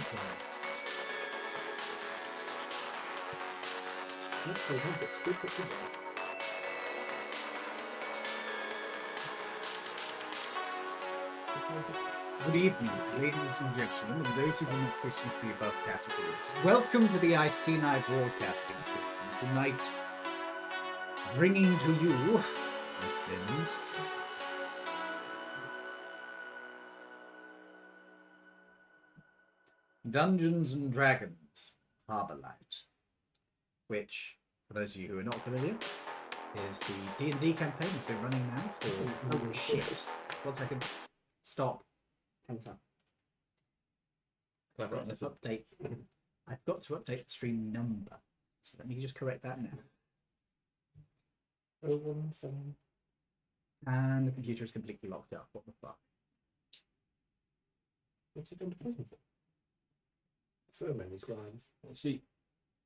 Good evening, ladies and gentlemen, and those who do not fit into the above categories. Welcome to the Iceni Broadcasting System. Tonight, bringing to you the sins. Dungeons and Dragons Harbourlight, which, for those of you who are not familiar, is the D&D campaign we've been running now for... Oh, shit. 1 second. Stop. Hands up. I've got to update the stream number. So let me just correct that now. 017. And the computer is completely locked up. What the fuck? What's it going to prison for? So many scribes. See,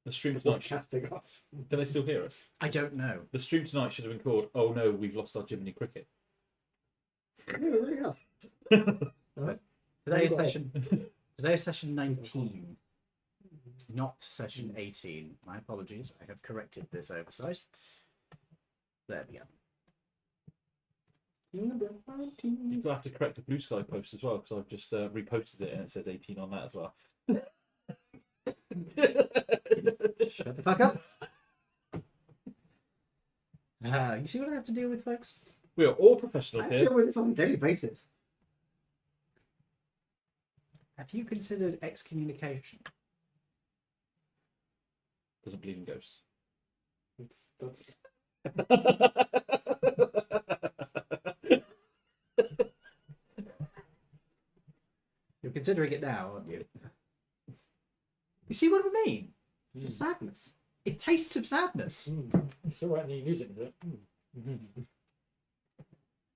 the stream tonight. Casting us. Can they still hear us? I don't know. The stream tonight should have been called "Oh no, we've lost our Jiminy Cricket." So, today is session 19, not session 18. My apologies. I have corrected this oversight. There we go. You'll have to correct the Blue Sky post as well because I've just reposted it and it says 18 on that as well. Shut the fuck up. You see what I have to deal with, folks? We are all professional I here. deal with this on a daily basis. Have you considered excommunication? Doesn't believe in ghosts. That's... You're considering it now, aren't you? You see what I mean? It's sadness. It tastes of sadness. It's alright when you use it, is it?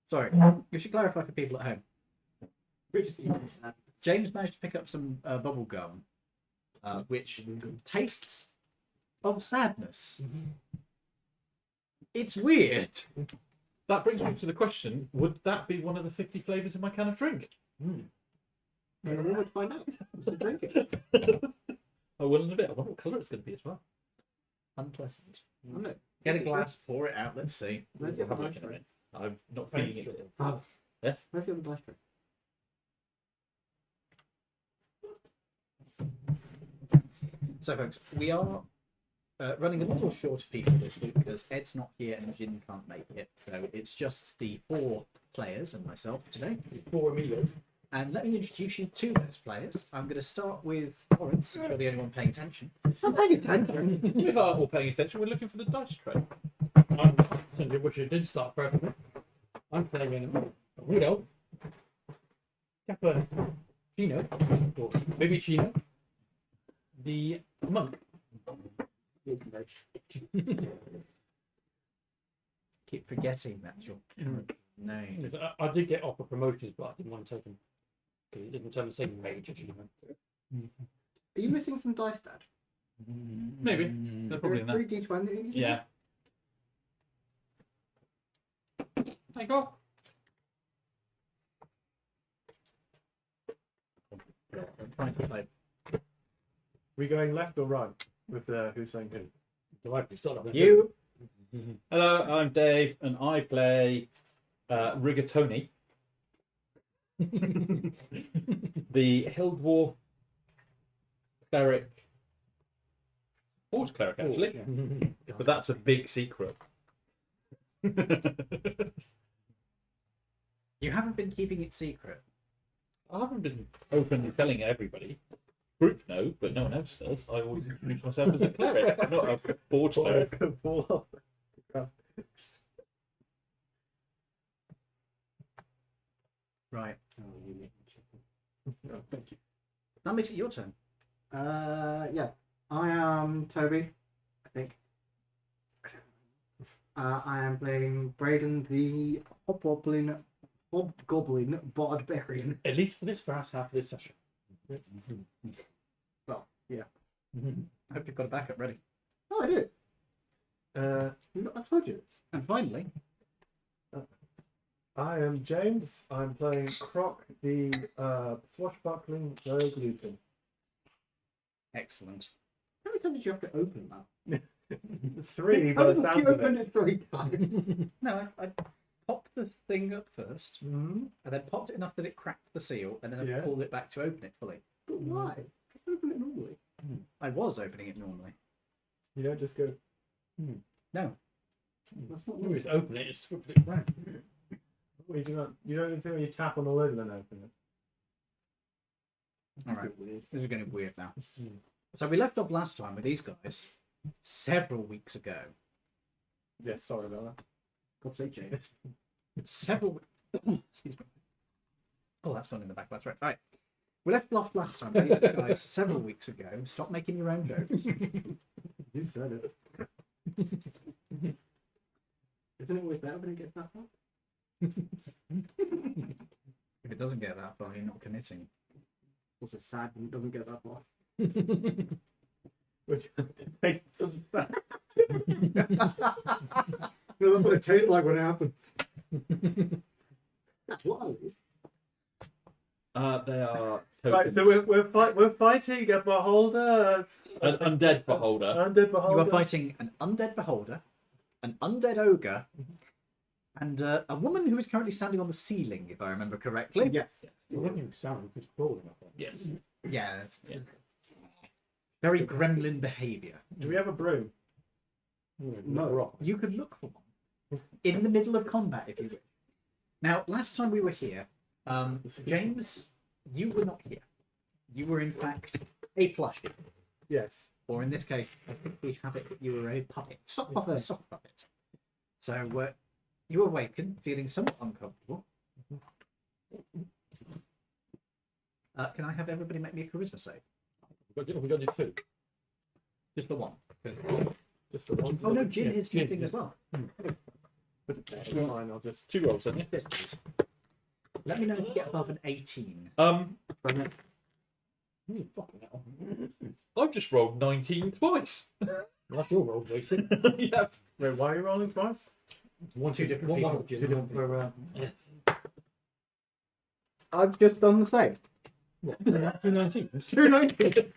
Sorry, you should clarify for people at home. We're just eating sad. James managed to pick up some bubble gum, which tastes of sadness. It's weird. That brings me to the question: would that be one of the 50 flavors in my can of drink? So we would find out. To drink it. I will in a bit. I wonder what colour it's going to be as well. Unpleasant. I know. Get a glass, pour it out. Let's see. Where's We'll the have a other look dice in a tray? minute. I'm not feeling it. Oh, Yes. where's the other dice tray? So, folks, we are running a little short of people this week because Ed's not here and Jin can't make it. So it's just the 4 players and myself today. 4 amigos. And let me introduce you to those players. I'm going to start with Lawrence, if you're the only one paying attention. I'm paying attention. We are all paying attention. We're looking for the dice tray. I'm certainly wish it did start perfectly. I'm playing in a widow. Cappuccino. Or maybe Chino. The monk. Keep forgetting that's your character's name. I did get offer promotions, but I didn't want to take them. Because it didn't turn the same mage achievement. Are you missing some dice, Dad? Maybe. They're probably in there. 3 D20s? Yeah. Take off. I'm trying to play. We going left or right with who's saying who? Do I have to start off? You. Hello, I'm Dave, and I play Rigatoni, the Hill Dwarf cleric, Forge cleric actually, but that's a big secret. You haven't been keeping it secret. I haven't been openly telling everybody. Group know, but no one else does. I always introduce myself as a cleric, not a Forge cleric. Right. Oh, thank you. That makes it your turn. Yeah. I am Toby, I think. I am playing Braden the Hobgoblin Barbarian. At least for this first half of this session. Well, yeah. I hope you've got a backup ready. Oh, I do. I've told you this. And finally, I am James. I'm playing Croc, the swashbuckling rogue Luton. Excellent. How many times did you have to open that? 3, How but did that's you open it 3 times? No, I popped the thing up first, Mm-hmm. and then popped it enough that it cracked the seal, and then I Yeah. pulled it back to open it fully. But why? Just open it normally. I was opening it normally. You don't just go. No. That's not You normal. just open it, just flip it round. Well, you do not. You don't think when you tap on the lid and then open it. All right. Weird. This is getting weird now. So we left off last time with these guys several weeks ago. Yes, sorry about that. God's sake, James. Several. Excuse me. Oh, that's gone in the back. That's right. All right. We left off last time with these guys several weeks ago. Stop making your own jokes. You said it. Isn't it always better when it gets that far? If it doesn't get that far, you're not committing. Also sad when it doesn't get that far. Which takes some stuff. You know, that's what it tastes like when it happens. What are these? They are Right, tokens. so we're fighting a beholder. An undead beholder. Undead beholder. You are fighting an undead beholder, an undead ogre, and a woman who is currently standing on the ceiling, if I remember correctly. Yes. You sound just crawling up. Yes. Yeah. It's Yeah. very gremlin behaviour. Do we have a broom? No. You could look for one in the middle of combat if you wish. Now, last time we were here, James, you were not here. You were in fact a plushie, Yes. or in this case, I think we have it that you were a puppet, Sock puppet. a sock puppet. So you awaken feeling somewhat uncomfortable. Can I have everybody make me a charisma save? We got you two. Just the one. Just the one. Oh no, Jin Yeah, is Jin, missing yeah. as well. Fine, I'll just. 2 rolls, then, yeah? Yes, please. Let me know if you get above an 18. Fucking hell. I've just rolled 19 twice. That's your roll, Jason. Yeah. Wait, why are you rolling twice? Two different one people. for Jim, one for, Yeah. I've just done the same. What? 219. 290.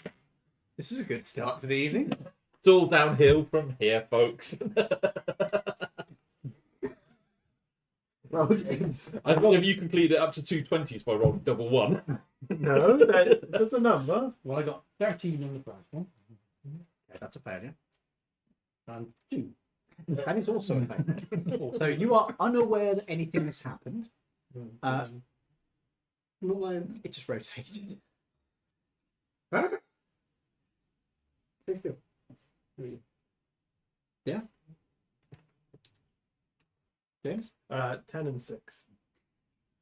This is a good start to the evening. It's all downhill from here, folks. Well, James. I think if you completed it up to 220s by rolling double one. No, that's a number. Well, I got 13 on the first one. Okay, that's a failure. And 2. That is also a failure. So you are unaware that anything has happened. Not like... It just rotated. Stay still. Yeah. James? 10 and 6.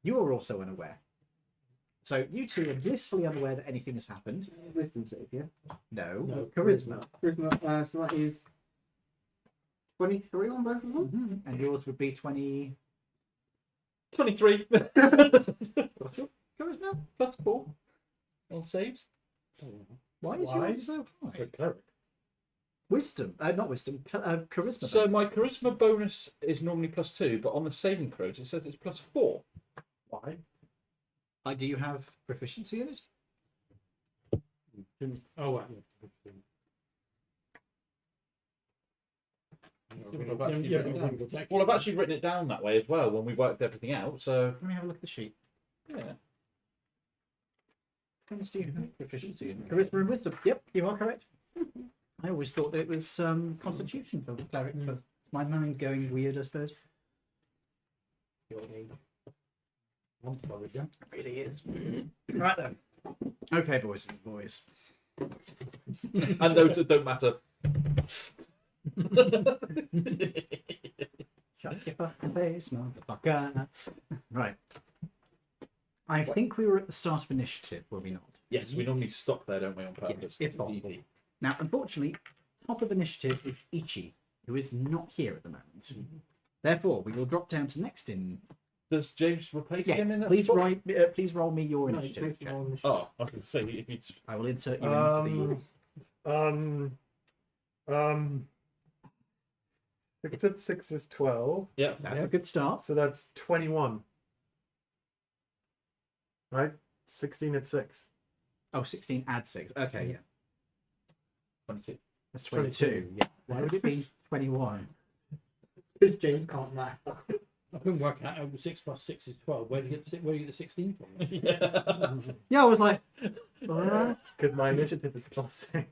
You are also unaware. So you two are blissfully unaware that anything has happened. Wisdom save, yeah? No. Charisma. Charisma, so that is 23 on both of them? Mhm. And yours would be 20. 23. What's your charisma? Plus 4. On saves. Why is Why? yours so high? Cleric. Wisdom. Not wisdom. Charisma. So based. my charisma bonus is normally plus 2, but on the saving throws it says it's plus 4. Why? Do you have proficiency in it? Oh, wow. Well, I've actually written it down that way as well when we worked everything out. So Let me have a look at the sheet. yeah, How much do you have proficiency in? Charisma and wisdom. Yep, you are correct. I always thought that it was constitution for clerics, but it's my mind going weird, I suppose. It really is. Right then. Okay, boys and boys. and those that don't matter. Shut your fucking face, motherfucker. Right. I think we were at the start of initiative, were we not? Yes, we normally stop there, don't we, on purpose? Yes, if possible. Now, unfortunately, top of initiative is Ichi, who is not here at the moment. Therefore, we will drop down to next in. Does James replace Yes, him in that please spot? please roll me your No, initiative check. Oh, I was going to say if you. I will insert you into Six at 6 is 12. Yeah. the. That's a good start. So that's 21. Right? 16 at 6. Oh, 16 add 6. Okay, yeah. 22. That's 22. Yeah. Why would it be 21? Because James can't math. I couldn't work out how 6 plus 6 is 12. Where do you get the 16 from? Yeah. Yeah, I was like, Because my initiative is +6.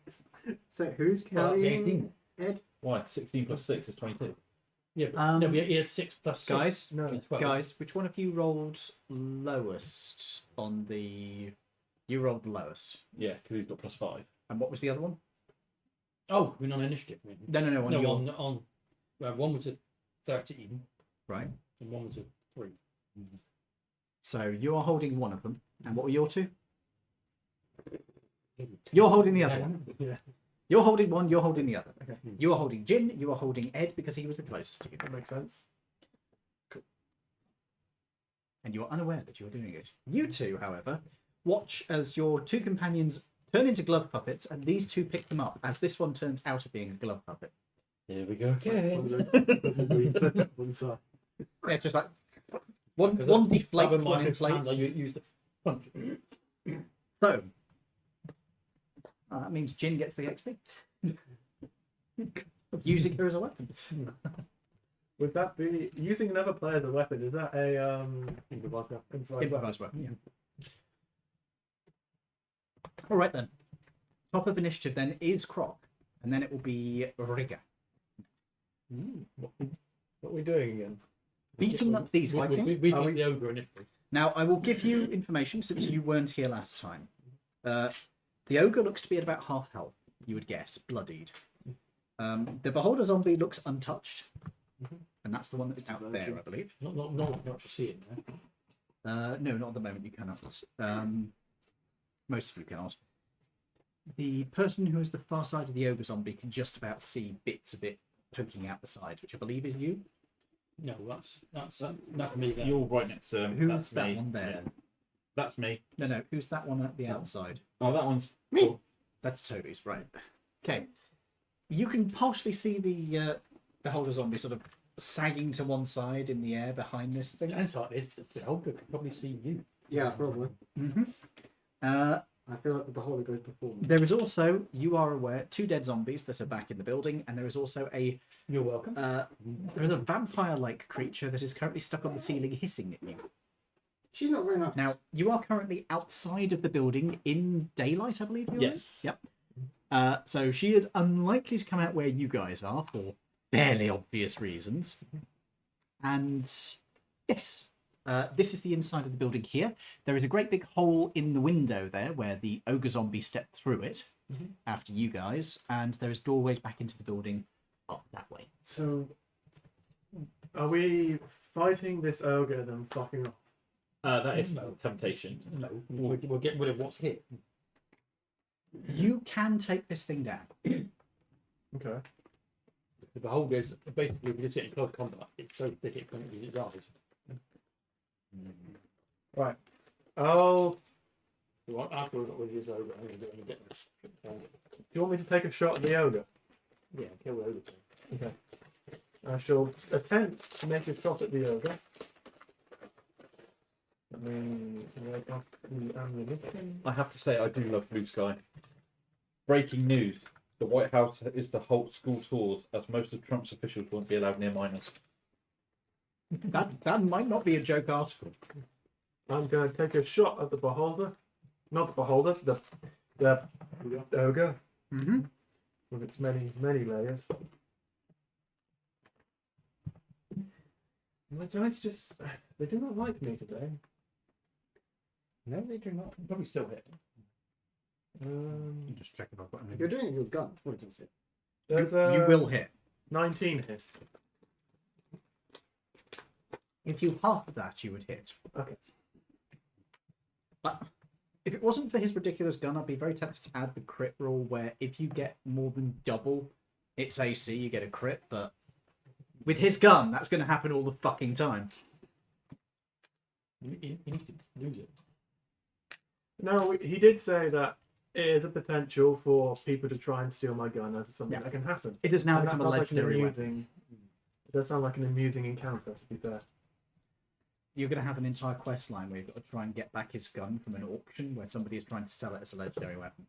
So who's carrying 18. Ed? Why? 16 plus 6 is 22. Yeah, but Um, no, but he had 6 plus 6. guys, No. is 12. guys, which one of you rolled lowest on the? You rolled the lowest, Yeah, because he's got +5. and what was the other one? Oh, we're on initiative. I mean. No. On No, your on one was a 13 right. and one was a 3. So you are holding one of them, and what were your two? You're holding the other one. Yeah, You're holding one. You're holding the other. Okay. You are holding Jin. You are holding Ed because he was the closest to you, that makes sense. and you are unaware that you are doing it. You two, however, watch as your two companions turn into glove puppets, and these two pick them up as this one turns out of being a glove puppet. Here we go. One side. Yeah, it's just like one deflates, one inflates. I used the punch. So that means Jin gets the XP. Using her as a weapon. Would that be using another player as a weapon? Is that a Improviser. Improvised weapon. Yeah. All right then. Top of initiative then is Croc, and then it will be Rigger. What are we doing again? Beating up these Vikings. We beat the ogre initially. Now, I will give you information since you weren't here last time. The ogre looks to be at about half health, you would guess, bloodied. The beholder zombie looks untouched, and that's the one that's out there, I believe. Not to see it now. No, not at the moment. You cannot. Most of you cannot. The person who is the far side of the ogre zombie can just about see bits of it poking out the sides, which I believe is you. No, that's me. There. You're right next to him. Who's That's that me. one there? Yeah. That's me. No. Who's that one at the outside? Oh, that one's Me. That's Toby's, right? Okay. You can partially see the beholder zombie sort of sagging to one side in the air behind this thing. The downside is the ogre can probably see you. Yeah, probably. Mm-hmm. I feel like the beholder goes before me. There is also, you are aware, 2 dead zombies that are back in the building, and there is also a You're welcome. there is a vampire-like creature that is currently stuck on the ceiling hissing at you. She's not very nice. Now, you are currently outside of the building in daylight, I believe you are. yes. Yep. So she is unlikely to come out where you guys are for fairly obvious reasons. And yes, this is the inside of the building here. There is a great big hole in the window there where the ogre zombie stepped through it after you guys, and there is doorways back into the building up that way. So, are we fighting this ogre and then fucking off? That is temptation. No, we'll get rid of what's here. You can take this thing down. Okay. The beholder is basically if you sit in close combat. It's so thick it can't use its eyes. Right. I'll. After we'll use ogre, I'm going to get this. Do you want me to take a shot at the ogre? Yeah, kill the ogre. Okay. I shall attempt to make a shot at the ogre. Let me write off the ammunition. I have to say, I do love Blue Sky. Breaking news. The White House is to halt school tours, as most of Trump's officials won't be allowed near minors. That might not be a joke article. I'm going to take a shot at the beholder. Not the beholder, the ogre. Mm-hmm. With its many layers. My dice just, they do not like me today. No, they do not. Probably still hit. Just check if I've got anything. You're doing it with your gun. What did you say? There's You will hit. 19 hit. If you half that, you would hit. Okay. But if it wasn't for his ridiculous gun, I'd be very tempted to add the crit rule where if you get more than double its AC, you get a crit. But with his gun, that's going to happen all the fucking time. You need to lose it. No, he did say that it is a potential for people to try and steal my gun. That's something Yeah. that can happen. It has now And that become a sounds like an legendary weapon. amusing. It does sound like an amusing encounter, to be fair. You're going to have an entire quest line where you've got to try and get back his gun from an auction where somebody is trying to sell it as a legendary weapon.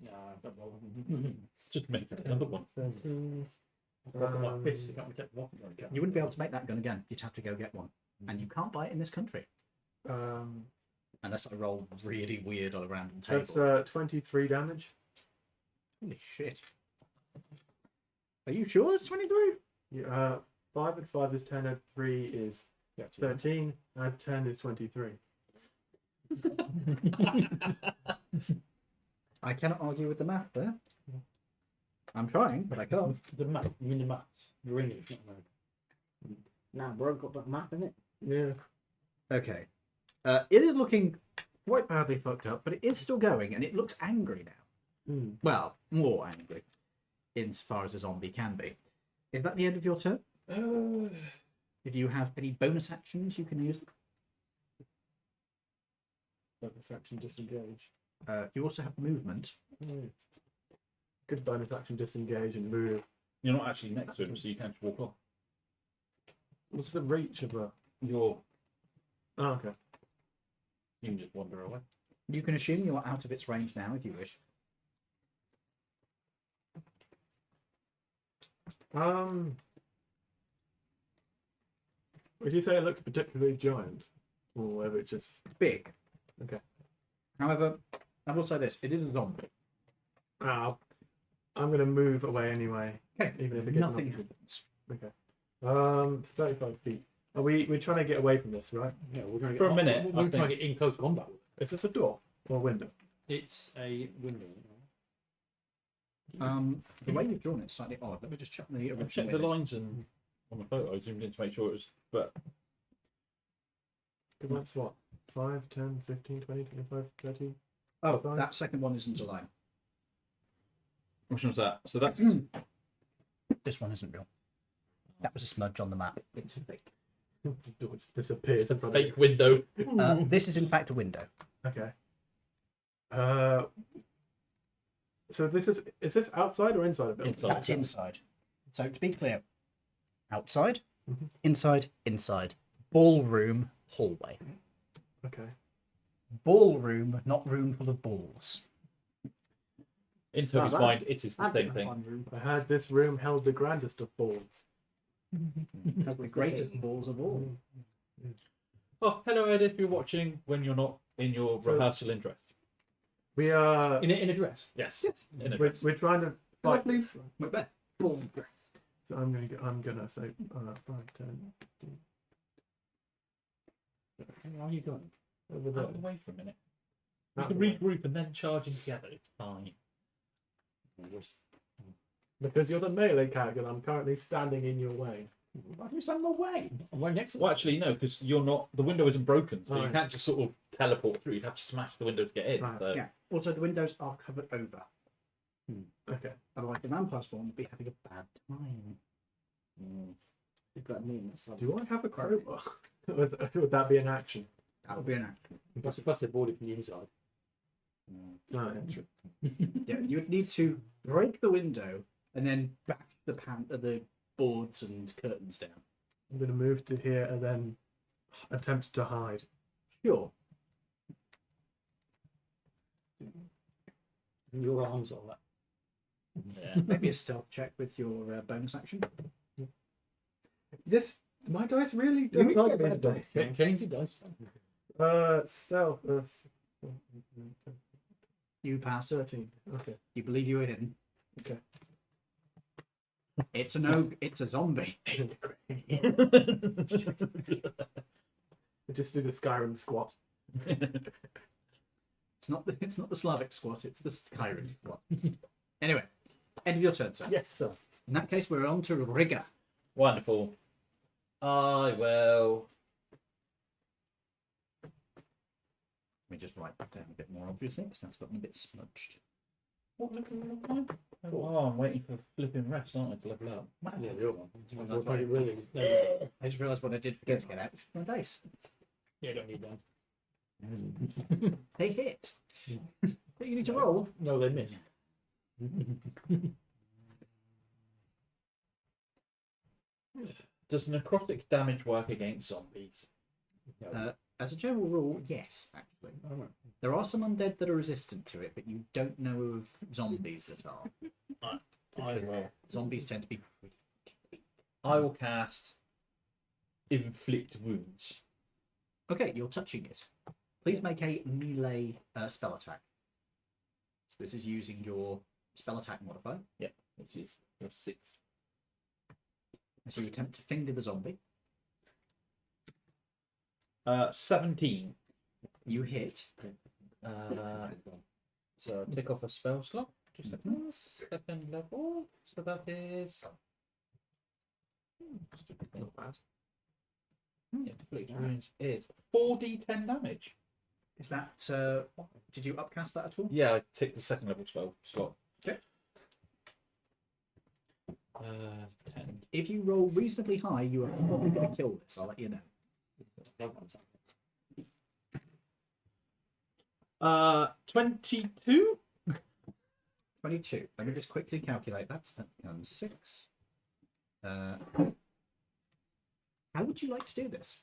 No, don't roll. Just make it another one. 13. I've got my fists, I can't protect one. You wouldn't be able to make that gun again. You'd have to go get one. And you can't buy it in this country. Unless I roll really weird on a random table. That's 23 damage. Holy shit. Are you sure it's 23? Yeah, 5 and 5 is 10, and 3 is 13, and 10 is 23. I cannot argue with the math there. I'm trying, but I can't. The math, you mean the maths? You're English, not American. Nah, bro, got that map in it. Yeah. Okay. It is looking quite badly fucked up, but it is still going, and it looks angry now. Well, more angry, insofar as a zombie can be. Is that the end of your turn? If you have any bonus actions, you can use them. Bonus action disengage. You also have movement. Good bonus action disengage and move. You're not actually next to him, so you can't just walk off. What's the reach of a. You're. Oh, okay. You can just wander away. You can assume you're out of its range now, if you wish. Would you say it looks particularly giant? Or whether it's just. Big. Okay. However, I will say this: it is a zombie. I'm going to move away anyway. Okay. Even if it gets Nothing an happens. Okay. 35 feet. Are we're trying to get away from this, right? Yeah, we're trying to For get a minute, We're I trying to get in close combat. Is this a door or a window? It's a window. The way you've drawn it is slightly odd. Let me just check the I original. checked the image. lines and on the photo. I zoomed in to make sure it was. But Because that's what? 5, 10, 15, 20, 25, 30? Oh, Fine. that second one isn't a line. which one's that? So that's This one isn't real. That was a smudge on the map. It's fake. The door just disappears in front of fake window. This is in fact a window. Okay. So this is this outside or inside of it? Inside. That's inside. So to be clear, outside, Mhm. inside, ballroom, hallway. Okay. Ballroom, not room full of balls. In Toby's that- mind, it is the I'd same have thing. one room. I had this room held the grandest of balls. Has the greatest balls of all. Oh, hello, Ed. If you're watching when you're not in your So- rehearsal in dress. We are. In a dress. Yes. In a We're, dress. we're trying to fight. please. Macbeth. Ball dress. So I'm gonna say 5, 10, 15. Where are you going? Over Out there. of the way for a minute. We Out can the way. regroup and then charge in together. It's fine. Because you're the melee character, and I'm currently standing in your way. Why do you stand in the way? I'm right next to Well, actually, no, because you're not. The window isn't broken, so you Right. can't just sort of teleport through. You'd have to smash the window to get in. Right, So. Yeah. Also, the windows are covered over. Okay. Otherwise, the vampire spawn would be having a bad time. You've got me in that side. Do I have a crowbar? would that be an action? That would be an action. Plus they boarded from the inside. No, yeah, true. Yeah, you would need to break the window and then bash the boards and curtains down. I'm going to move to here and then attempt to hide. Sure. Your arms are that. Yeah. Maybe a stealth check with your bonus action. This my dice really You don't get like bad this dice. Can't change it, does. Stealth. 13. You pass it. Okay. You believe you were hidden. Okay. It's a zombie. We just do the Skyrim squat. It's not the Slavic squat, it's the Skyrim squat. Anyway, end of your turn, sir. Yes, sir. In that case, we're on to Rigger. Wonderful. I will. Let me just write that down a bit more obviously, because that's gotten a bit smudged. What level am I? Oh, I'm waiting for flipping rest, aren't I, to level up? Yeah, the other one. That's Well, right. really, I just realised what I did forget to get out, which was my dice. yeah, don't need them. They hit. But you need to roll. No, they miss. Does necrotic damage work against zombies? As a general rule, yes, actually. Alright. There are some undead that are resistant to it, but you don't know of zombies that are. I will. Zombies tend to be I will cast inflict wounds. Okay, you're touching it. Please make a melee spell attack. So this is using your spell attack modifier. Yeah, which is a 6. So you attempt to finger the zombie. 17. You hit. So take off a spell slot. 2 seconds. Second level. So that is. Not bad. Inflict wounds is 4d10 damage. Is that? Did you upcast that at all? Yeah, I take the second level spell slot. Okay. 10. If you roll reasonably high, you are probably going to kill this. I'll let you know. 22. 22. Let me just quickly calculate that. That becomes 6. How would you like to do this?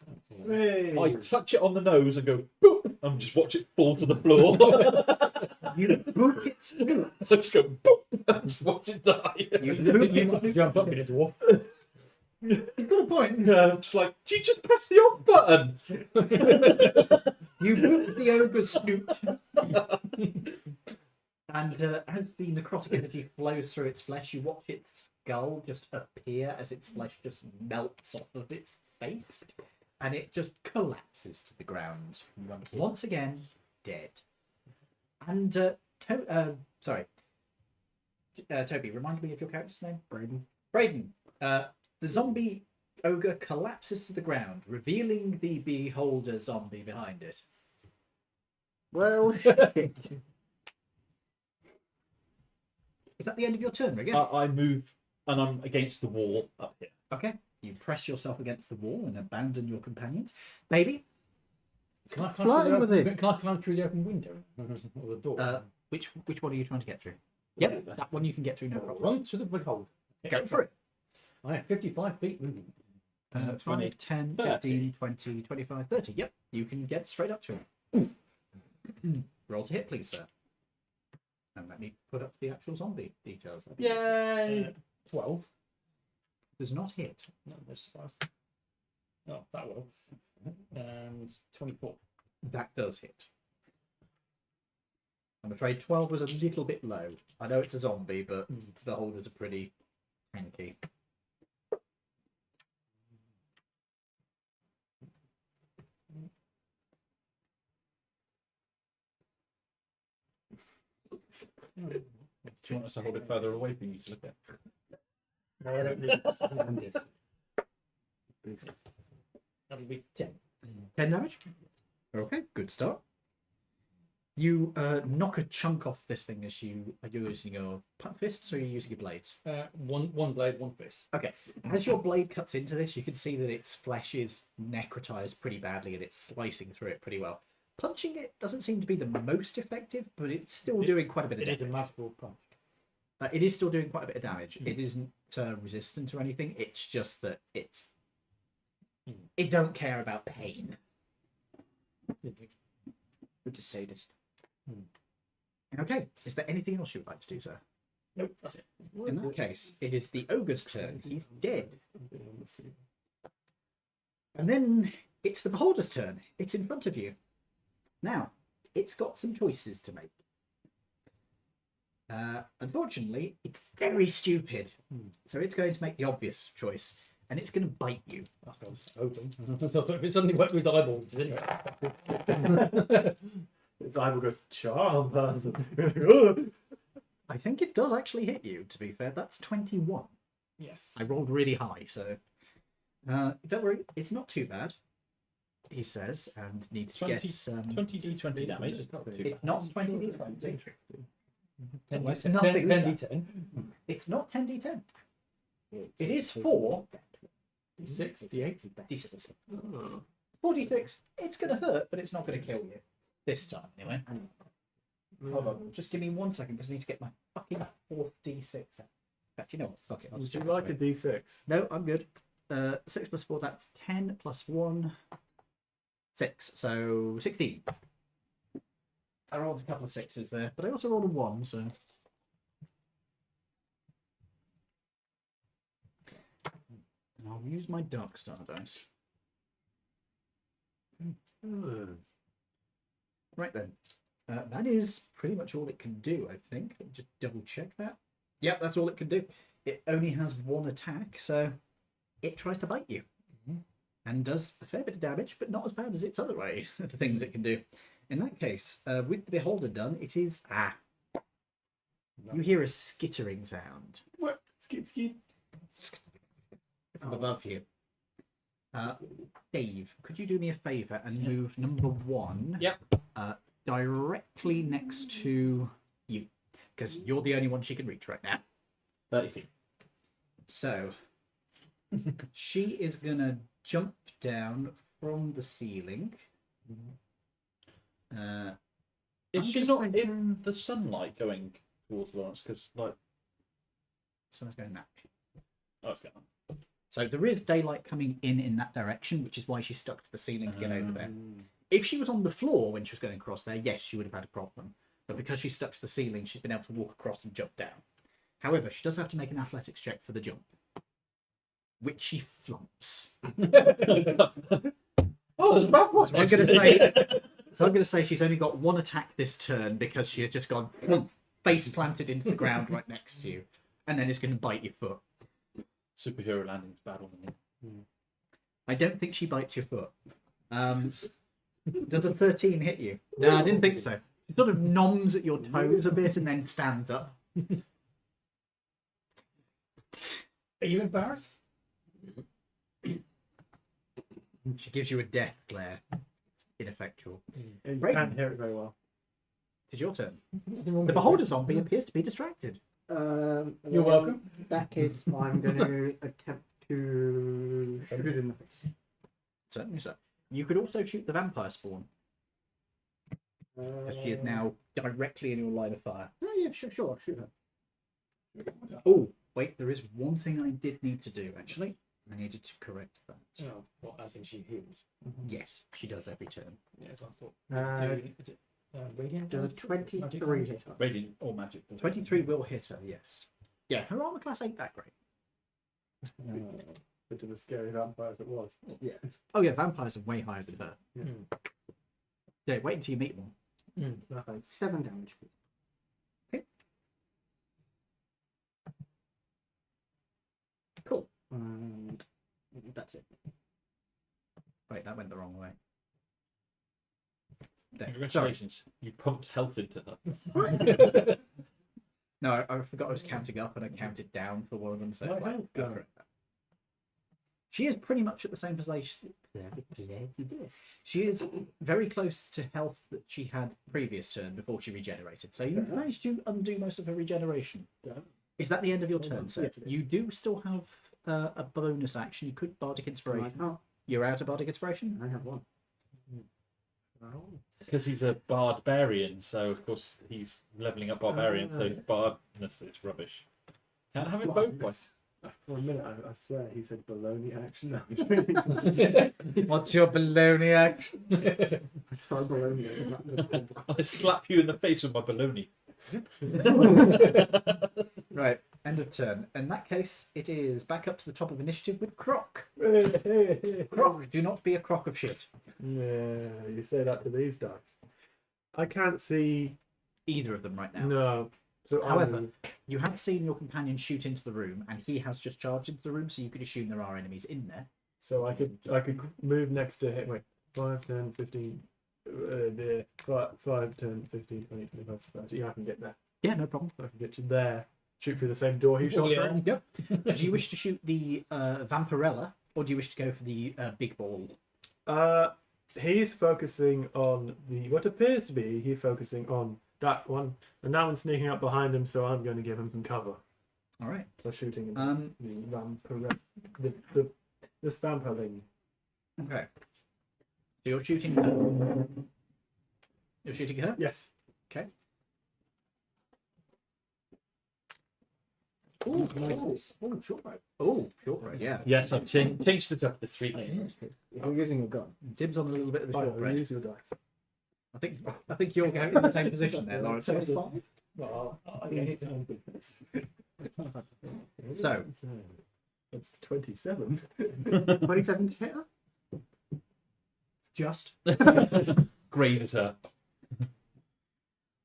Hey. I touch it on the nose and go boop, and just watch it fall to the floor. You boop it snoot. So just go boop and just watch it die. You boop You it might snoot. jump up in a dwarf. He's got a point. Just like, do you just press the off button? You boop the ogre's snoot. And as the necrotic energy flows through its flesh, you watch its skull just appear as its flesh just melts off of its face. And it just collapses to the ground. Once again, dead. And, Toby, remind me of your character's name? Braden. Braden. The zombie ogre collapses to the ground, revealing the beholder zombie behind it. Well, shit. Is that the end of your turn, Rigger? I move and I'm against the wall up here. Okay. You press yourself against the wall and abandon your companions. Baby, Can I Fly with it. Can I climb through the open window or the door? which one are you trying to get through? Yep, that one you can get through, no problem. Run to the behold. Go for it. I have 55 feet moving. 20, 5, 10, 30. 15, 20, 25, 30. Yep, you can get straight up to him. Roll to hit, please, sir. And let me put up the actual zombie details. That'd be useful. Yay! 12. Does not hit. No, that's fine. Oh, that will. And 24. That does hit. I'm afraid 12 was a little bit low. I know it's a zombie, but the holders are pretty tanky. Do you want us to hold it further away for you to look at? No, I don't think that's handy. That'll be 10. 10 damage? Okay, good start. You knock a chunk off this thing as you're using your fists, or are you using your blades? One blade, one fist. Okay. As your blade cuts into this, you can see that its flesh is necrotized pretty badly and it's slicing through it pretty well. Punching it doesn't seem to be the most effective, but it's still doing quite a bit of It is a damage. magical punch. It is still doing quite a bit of damage. It isn't resistant to anything. It's just that it don't care about pain. Good to sadist. Okay. Is there anything else you would like to do, sir? Nope, that's it. In that case, it is the ogre's turn. He's dead. And then it's the beholder's turn. It's in front of you. Now, it's got some choices to make. Unfortunately, it's very stupid. So it's going to make the obvious choice. And it's going to bite you. That's got to open. If it suddenly went through its eyeballs, anyway. Its eyeball goes, charm person. I think it does actually hit you, to be fair. That's 21. Yes. I rolled really high, so... don't worry, it's not too bad, he says, and needs to get... 20d20 damage. It's not too It's bad. not 20d20. 10 It's d10. nothing 10 like d10. It's not 10d10. It is 4 D6, D8. d6. 4d6, it's going to hurt, but it's not going to kill you. This time, anyway. Hold on, just give me 1 second, because I need to get my fucking 4th d6 out. In fact, you know what? Fuck it. I'll just Would do you it like a this way. D6? No, I'm good. 6 plus 4, that's 10 plus 1. 6, so 16. I rolled a couple of 6s there, but I also rolled a 1, so. And I'll use my Dark Star dice. Right then. That is pretty much all it can do, I think. Let me just double check that. Yep, that's all it can do. It only has 1 attack, so it tries to bite you. And does a fair bit of damage, but not as bad as its other way, the things it can do. In that case, with the Beholder done, it is... You hear a skittering sound. What? Skid. From above you. Dave, could you do me a favour and move number 1 directly next to you? Because you're the only one she can reach right now. 30 feet. So, she is going to jump down from the ceiling. Is she not in the sunlight going towards Lawrence? Because, like... Someone's going that way. Oh, it's going on. So there is daylight coming in that direction, which is why she's stuck to the ceiling to get over there. If she was on the floor when she was going across there, yes, she would have had a problem. But because she's stuck to the ceiling, she's been able to walk across and jump down. However, she does have to make an athletics check for the jump, which she flumps. Oh, there's a bad one. So I'm going to say she's only got 1 attack this turn because she has just gone face planted into the ground right next to you, and then it's going to bite your foot. Superhero landing's bad on me. I don't think she bites your foot. Does a 13 hit you? No, I didn't think so. She sort of noms at your toes a bit and then stands up. Are you embarrassed? She gives you a death glare. It's ineffectual. You Right. can't hear it very well. It is your turn. The Beholder zombie appears to be distracted. You're welcome. In that case, I'm going to attempt to shoot it in the face. Certainly so. You could also shoot the vampire spawn, because she is now directly in your line of fire. Oh, yeah, sure, I'll shoot her. Oh, wait, there is one thing I did need to do, actually. I needed to correct that. Oh, what? I think she heals. Yes, she does every turn. Yeah, so I thought. Is it radiant? Does a 23 hit her? Radiant or magic. 23 will hit her, yes. Yeah, her armor class ain't that great. Bit of a scary vampire if it was. Yeah. Oh yeah, vampires are way higher than her. Yeah. Yeah, wait until you meet one. Nothing. 7 damage. Cool. And that's it. Wait, that went the wrong way. There. Sorry. Congratulations. You pumped health into her. No, I forgot I was counting up and I counted down for one of them, so it's like, go correct that. She is pretty much at the same position. She is very close to health that she had previous turn before she regenerated. So you've managed to undo most of her regeneration. Is that the end of your turn, sir? Yes, it is. You do still have a bonus action. You could Bardic Inspiration. Oh, You're out of Bardic Inspiration? I have 1. Because he's a barbarian, so of course he's leveling up barbarian, so his bardness is rubbish. Can't have it both ways. For a minute, I swear he said baloney action. No, What's your baloney action? Throw baloney. I slap you in the face with my baloney. Right, end of turn. In that case, it is back up to the top of initiative with Croc. Croc, do not be a crock of shit. Yeah, you say that to these dice. I can't see. Either of them right now. No. So However, you have seen your companion shoot into the room, and he has just charged into the room, so you could assume there are enemies in there. so I could move next to him. Wait, 5, 10, 15. 5, 10, 15, 20, 25, 30. Yeah, I can get there. Yeah, no problem. I can get you there. Shoot through the same door he shot through. Yep. Do you wish to shoot the Vampirella, or do you wish to go for the big ball? He's focusing on what appears to be focusing on that one, and that one's sneaking up behind him. So I'm going to give him some cover. All right. So shooting the vampire, this vampire lady. Okay. So you're shooting her. You're shooting her? Yes. Okay. Ooh, Oh, short rope. oh, short road, yeah. Yes, I've changed it up to 3. If you're using a gun. Dibs on a little bit of the short bread. Use your dice. I think you're going in the same position there, Lawrence. Well, I get it on business. So, That's 27. 27 to hit her? just. Grazes her.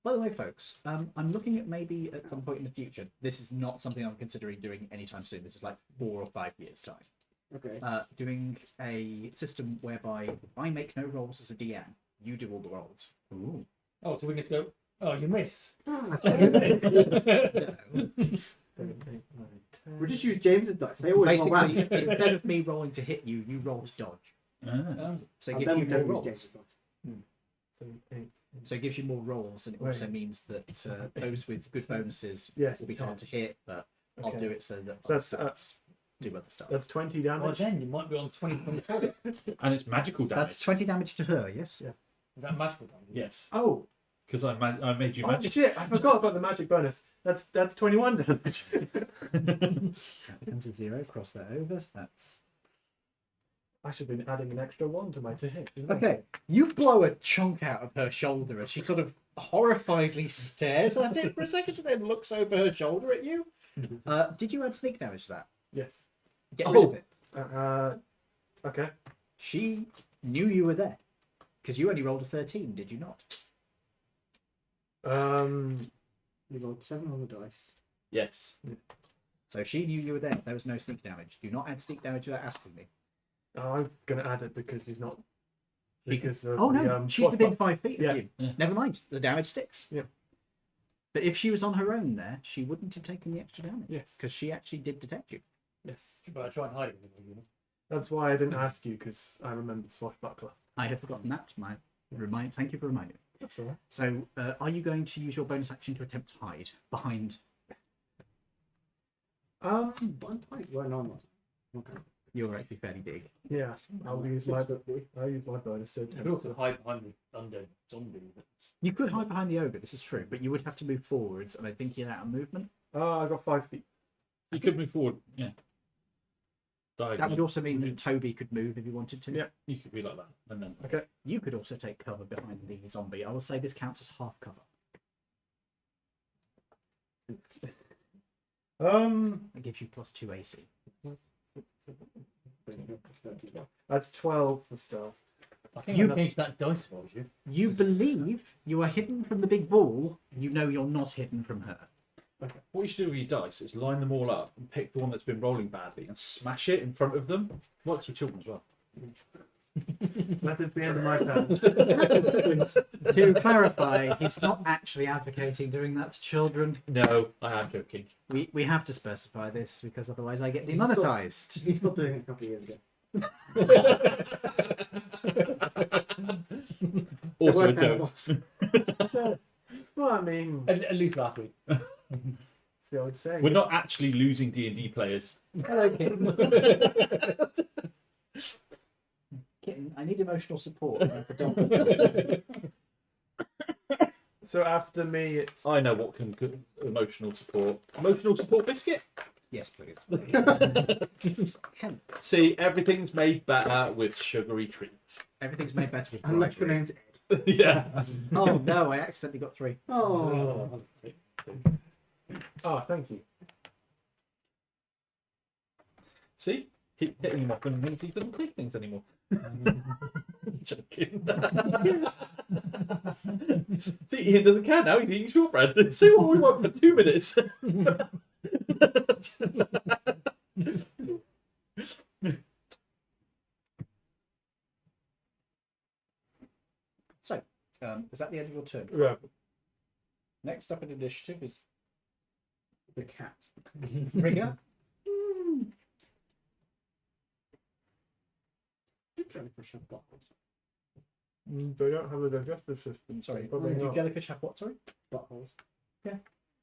By the way, folks, I'm looking at maybe at some point in the future. This is not something I'm considering doing anytime soon. This is like 4 or 5 years' time. Okay. Doing a system whereby I make no rolls as a DM. You do all the rolls. Ooh. Oh, so we get to go. Oh, you miss. No. 7, 8, 9, 10. We just use James's dice. They always roll Basically, bad. instead of me rolling to hit you, you roll to dodge. Ah. So it And gives then you we more don't use rolls. James's dice. 7, 8. So it gives you more rolls, and it also means that those with good bonuses Yes, will be hard to hit, but I'll Okay. do it so that So I'll that's do other stuff. That's 20 Well, damage. then you might be on 2024. And it's magical damage. That's 20 damage to her, yes? Is that magical damage? Yes, Oh, because I made you oh magic. shit! I forgot about the magic bonus. That's 21 damage. That becomes a 0, cross that over, so that's... I should have been adding an extra 1 to my to hit. shouldn't I? Okay, you blow a chunk out of her shoulder as she sort of horrifiedly stares at it for a second and then looks over her shoulder at you. Did you add sneak damage to that? Yes. Get rid of it. Okay. She knew you were there. Because you only rolled a 13, did you not? You rolled 7 on the dice. Yes. So she knew you were there. There was no sneak damage. Do not add sneak damage without asking me. I'm gonna add it because she's not. She can- Because of Oh the, no, she's swat within buck. 5 feet Yeah. of you. Yeah. Never mind, the damage sticks. Yeah. But if she was on her own there, she wouldn't have taken the extra damage. Yes. Because she actually did detect you. Yes. But I try and hide it. You know? That's why I didn't ask you because I remembered swashbuckler. I had forgotten that. Thank you for reminding me. That's all right. So, are you going to use your bonus action to attempt to hide behind? But I'm tight. Well, no, I'm not. Okay. You're actually fairly big. Yeah. I'll use my bonus to You attempt. could also hide behind the undead zombie. You could hide behind the ogre. This is true, but you would have to move forwards, and I think you're out of movement. Oh, I got 5 feet. You could move forward. Yeah. That would Diagonal. also mean that Toby could move if he wanted to. Yeah. You could be like that, and then Okay. You could also take cover behind the zombie. I will say this counts as half cover. It gives you +2 AC. That's 12 for start. I think You- I changed that dice for you. You believe you are hidden from the big ball. You know you're not hidden from her. okay. What you should do with your dice is line them all up and pick the one that's been rolling badly and smash it in front of them. Works with children as well. That is the end of my turn. To clarify, he's not actually advocating doing that to children. No, I am joking. We have to specify this because otherwise I get demonetized. He stopped doing it a couple of years ago. Also a Worked out no. loss. So, well, I mean, At least last week. it's the old saying. We're not actually losing D&D players. Hello, Kitten. Kitten, I need emotional support. I'm a dog. So after me, it's I know what can emotional support. Emotional support biscuit. Yes, please. See, everything's made better with sugary treats. Everything's made better with Unless your bribery. name's Ed. Yeah. Oh no, I accidentally got 3. Oh. oh, thank you. See, hitting him often means he doesn't take things anymore. Joking. See, Ian doesn't care now. He's eating shortbread. See what we want for 2 minutes. So, is that the end of your turn? Yeah. Next up in initiative is The cat. Rigger. Did jellyfish have buttholes? They don't have a digestive system. Sorry, Probably do not. jellyfish have what? Sorry, Buttholes.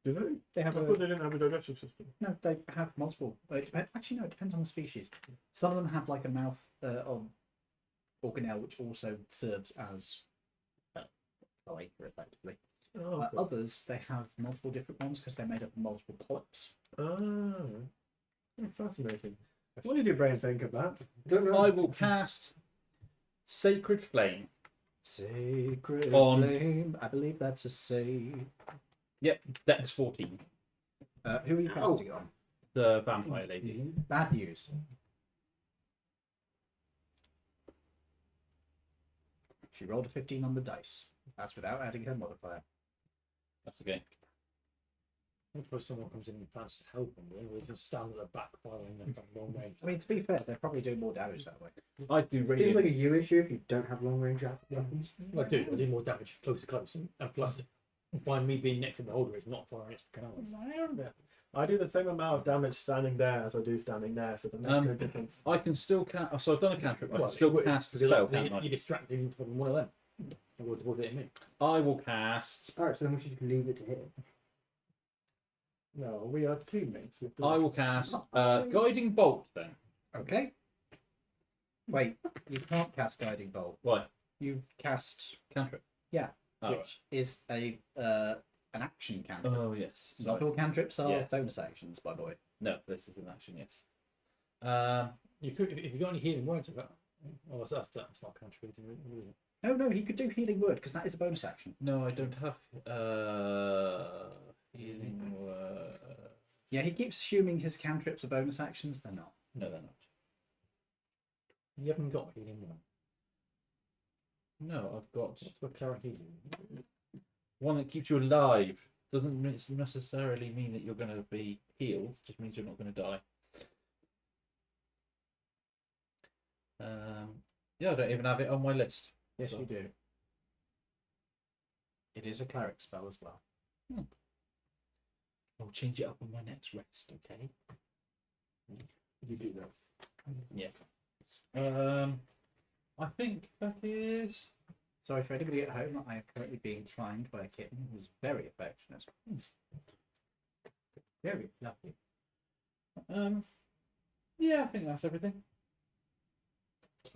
Do they? they I have thought they didn't have a digestive system. no. They have multiple. It depends. Actually, no. It depends on the species. Some of them have like a mouth organelle, which also serves as a cloaca, effectively. Oh, okay. Others they have multiple different ones because they're made up of multiple polyps. Oh, fascinating. What did your brain think of that? Don't know. I will cast Sacred Flame. Sacred On- flame. I believe that's a save. Yep, Dex 14. Who are you casting on? The vampire lady. Bad news. She rolled a 15 on the dice. That's without adding her modifier. That's okay. I suppose someone comes in and plans to help them, we just stand at the back firing them from long range. I mean, to be fair, they're probably doing more damage that way. I do Seems really. like a you issue if you don't have long range weapons. I do more damage close to close, and plus, by me being next to the beholder, it's not firing its canals. I do the same amount of damage standing there as I do standing there, so it makes no difference. I can still cast. So I've done a cantrip. I can Well, still it would, cast a because spell. you're Can't I? distracting from one of them. Towards hitting me. I will cast. Alright, so then we should leave it to him. No, we are teammates. I will cast Guiding Bolt then. Okay. Wait, you can't cast Guiding Bolt. Why? You cast, Cantrip. Yeah, Oh, which is an action cantrip. oh yes. Not all cantrips are Yes. bonus actions, by the way. No, this is an action. Yes. You could, if you got any healing words about. Oh, that's not contributing. Really. No, he could do Healing Word because that is a bonus action. No, I don't have healing. Yeah, he keeps assuming his cantrips are bonus actions. They're not. No, they're not. You haven't got healing one. No, I've got What's the cleric healing? one that keeps you alive. Doesn't necessarily mean that you're going to be healed. Just means you're not going to die. Yeah, I don't even have it on my list. Yes, So- you do. It is a cleric spell as well. I'll change it up on my next rest. Okay. You do that. Yeah. I think that is. Sorry for anybody at home. I am currently being climbed by a kitten who's very affectionate. Very lovely. Yeah, I think that's everything.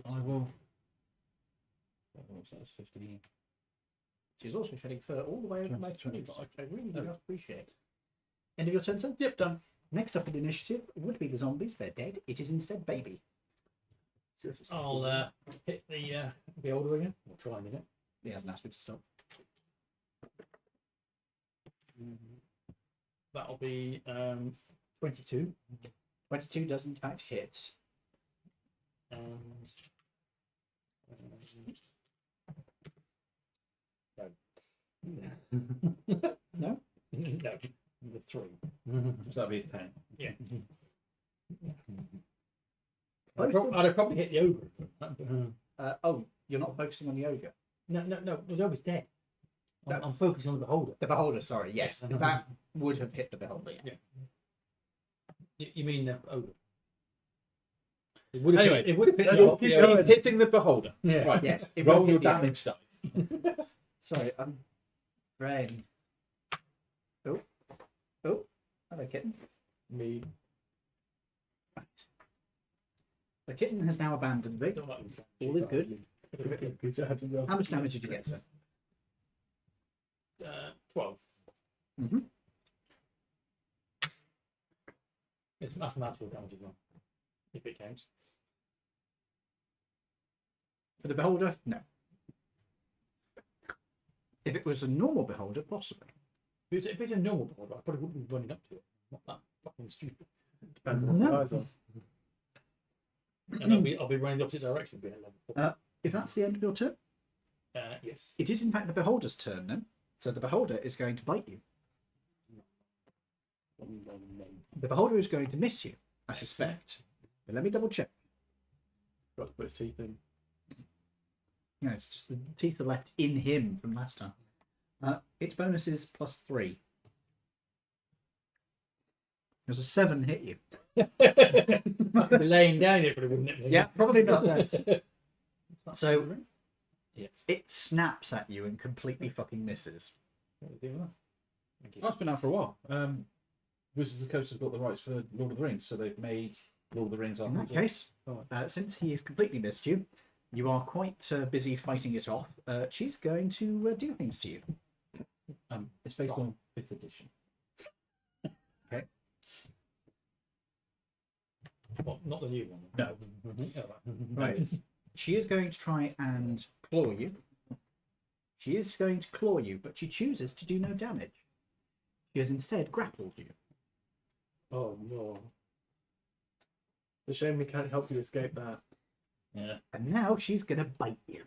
I will. That's 15. She's also shedding fur all the way over my throat, 25. which I really do not appreciate. End of your turn, sir? Yep, done. Next up in initiative would be the zombies. They're dead. It is instead Baby. I'll hit the beholder again. We'll try and hit it. He hasn't asked me to stop. That'll be 22. 22 does in fact hit. And No? no, the 3. So that'll be a 10. Yeah. Close I'd have probably hit the ogre. Oh, you're not focusing on the ogre. No, the ogre's dead. No. I'm focusing on the beholder. The beholder, sorry. Yes, that would have hit the beholder. Yeah. You mean the ogre? It would have Anyway, hit, it would have hit You're the ogre. hitting the beholder. Yeah. Right. Yes. It Roll would your hit the ogre. damage dice. Sorry, I'm brain. Oh. Hello, kitten. Me. Right. The kitten has now abandoned me. Don't like this guy. All is good. How How much damage did you get, sir? 12. Mm-hmm. That's magical damage as well, if it counts. For the beholder, no. If it was a normal beholder, possibly. If it's a normal beholder, I probably wouldn't be running up to it. Not that fucking stupid. Depends on what the eyes are. And I'll be running the opposite direction, being at level 4. If that's the end of your turn, Yes. it is in fact the beholder's turn then. So the beholder is going to bite you. The beholder is going to miss you, I suspect. But let me double check. Got to put his teeth in. No, it's just the teeth are left in him from last time. Its bonus is +3. Does a 7 hit you? I could be laying down here, but it wouldn't hit me. Yeah, probably not. No. So Yes. it snaps at you and completely fucking misses. What do you do with that? Thank you. That's been out for a while. Wizards of the Coast have got the rights for Lord of the Rings, so they've made Lord of the Rings In after. that case, since he has completely missed you, you are quite busy fighting it off. She's going to do things to you. It's based on 5th edition. Okay. Well, not the new one. No. Right. She is going to try and claw you. She is going to claw you, but she chooses to do no damage. She has instead grappled you. Oh no. It's a shame we can't help you escape that. Yeah. And now she's going to bite you.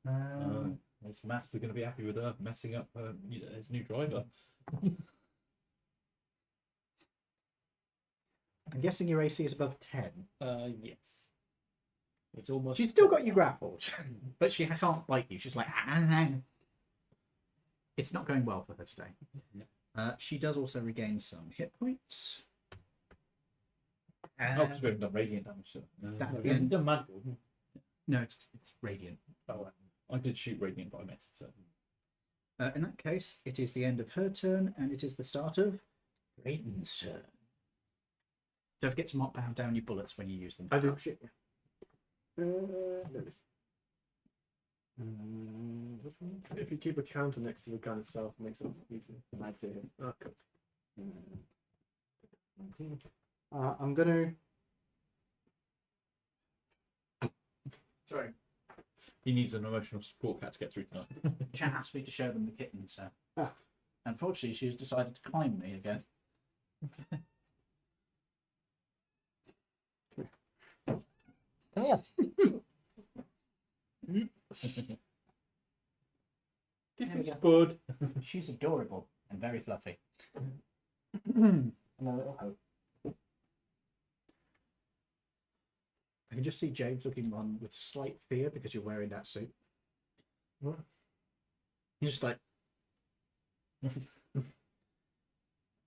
Um, This master going to be happy with her messing up his new driver. I'm guessing your AC is above 10. Yes. It's almost. She's still got you grappled, but she can't bite you. She's like, ah. It's not going well for her today. She does also regain some hit points. Oh, because we haven't done radiant damage. So. That's No, the you haven't end. done magical. No, it's radiant. Oh, I did shoot radiant, but I missed. So. In that case, it is the end of her turn, and it is the start of Raiden's turn. Don't forget to mark down your bullets when you use them. I do. Oh shit. There it is. Which one? If you keep a counter next to the gun itself, it makes it easier. I see it. Okay. I'm gonna. Sorry. He needs an emotional support cat to get through tonight. Chat asked me to show them the kitten, so. Ah. Unfortunately, she has decided to climb me again. This There we is go. good. She's adorable and very fluffy. And a little hope. I can just see James looking on with slight fear because you're wearing that suit. What? You're just like,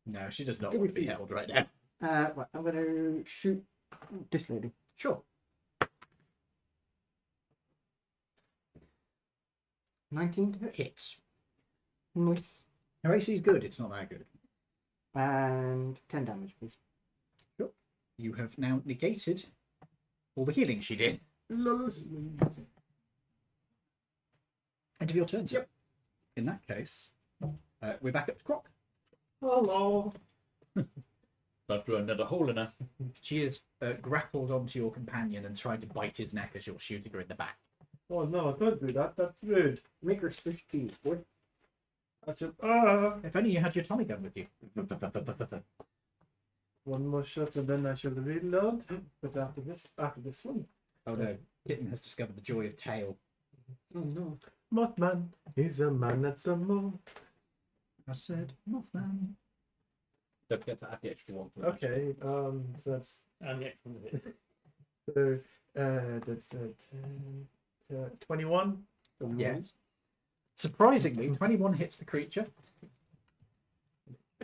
no, she does not Give want me to be held right now. Right, I'm gonna shoot this lady. Sure. 19 to hit. Hits. Nice. Her AC is good, it's not that good. And 10 damage, please. You have now negated all the healing she did. End of your turn, sir. In that case, we're back at the croc. Hello. I've drawn another hole in her. She is grappled onto your companion and tried to bite his neck as you're shooting her in the back. Oh no, don't do that. That's rude. Make her switch keys, boy. That's a, If only you had your Tommy gun with you. one more shot and then I shall reload. But after this one. Oh no, Kitten has discovered the joy of tail. Oh no. Mothman is a man that's a moth. I said, Mothman. Don't forget to add the extra one. For the Okay, so that's and the extra one of it. so that's 21. Yes. Surprisingly, 21 hits the creature.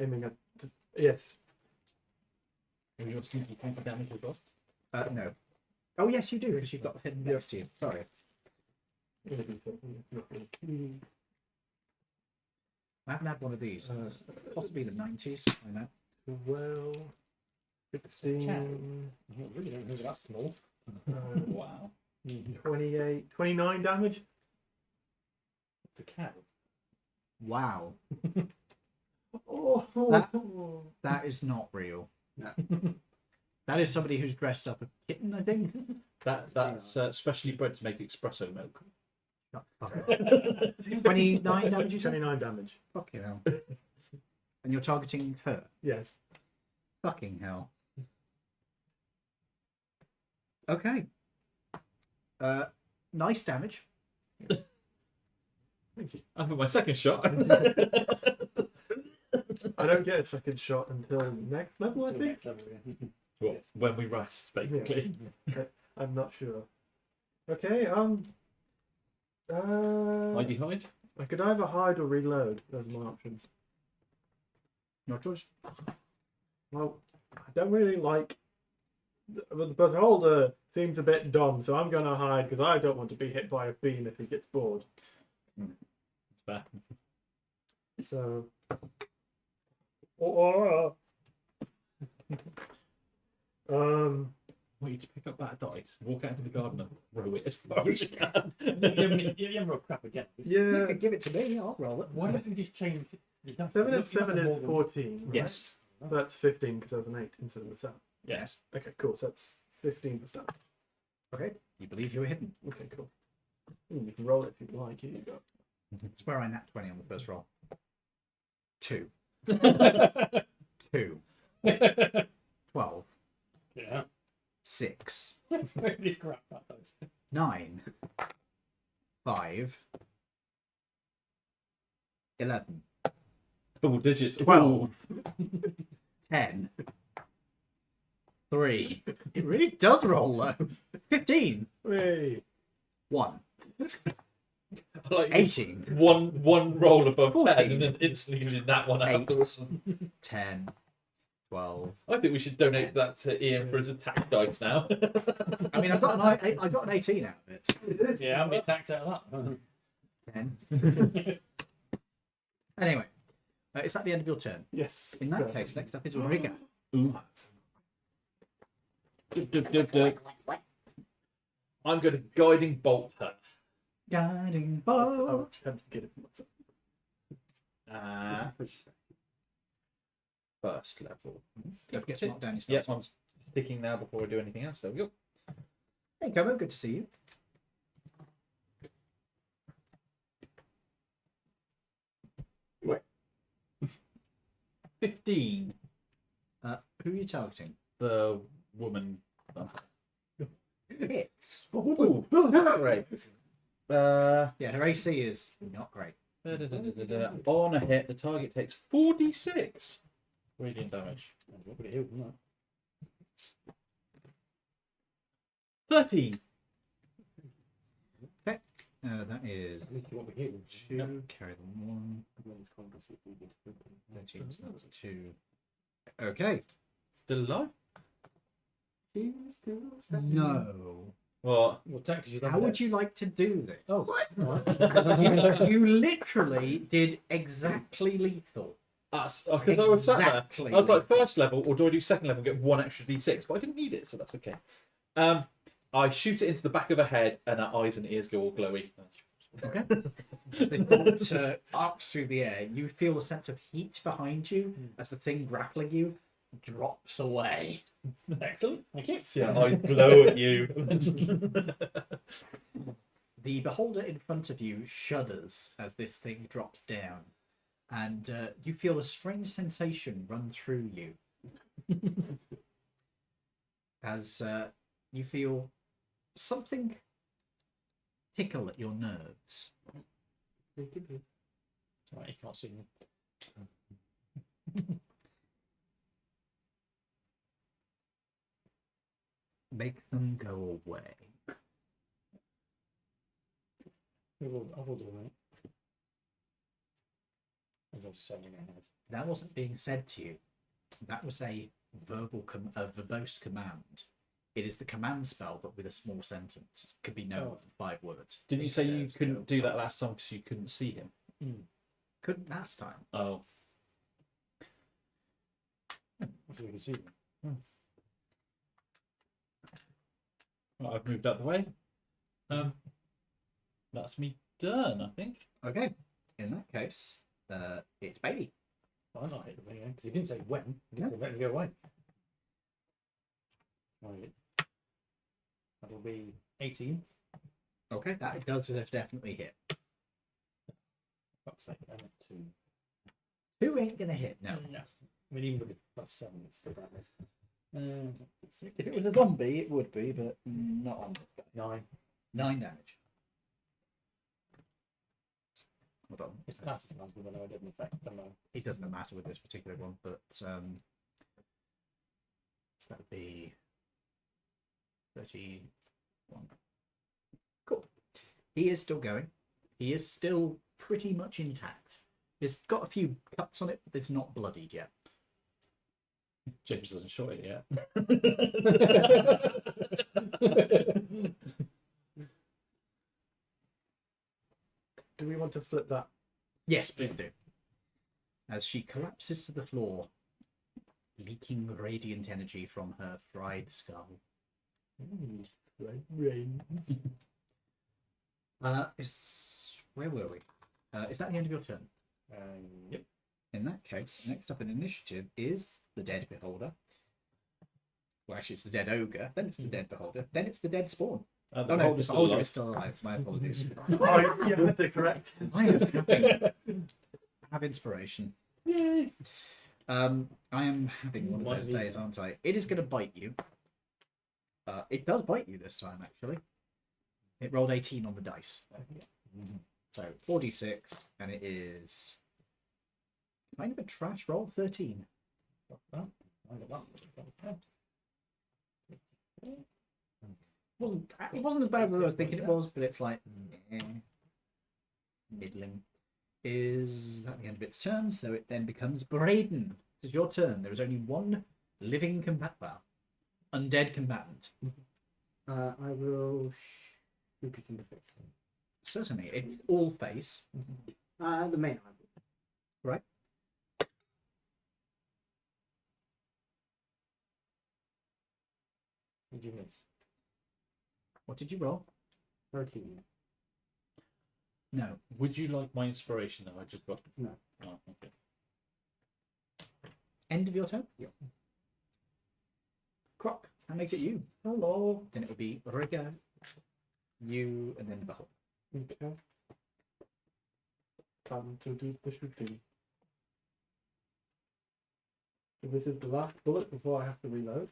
Aiming at yes. And you have sneaky counter damage as well. No. Oh yes, you do, because you've got the hidden next to you. Sorry. I haven't had one of these since possibly the 90s. I know. 12, 16, I really don't think that's small. Wow. 28, 29 damage. It's a cow. Wow. Oh, That is not real. No. That is somebody who's dressed up a kitten, I think. That's specially bred to make espresso milk. 29 damage, you said? 29 damage. Fucking hell. And you're targeting her. Yes. Fucking hell. Okay. Nice damage. Thank you. After my second shot. I don't get a second shot until next level, I think. Well, when we rest, basically. I'm not sure. Okay, Hidey hide. I could either hide or reload. Those are my options. No choice. Well, I don't really like. The beholder seems a bit dumb, so I'm gonna hide because I don't want to be hit by a beam if he gets bored. It's fair. So. Want you to pick up that dice, walk out into the garden and throw it as far as you can. You haven't rolled crap again. You Yeah, could give it to me, I'll roll it. Why don't you just change? You don't- 7 you and 7 must have is more than- 14. Right? Yes. So that's 15 because I was an 8 instead of a 7. Yes. Okay, cool. So that's 15 for stealth. Okay. You believe you were hidden. Okay, cool. You can roll it if you like. Here you go. Swear I nat 20 on the first roll. 2. 2. 12. Yeah. 6. These crap about those. 9. 5. 11. Double digits. 12. 10. 3. It really does roll low. 15. Hey. 1. I like 18. one roll above 10 14. and then instantly using that one 8. afterwards. 10. 12. I think we should donate that to Ian for his attack dice now. I mean, I got an 18 out of it. Yeah, how many attacks out of that? 10. Anyway, is that the end of your turn? Yes. In that case, next up is Rigger. Ooh. I'm going to guiding bolt her. Guiding I bolt. was tempted to get it for myself. First level. Don't forget to knock down your Yeah, spell I'm slots. sticking now before I do anything else. There we go. Hey, Como, good to see you. Wait. 15. Who are you targeting? The woman. Hits. Ooh, great. Yeah, her AC is not great. On a hit, the target takes 4d6 radiant damage. Nobody healed from that. 13. That is At least you won't be healed. 2. Carry the 1. 13, so that's 2. Okay. Still alive? No. What? Well, technically, How would you like to do this? Oh, You literally did exactly lethal. Because I was sat there. Exactly I was like, lethal. first level, or do I do second level and get 1 extra d6? But I didn't need it, so that's okay. I shoot it into the back of her head, and her eyes and ears go all glowy. Okay. As this bolt arcs through the air, you feel a sense of heat behind you as the thing grappling you drops away. excellent. Thank you. See her eyes glow at you. The beholder in front of you shudders as this thing drops down, and you feel a strange sensation run through you. As you feel something tickle at your nerves. Right, you can't see me. Make them go away. I will do it. I was also saying in my head. That wasn't being said to you. That was a verbose command. It is the command spell, but with a small sentence. It could be no more than 5 words. Didn't you say you couldn't do that last time because you couldn't see him? Couldn't last time. Oh. So we can see them. Well, I've moved out the way. That's me done, I think. Okay. In that case, it's Bailey. I'm not hit them again because he didn't say when. He didn't say let me go away. Right. That'll be 18. Okay, that does definitely hit. Fuck's sake, I'm at 2. 2 ain't gonna hit, no. No. I mean, even with the +7, it's still bad. If it was a zombie, it would be, but not on this guy. 9. 9 damage. Hold on. It's classed as magical, but no, it didn't affect them. It doesn't matter with this particular one, but so that would be 31. Cool. He is still going. He is still pretty much intact. It's got a few cuts on it, but it's not bloodied yet. James hasn't shot it yet. Do we want to flip that? Yes, please do. As she collapses to the floor, leaking radiant energy from her fried skull. Rain. Where were we? Is that the end of your turn? Yep. In In that case, next up in initiative is the Dead Beholder. Well, actually, it's the Dead Ogre, then it's the Dead Beholder, then it's the Dead Spawn. The Oh no, the beholder's still Beholder alive. is still alive. My apologies. Oh, yeah, that's correct. I am having have inspiration. Yay. I am having one of Might those be. days, aren't I? It is going to bite you. It does bite you this time, actually. It rolled 18 on the dice. So 46, and it is kind of a trash roll, 13. It wasn't as bad as I was thinking it was, but it's like middling. Is that the end of its turn? So it then becomes Braden. This is your turn. There is only one living undead combatant. I will shoot it in the face. Certainly, it's all face. The main eyeball. Right. Did you miss? What did you roll? 13. No. Would you like my inspiration though? I just got. No. Oh, okay. End of your turn? Yep. Croc. That makes it you. Hello. Then it will be Rigger, you, and then Behold. Okay. Time to do the shooting. So this is the last bullet before I have to reload.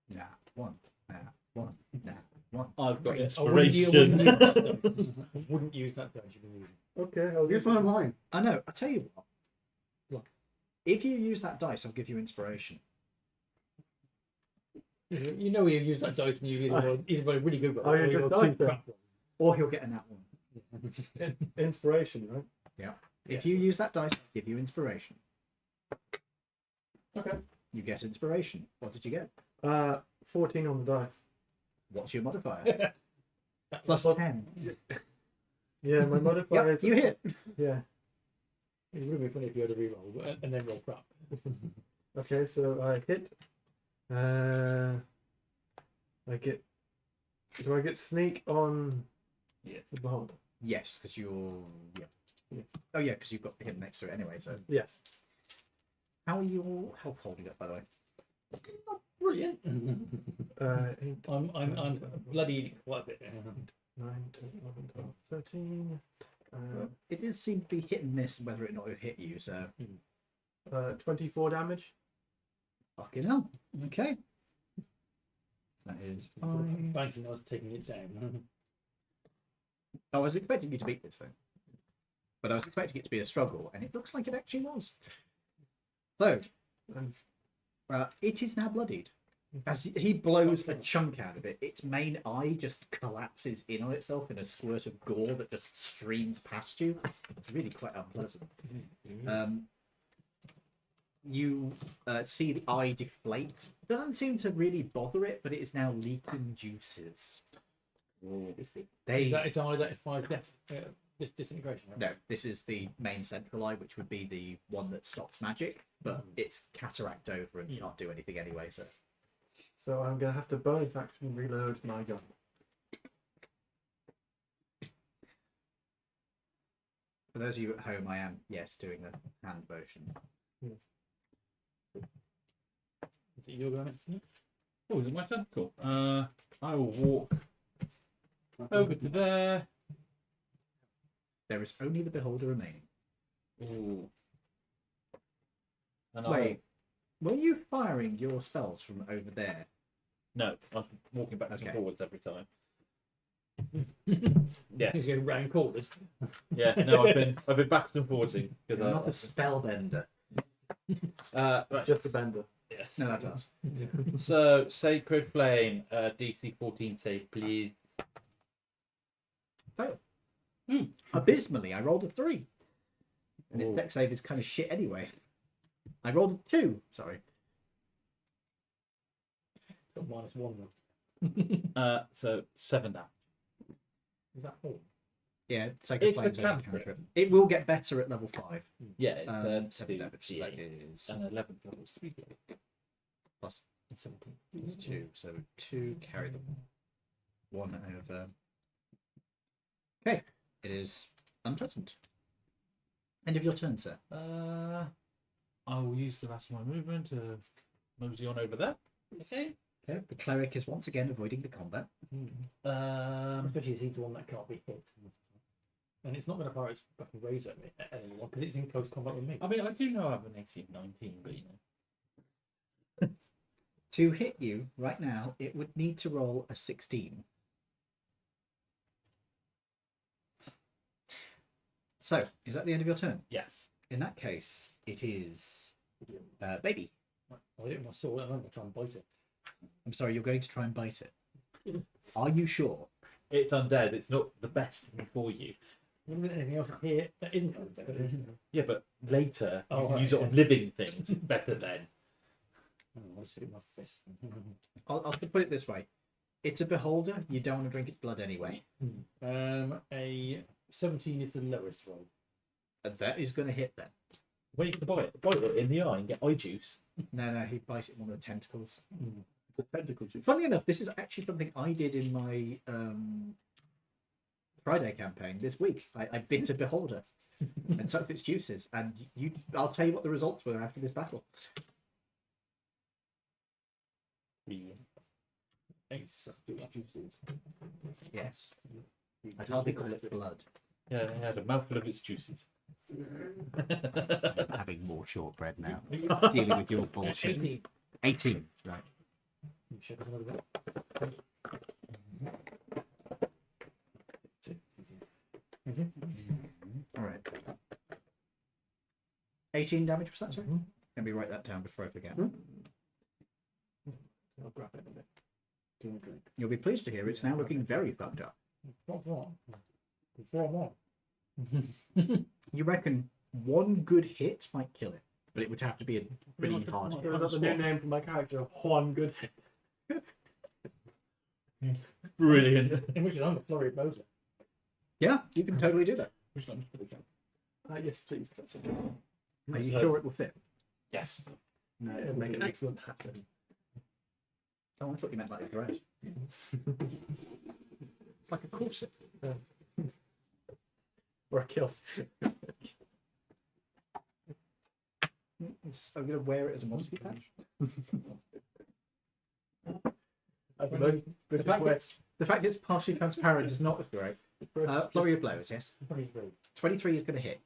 Nah, one. Nah, one. Nah, one. I've got Great. I wouldn't inspiration. wouldn't use that dice. You can use it. Okay, I'll Use use one of mine. I know. I tell you what. What? If you use that dice, I'll give you inspiration. You know you've used that dice and you either really good Oh, you just dice then. Or he'll get a nat one. inspiration, right? If you use that dice, I'll give you inspiration. Okay. You get inspiration. What did you get? 14 on the dice. What's your modifier? Plus 10. Yeah, my modifier Yep, is you hit. Yeah. It would be funny if you had a reroll and then roll crap. Okay, so I hit. I get. Do I get sneak on Yes. the beholder? Yes, because you're. Yeah. Yes. Oh, yeah, because you've got him next to it anyway. So, Yes. how are your health holding up, by the way? Brilliant. 8, I'm bloody quite a bit. 9, 10, 11, 12, 13. It does seem to be hit and miss whether or not it hit you. So, 24 damage. fucking hell. Okay. That is fine. Banking I was taking it down. I was expecting you to beat this thing, but I was expecting it to be a struggle, and it looks like it actually was. So, it is now bloodied. As he blows a chunk out of it, its main eye just collapses in on itself in a squirt of gore that just streams past you. It's really quite unpleasant. You see the eye deflate. It doesn't seem to really bother it, but it is now leaking juices. They Is that its eye that fires death, disintegration? Right? No, this is the main central eye, which would be the one that stops magic, but it's cataract over and can't do anything anyway. So I'm going to have to bonus action reload my gun. For those of you at home, I am, yes, doing the hand motions. Yes. Is it your go next? Oh, is it my turn? Cool. I will walk over to there. There is only the beholder remaining. Ooh. And Wait, were you firing your spells from over there? No, I'm walking backwards Okay. and forwards every time. He's Yes. going round corners. Yeah. No, I've been backwards and forwards because You're not a spellbender. right. Just a bender. Yes. No, that's us. So Sacred Flame, DC 14 save, please. Fail. Hmm. Abysmally, I rolled a 3. And its Ooh. deck save is kind of shit anyway. I rolled a 2. Sorry. Got -1 though. So 7 damage. Is that all? Yeah, Sacred It's a Flame's only cantrip. cantrip. It will get better at level 5. Yeah, it's 7 damage. So that is and 11 levels 3. plus 17. It's 2, so 2 carry the 1 over. Okay, It is unpleasant. End of your turn, sir. I will use the rest of my movement to mosey on over there. Okay. Okay. The cleric is once again avoiding the combat. Especially as he's the one that can't be hit. And it's not going to fire its fucking razor at me at anyone because it's in close combat with me. I mean, I do know I have an AC of 19, but you know. To hit you right now, it would need to roll a 16. So, is that the end of your turn? Yes. In that case, it is baby. I hit my sword and I'm going to try and bite it. I'm sorry, you're going to try and bite it. Are you sure? It's undead. It's not the best thing for you. Isn't there anything else here that isn't undead? Yeah, but later you Oh, can right, use it on yeah. living things. It's better then. I'll just hit my fist. I'll put it this way. It's a beholder. You don't want to drink its blood anyway. A 17 is the lowest roll. And that is going to hit then. When you can bite it in the eye and get eye juice. No, he bites it in one of the tentacles. The tentacle juice. Funnily enough, this is actually something I did in my Friday campaign this week. I bit a beholder and sucked its juices, and I'll tell you what the results were after this battle. Yes, I'd hardly call it blood. Yeah, it had a mouthful of its juices. Having more shortbread now. Dealing with your bullshit. 18, right. Check us another bit. All right. 18 damage for that, sorry? Let me write that down before I forget. I'll grab it a bit. Do a drink. You'll be pleased to hear it's now looking very fucked up. What's wrong? Before I'm on. You reckon one good hit might kill it, but it would have to be a pretty hard hit. Is that the new name for my character? Juan Good. Brilliant. In which I'm a flurry Moser. Yeah, you can totally do that. Which one's pretty good? Yes, please. That's okay. Are you sure it will fit? Yes. No, it'd make an excellent happen. Oh, I thought you meant like a dress. It's like a corset. Or a kilt. I'm going to wear it as a modesty patch. The fact it's partially transparent is not great. Flurry of blows, yes. 23 is going to hit.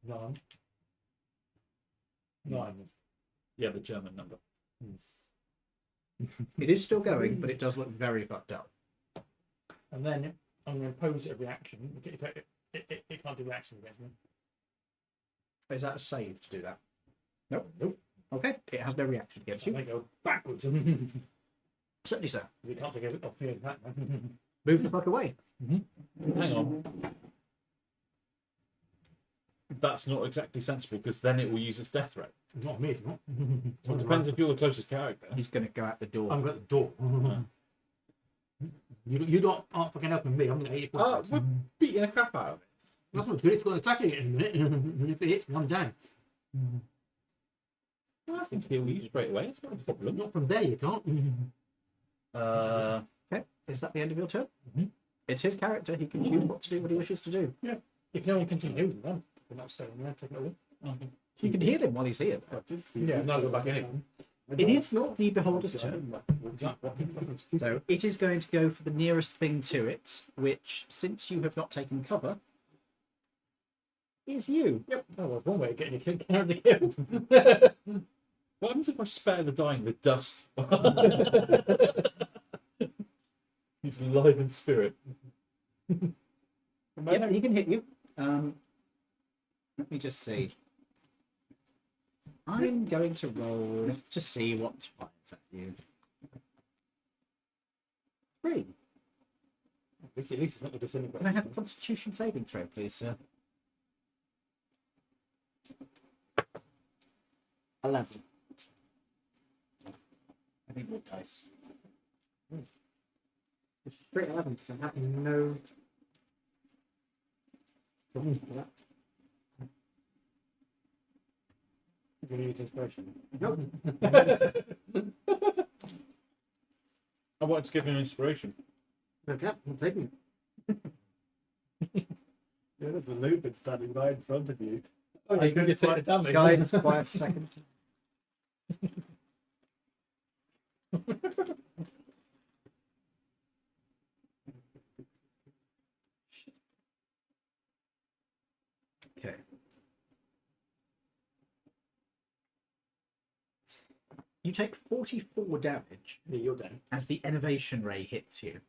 9. 9. Yeah, the German number. It is still going, but it does look very fucked up. And then I'm going to pose a reaction. It can't do reaction against me. Is that a save to do that? Nope. Okay, it has no reaction against I you. may go backwards. Certainly, sir. We can't take it off here. Move the fuck away. Hang on. That's not exactly sensible because then it will use its death threat. Not me, it's not. Well, it depends if you're the closest character. He's going to go out the door. I'm at the door. You aren't fucking helping me. I'm going to hit you. We're beating the crap out of it. That's not good. It's got an attack in a minute. And if it hits me, I'm down. I think he'll use straight away. It's not a problem. Not from there, you can't. Okay, is that the end of your turn? It's his character. He can choose what to do, what he wishes to do. You can only continue using them. We're not staying there. Take it away. You can heal him while he's here. Yeah, no, go back in. It is the beholder's turn. Exactly. So it is going to go for the nearest thing to it, which, since you have not taken cover, is you. Yep. Oh, well, one way of getting your character killed. What happens if I spare the dying with dust? He's alive in spirit. Yep, he can hit you. Let me just see. I'm going to roll to see what fires at you. 3. At least it's not the disintegrate. Can I have a Constitution saving throw, please, sir? 11. I need more dice. It's straight 11 because I'm having no. You need inspiration. Nope. I wanted to give him inspiration. Okay, I'm taking it. Yeah, there's a lupin standing right in front of you. Oh, you can just take the damage. Guys, quiet a second. Okay. You take 44 damage Yeah, you're down. as the innovation ray hits you.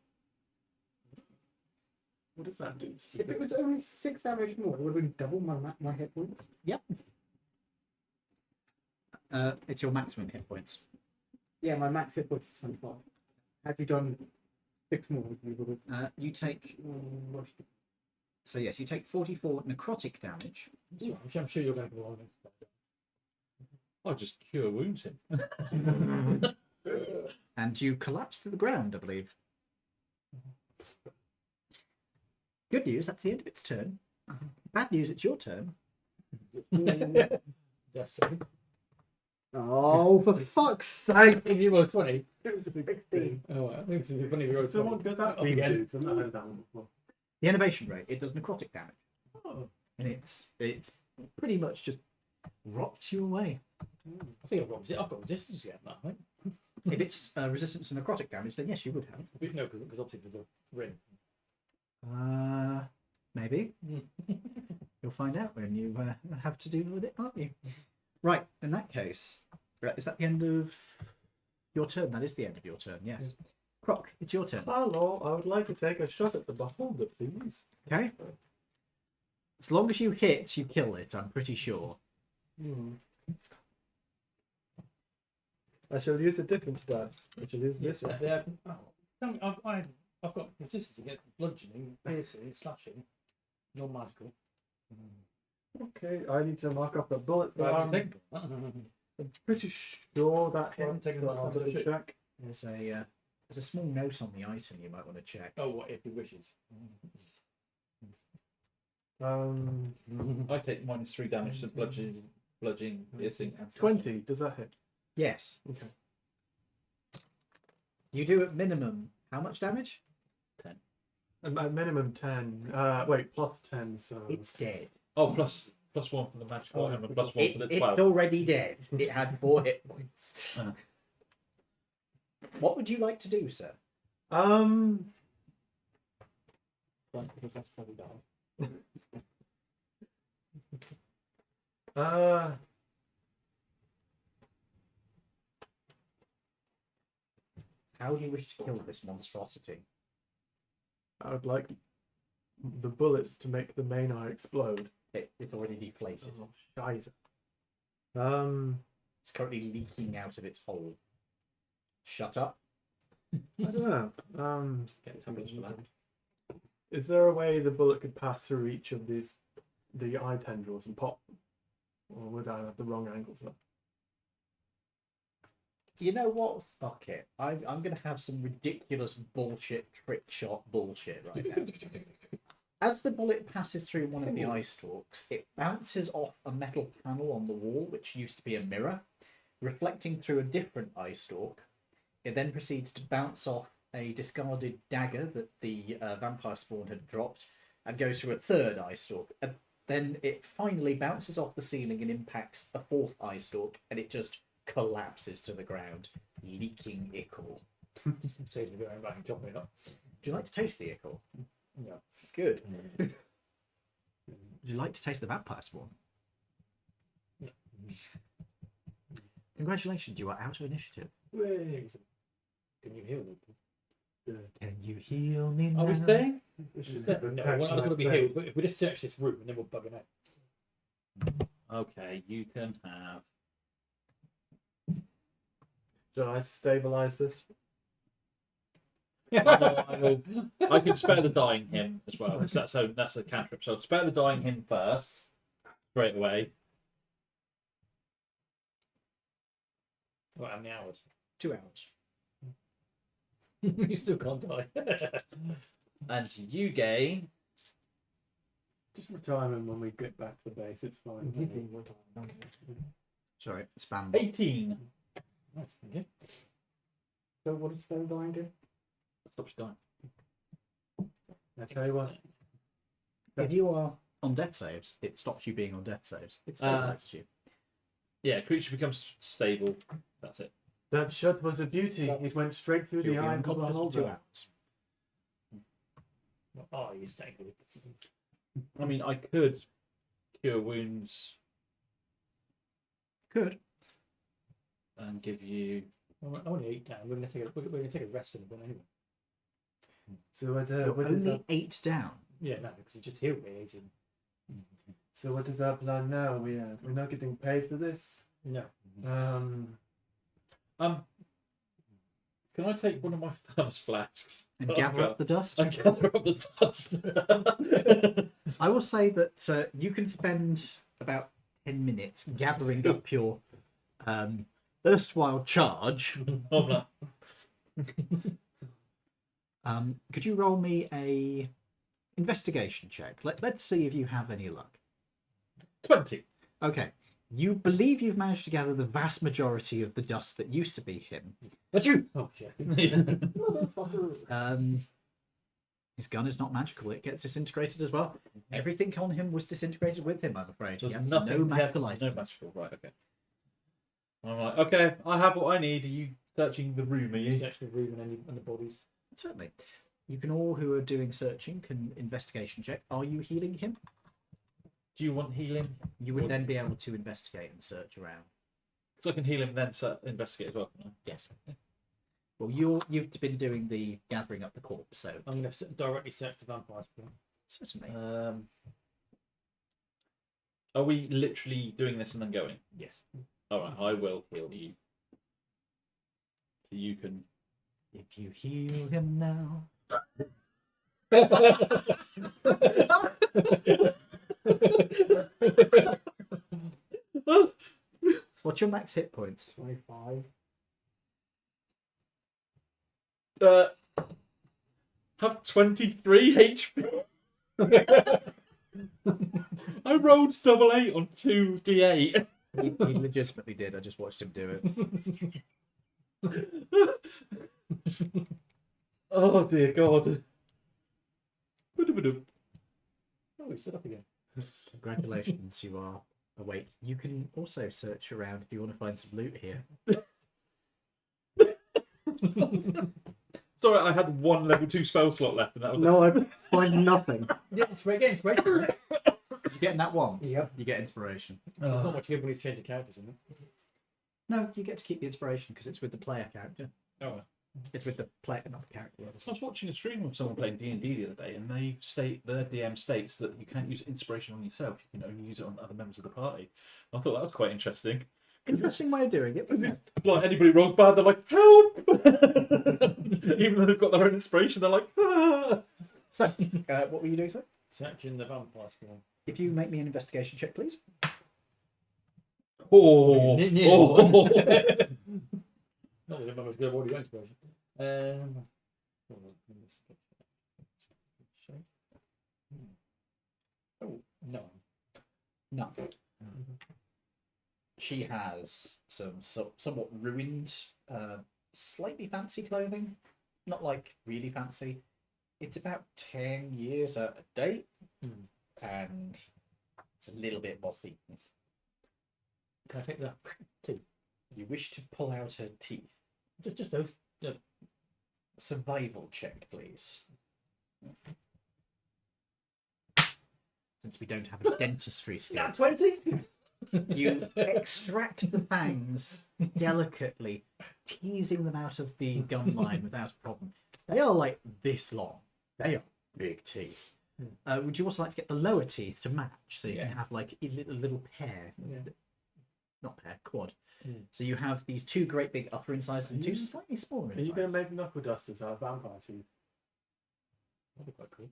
What does that do? If it was only 6 damage more, it would have been double my hit points. Yep. It's your maximum hit points. Yeah, my max hit points is 25. Had you done 6 more, you would have You take rushed it. so yes, you take 44 necrotic damage. I'm sure you're going to go on. I'll just cure wounds him. And you collapse to the ground, I believe. Good news, that's the end of its turn. Bad news, it's your turn. Yes, sorry. Oh, for fuck's sake! If you roll 20. It was 16. Oh, well, I think it's funny if you roll 20. So what does that Up beam again. do? 'Cause I've not heard that one before. The innovation ray, it does necrotic damage. Oh. And it's pretty much just rots you away. I think I've got resistance yet, that, right? If it's resistance to necrotic damage, then yes, you would have. No, because obviously for the ring. Maybe. You'll find out when you have to deal with it, aren't you? Right, in that case, is that the end of your turn? That is the end of your turn, yes. Croc, it's your turn. Hello, I would like to take a shot at the beholder, please. Okay. As long as you hit, you kill it, I'm pretty sure. I shall use a different dice, which is this one. I've got resistance against bludgeoning, piercing, slashing, non-magical. Okay, I need to mark off the bullet. Take I'm pretty sure that hit. taken but that I'll off double the ship. check. There's a small note on the item you might want to check. Oh, what if he wishes? I take -3 damage to bludgeoning, piercing, and 20. Does that hit? Yes. Okay. You do at minimum how much damage? At minimum 10. Wait, plus 10. So It's dead. Oh, plus 1 for the magical Oh, item and plus 1 for the It's 12. already dead. It had 4 hit points. Uh. What would you like to do, sir? Because that's probably down. How do you wish to kill this monstrosity? I would like the bullets to make the main eye explode. It's already deflated. Oh, scheiße. It's currently leaking out of its hole. Shut up. I don't know. Get tablets for that. Is there a way the bullet could pass through each of the eye tendrils and pop? Or would I have the wrong angle for that? You know what? Fuck it. I'm going to have some ridiculous bullshit trick shot bullshit right now. As the bullet passes through one of the eye stalks, it bounces off a metal panel on the wall, which used to be a mirror, reflecting through a different eye stalk. It then proceeds to bounce off a discarded dagger that the vampire spawn had dropped, and goes through a third eye stalk. And then it finally bounces off the ceiling and impacts a fourth eye stalk, and it just collapses to the ground, leaking ichor. Saves me going back and chopping it up. Would you like to taste the ichor? Yeah. Good. Would you like to taste the vampire spawn? Congratulations, you are out of initiative. Can you heal me? Can you heal me now? Are we staying? No, I'm going to be healed. But if we just search this room and then we'll bug it out. Okay, you can have. Shall I stabilize this? I can spare the dying him as well. So that's a cantrip. So spare the dying him first, straight away. What, how many hours? 2 hours. You still can't die. And you gain. Just retire him when we get back to the base. It's fine. Sorry, spam. 18. Nice, thank you. So what does spell dying do? Stops you dying. I tell you what. If you are on death saves, it stops you being on death saves. It stabilizes you. Yeah, creature becomes stable. That's it. That shot was a beauty. It went straight through You'll the be eye of the unconscious for 2 beholder. hours. Oh, he's tangled. I mean, I could cure wounds Good. and give you. I'm only 8 down. We're gonna take a rest in a bit anyway. So what, You're what is only our, 8 down. Yeah, no, because he just healed me 18. so what is our plan now? We're not getting paid for this. No. Can I take one of my thermos flasks And gather up the dust. and gather up the dust? I will say that you can spend about 10 minutes gathering up your erstwhile charge. Oh, no. Could you roll me a investigation check? Let's see if you have any luck. 20. Okay. You believe you've managed to gather the vast majority of the dust that used to be him. But you! Oh, shit. Motherfucker. His gun is not magical. It gets disintegrated as well. Everything on him was disintegrated with him, I'm afraid. So Yeah, nothing. no magical No items. magical. Right. Okay. I'm like, okay, I have what I need. Are you searching the room? Are you? Search the room and the bodies. Certainly. You can all who are doing searching can investigation check. Are you healing him? Do you want healing? You would then be able to investigate and search around. So I can heal him, then investigate as well. Can I? Yes. Well, you've been doing the gathering up the corpse, so I'm going to directly search the vampire spawn. certainly. Are we literally doing this and then going? Yes. All right, I will heal you. So you can. If you heal him now. What's your max hit points? 25. Have 23 HP. I rolled double 8 on 2d8. He legitimately did. I just watched him do it. Oh dear God. Oh, he's stood up again. Congratulations, you are awake. You can also search around if you want to find some loot here. Sorry, I had one level 2 spell slot left, and that was No, I find nothing. Yeah, it's great. Get inspiration. Did you get in that one? Yep. You get inspiration. There's not much here when he's changing characters, isn't it? No, you get to keep the inspiration because it's with the player character. Oh. It's with the player, not the character. I was watching a stream of someone playing D&D the other day, and they their DM states that you can't use inspiration on yourself. You can only use it on other members of the party. I thought that was quite interesting. Interesting way of doing it. Isn't it? Like anybody rolls bad, they're like, help! Even though they've got their own inspiration, they're like, ah! So, what were you doing, sir? Searching the vampire spawn. If you make me an investigation check, please. Oh, oh. Not that I'm as good at what you inspiration. Oh, no. No. She has some somewhat ruined, slightly fancy clothing. Not like really fancy. It's about 10 years out of date, and it's a little bit moth-eaten. Can I take that too? You wish to pull out her teeth. Just those. Survival check, please. Since we don't have a dentistry skill. 20? You extract the fangs delicately, teasing them out of the gum line without a problem. They are like this long. They are big teeth. Would you also like to get the lower teeth to match so you can have like a little pair? Yeah. Not pair, quad. So you have these 2 great big upper incisors and 2 slightly smaller Are you incisors. going to make knuckle dusters out of vampire teeth? That'd be quite cool.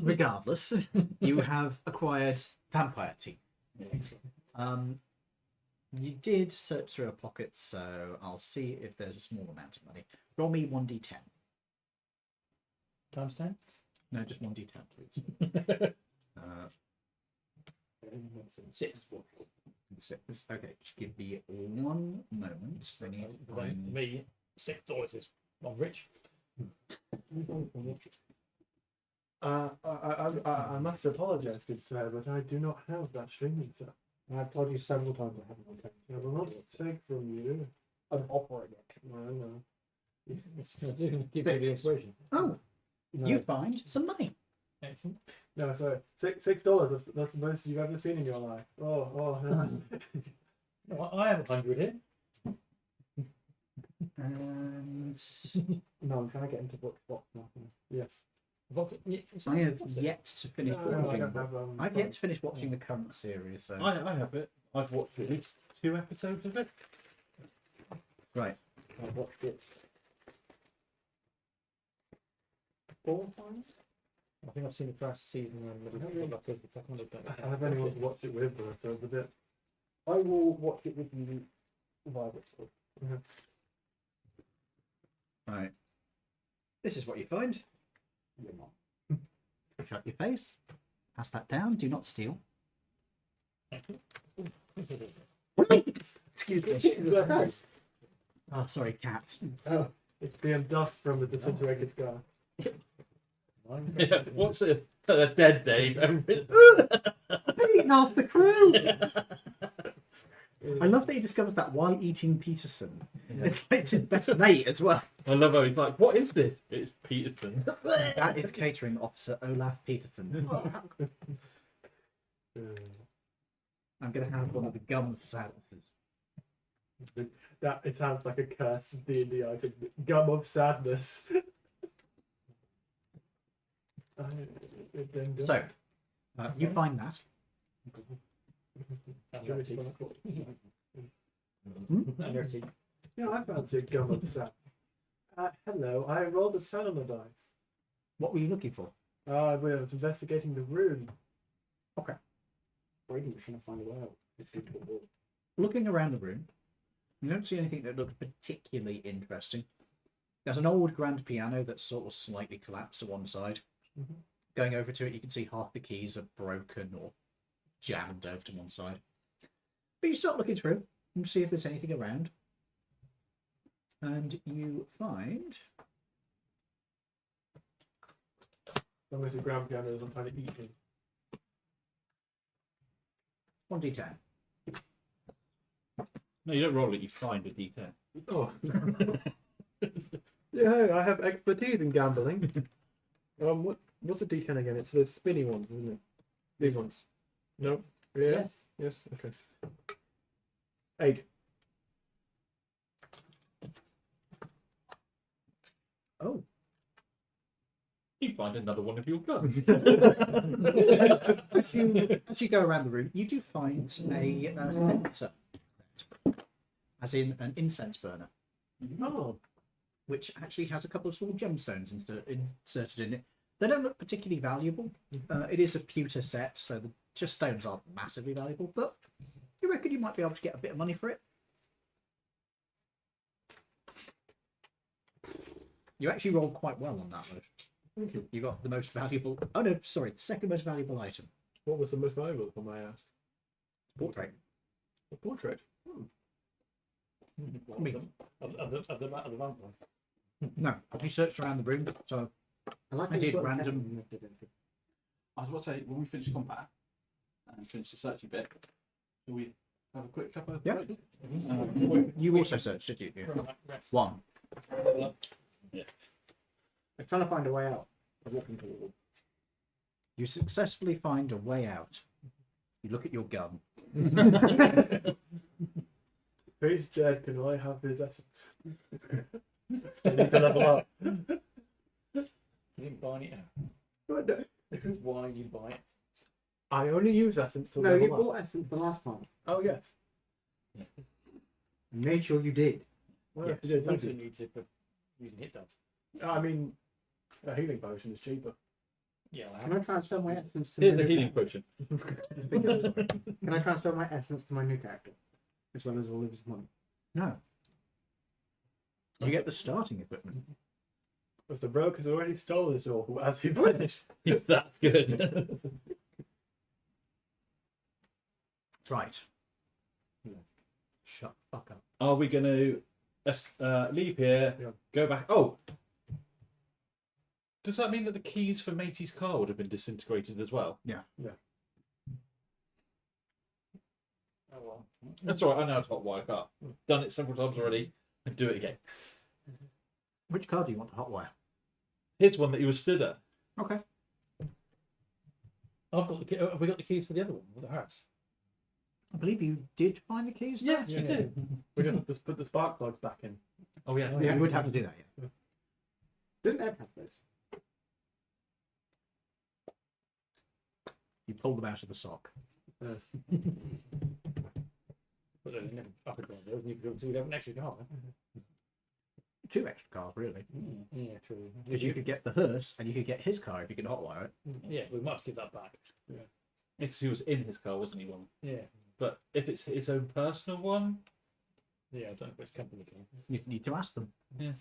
Regardless, you have acquired vampire teeth. Excellent. You did search through her pockets, so I'll see if there's a small amount of money. Roll me 1d10. Times 10? No, just 1d10, please. 6. 6. Okay, just give me 1 moment. I need to To find... me, $6 is I'm rich. I must apologize, good sir, but I do not have that streaming set. And I've told you several times I haven't got I will not take from you. an operator. No. What's it going to do? Give you the inspiration. Oh, No, you find some money. Excellent. No, sorry. $6. That's the most you've ever seen in your life. Oh, no. No, I have 100 here. And no, I'm trying to get into box now. Yes. I have yet to finish No, I watching. don't have, I've yet to finish watching the current series. So I have it. I've watched at least 2 episodes of it. right. I've watched it 4 times. I think I've seen the first season and maybe the second one. I don't I have anyone to watch it with, though, so it's a bit. I will watch it with you via Discord. Right. This is what you find. You're not. Shut your face. Pass that down. Do not steal. Excuse me. Oh, sorry, cat. Oh, It's being dust from the disintegrated guy. Yeah, what's it? A dead Dave. I've eaten half the crew. I love that he discovers that while eating Peterson. It's his best mate as well. I love how he's like, what is this? It's Peterson. That is catering officer Olaf Peterson. I'm going to have one of the gum for sadnesses. That it sounds like a cursed D&D item. Gum of sadness. So, you find that. And your tea. Yeah, I fancy gum of sadness. Hello, I rolled a 10 on the dice. What were you looking for? I was investigating the rune. Brady was trying to find a way out. Looking around the room, you don't see anything that looks particularly interesting. There's an old grand piano that's sort of slightly collapsed to one side. Mhm. Going over to it, you can see half the keys are broken or jammed over to one side. But you start looking through and see if there's anything around. And you find... Almost a grand piano as I'm trying to eat him. 1d10. No, you don't roll it, you find a D10. Oh. Yeah, I have expertise in gambling. What's a D10 again? It's the spinny ones, isn't it? These ones. No? Yes? Yes? Okay. 8. Oh. You find another one of your guns. As you go around the room, you do find a censer. As in an incense burner. Oh. Which actually has a couple of small gemstones inserted in it. They don't look particularly valuable. It is a pewter set, so the just stones aren't massively valuable, but you reckon you might be able to get a bit of money for it? You actually rolled quite well on that one. Thank you. You got the most valuable... Oh no, sorry, the second most valuable item. What was the most valuable for my ass? Portrait. A portrait. Of the vampire. No, you searched around the room, so I like I that did you've got a random- pen and did anything. I was about to say, when we finish combat and finish the searching bit, shall we have a quick cup of Yeah. break? you also searched, did you? One. I'm trying to find a way out. I'm looking to the wall. You successfully find a way out. You look at your gun. He's dead. Can I have his essence? I need to level up. You didn't buy it out. This is why you buy it. I only use essence to No, you level up. bought essence the last time. Oh yes. Made sure you did. Well, Yes. you You did, thank also you. need to for using hit dice. I mean, a healing potion is cheaper. Yeah, I Can I transfer my essence to Here's my a new healing character? potion. Can I transfer my essence to my new character? As well as all of his money? No. You get the starting equipment. Because the rogue has already stolen it all as he vanished. That's good. Right. Shut the fuck up. Are we going to leave here, Yeah. go back? Oh, Does that mean that the keys for Matey's car would have been disintegrated as well? Yeah. Oh well. That's all right. I know how to hotwire a car. Done it several times already. And do it again. Which car do you want to hotwire? Here's one that you were stood at. Okay. I've got the. Have we got the keys for the other one? The hearse. I believe you did find the keys. Yes, Yeah. you did. We just have to put the spark plugs back in. Oh yeah. Yeah, you would have to do that. Yeah. Didn't Ed have those? You pulled them out of the sock. But then never up and down those, and you could have an extra car. 2 extra cars, really. Yeah, true. Because you could get the hearse and you could get his car if you could hotwire it. Yeah, we might give that back. Because he was in his car, wasn't he? One. Yeah. But if it's his own personal one, Yeah, I don't know if it's company car. You need to ask them. yeah.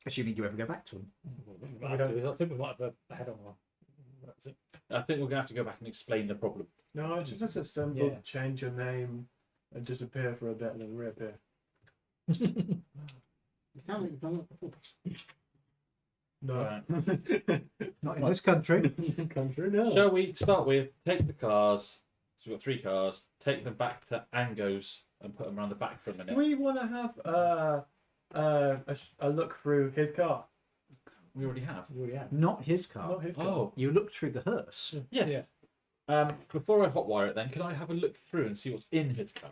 Assuming you ever go back to them. I think we might have a head on one. That's it. I think we're gonna have to go back and explain the problem. No, it's just a simple Yeah. change your name and disappear for a bit and then reappear. You sound like you've done that before. No. Right. Not in this country. Country, no. Shall we start with take the cars? So we've got 3 cars. Take them back to Ango's and put them around the back for a Do minute. we want to have a look through his car? We already have. You already have. Not his car. Not his car. Oh, You looked through the hearse. yes. Before I hotwire it, then, can I have a look through and see what's in his car?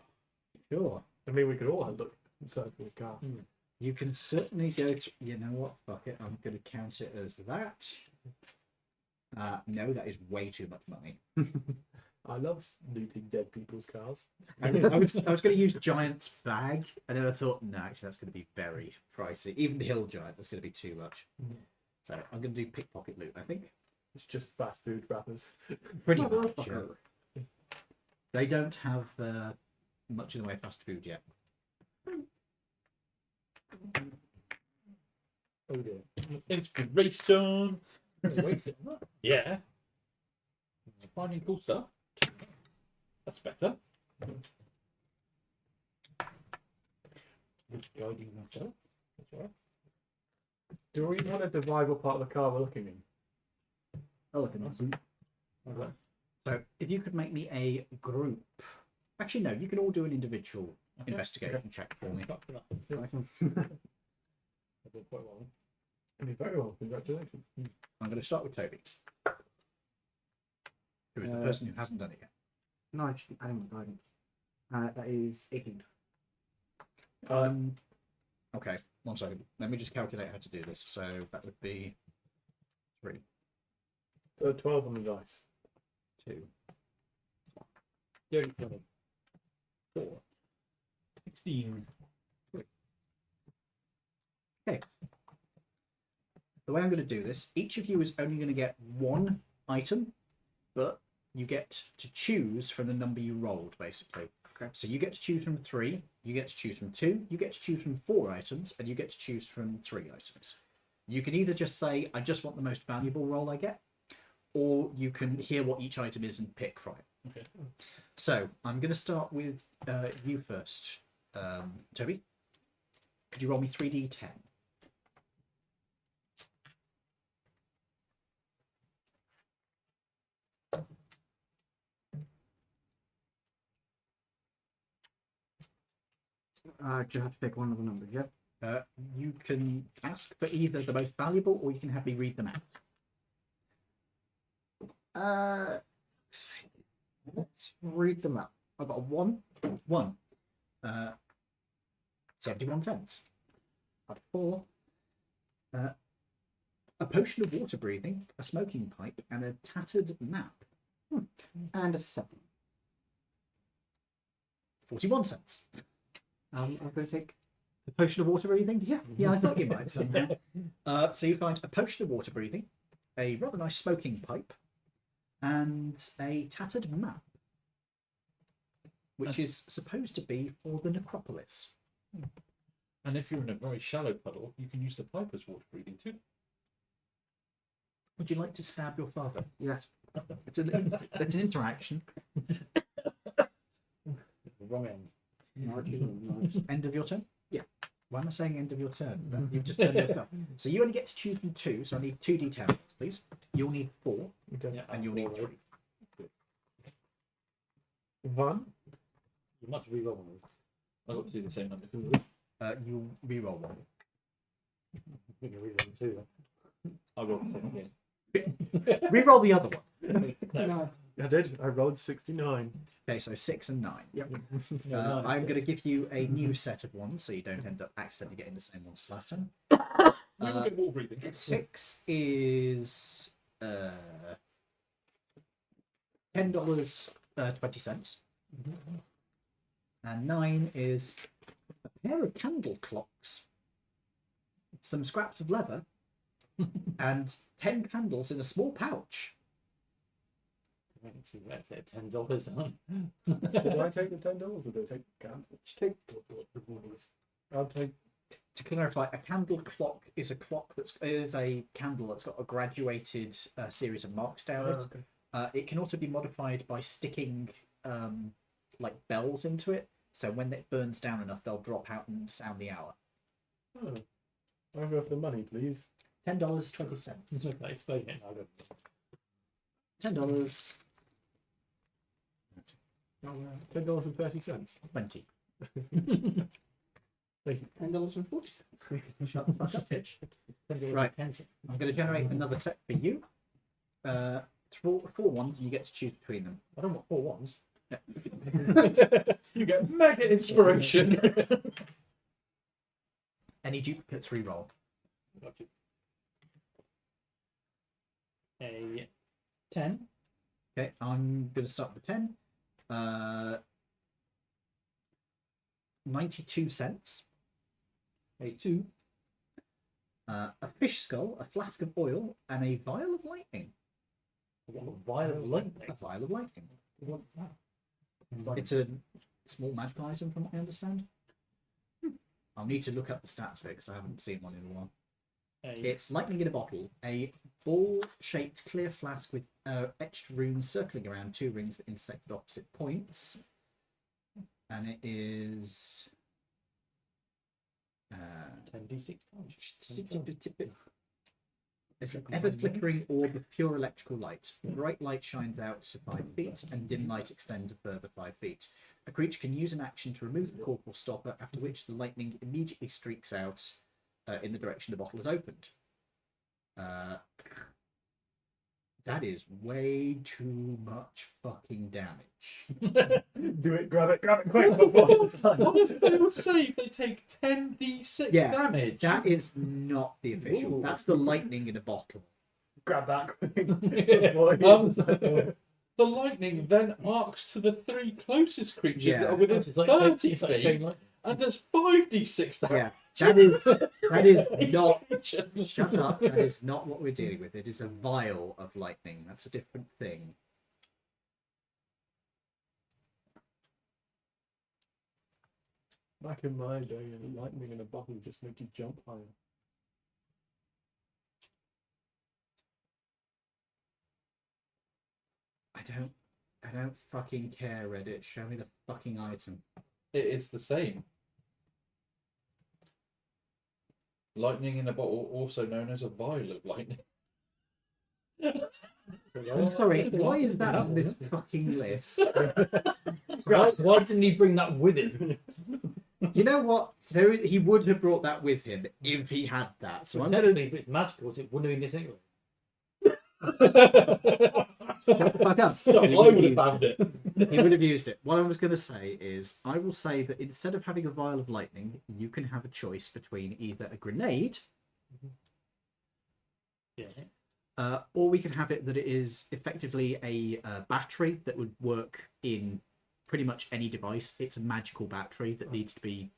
Sure. I mean, we could all have a look inside his car. You can certainly go through. You know what? Fuck it. I'm going to count it as that. No, that is way too much money. I love looting dead people's cars. I was going to use Giant's bag, and then I thought, no, actually, that's going to be very pricey. Even the Hill Giant, that's going to be too much. So I'm going to do pickpocket loot, I think. It's just fast food wrappers. Pretty much. Yeah. They don't have much in the way of fast food yet. Oh dear. Inspiration. Wasted. Yeah. Finding cool stuff. That's better. Guiding myself. That's all right. Do we want to divide what part of the car we're looking in? Oh, look at that. Okay. So if you could make me a group. Actually, no, you can all do an individual investigation check for me. Fuck that. I can- I did quite well. I mean, very well, congratulations. I'm going to start with Toby, who is the Uh, person who hasn't done it yet. No, actually, adding my guidance. That is 18. Okay, 1 second. Let me just calculate how to do this. So that would be 3, So 12 on the dice. 2, Dirty funny. 4. 16. The way I'm going to do this, each of you is only going to get 1 item, but you get to choose from the number you rolled, basically. Okay. So you get to choose from 3, you get to choose from 2, you get to choose from 4 items, and you get to choose from 3 items. You can either just say, I just want the most valuable roll I get, or you can hear what each item is and pick from it. Okay. So I'm going to start with you first, Toby. Could you roll me 3d10? Do you have to pick one of the numbers? Yep. You can ask for either the most valuable, or you can have me read them out. Let's read them out. I've got a 1. 1. 71 cents. A 4. A potion of water breathing, a smoking pipe, and a tattered map. And a 7. 41 cents. I'm going to take. The potion of water breathing? Yeah. Yeah, I thought you might somehow. So you find a potion of water breathing, a rather nice smoking pipe, and a tattered map, which is supposed to be for the necropolis. And if you're in a very shallow puddle, you can use the pipe as water breathing too. Would you like to stab your father? Yes. It's an interaction. The wrong end. Nice. End of your turn? Yeah. Why am I saying end of your turn? You've just done your stuff. So you only get to choose from 2, so I need 2 D10 rolls, please. You'll need 4, Okay. Yeah, and you'll need 3. 1. You must reroll one. I've got to do the same number. You reroll 1. You can reroll two. I'll roll the same again. Reroll the other one. No. I did. I rolled 69. Okay, so 6 and 9. Yep. I'm going to give you a new set of ones, so you don't end up accidentally getting the same ones as last time. We will get water breathing. 6 is $10.20, and 9 is a pair of candle clocks, some scraps of leather, and 10 candles in a small pouch. That's it, $10. Did I take the $10 or did I take the candle? Take the boys. I'll take. To clarify, a candle clock is a candle that's got a graduated series of marks down it. Okay. It can also be modified by sticking like bells into it, so when it burns down enough, they'll drop out and sound the hour. Oh. I'll go for the money, please. $10.20. Okay, explain it. I'll go. $10. $10.30. 20. Thank you. $10.40. Shut the fuck up, bitch. Right. I'm going to generate another set for you. 4 ones, and you get to choose between them. I don't want 4 ones. You get mega inspiration. Any duplicates re-roll. Got you. A 10. Okay, I'm going to start with 10. 92 cents. A 2. A fish skull, a flask of oil, and a vial of lightning. I want a vial of lightning. A vial of lightning. I want that. It's a small magical item, from what I understand. I'll need to look up the stats of it because I haven't seen one in a while. It's lightning in a bottle, a ball-shaped clear flask with etched runes circling around 2 rings that intersect at opposite points, and it is 10d6 times. it's an ever-flickering orb of pure electrical light. Bright light shines out to 5 feet, and dim light extends a further 5 feet. A creature can use an action to remove the corporal stopper, after which the lightning immediately streaks out in the direction the bottle is opened. That is way too much fucking damage. Do it, grab it quick. What if they would say if they take 10d6 Yeah, damage? That is not the official. Ooh. That's the lightning in a bottle. Grab that quick. The lightning then arcs to the 3 closest creatures Yeah. that are within It's like 30 it's like feet, chain lightning. and there's 5d6 damage. Yeah, that is not. Shut up. That is not what we're dealing with. It is a vial of lightning. That's a different thing. Back in my day, lightning in a bottle would just make you jump higher. I don't fucking care, Reddit. Show me the fucking item. It is the same. Lightning in a bottle, also known as a vial of lightning. I'm sorry, why is that on this fucking list? Why didn't he bring that with him? You know what? He would have brought that with him if he had that. So I'm gonna Technically, if it's magical, so it wouldn't have been this anyway. shut the fuck up. I He would would have have found it. He would have used it. What I was going to say is, I will say that instead of having a vial of lightning, you can have a choice between either a grenade, Yeah. or we can have it that it is effectively a battery that would work in pretty much any device. It's a magical battery that needs to be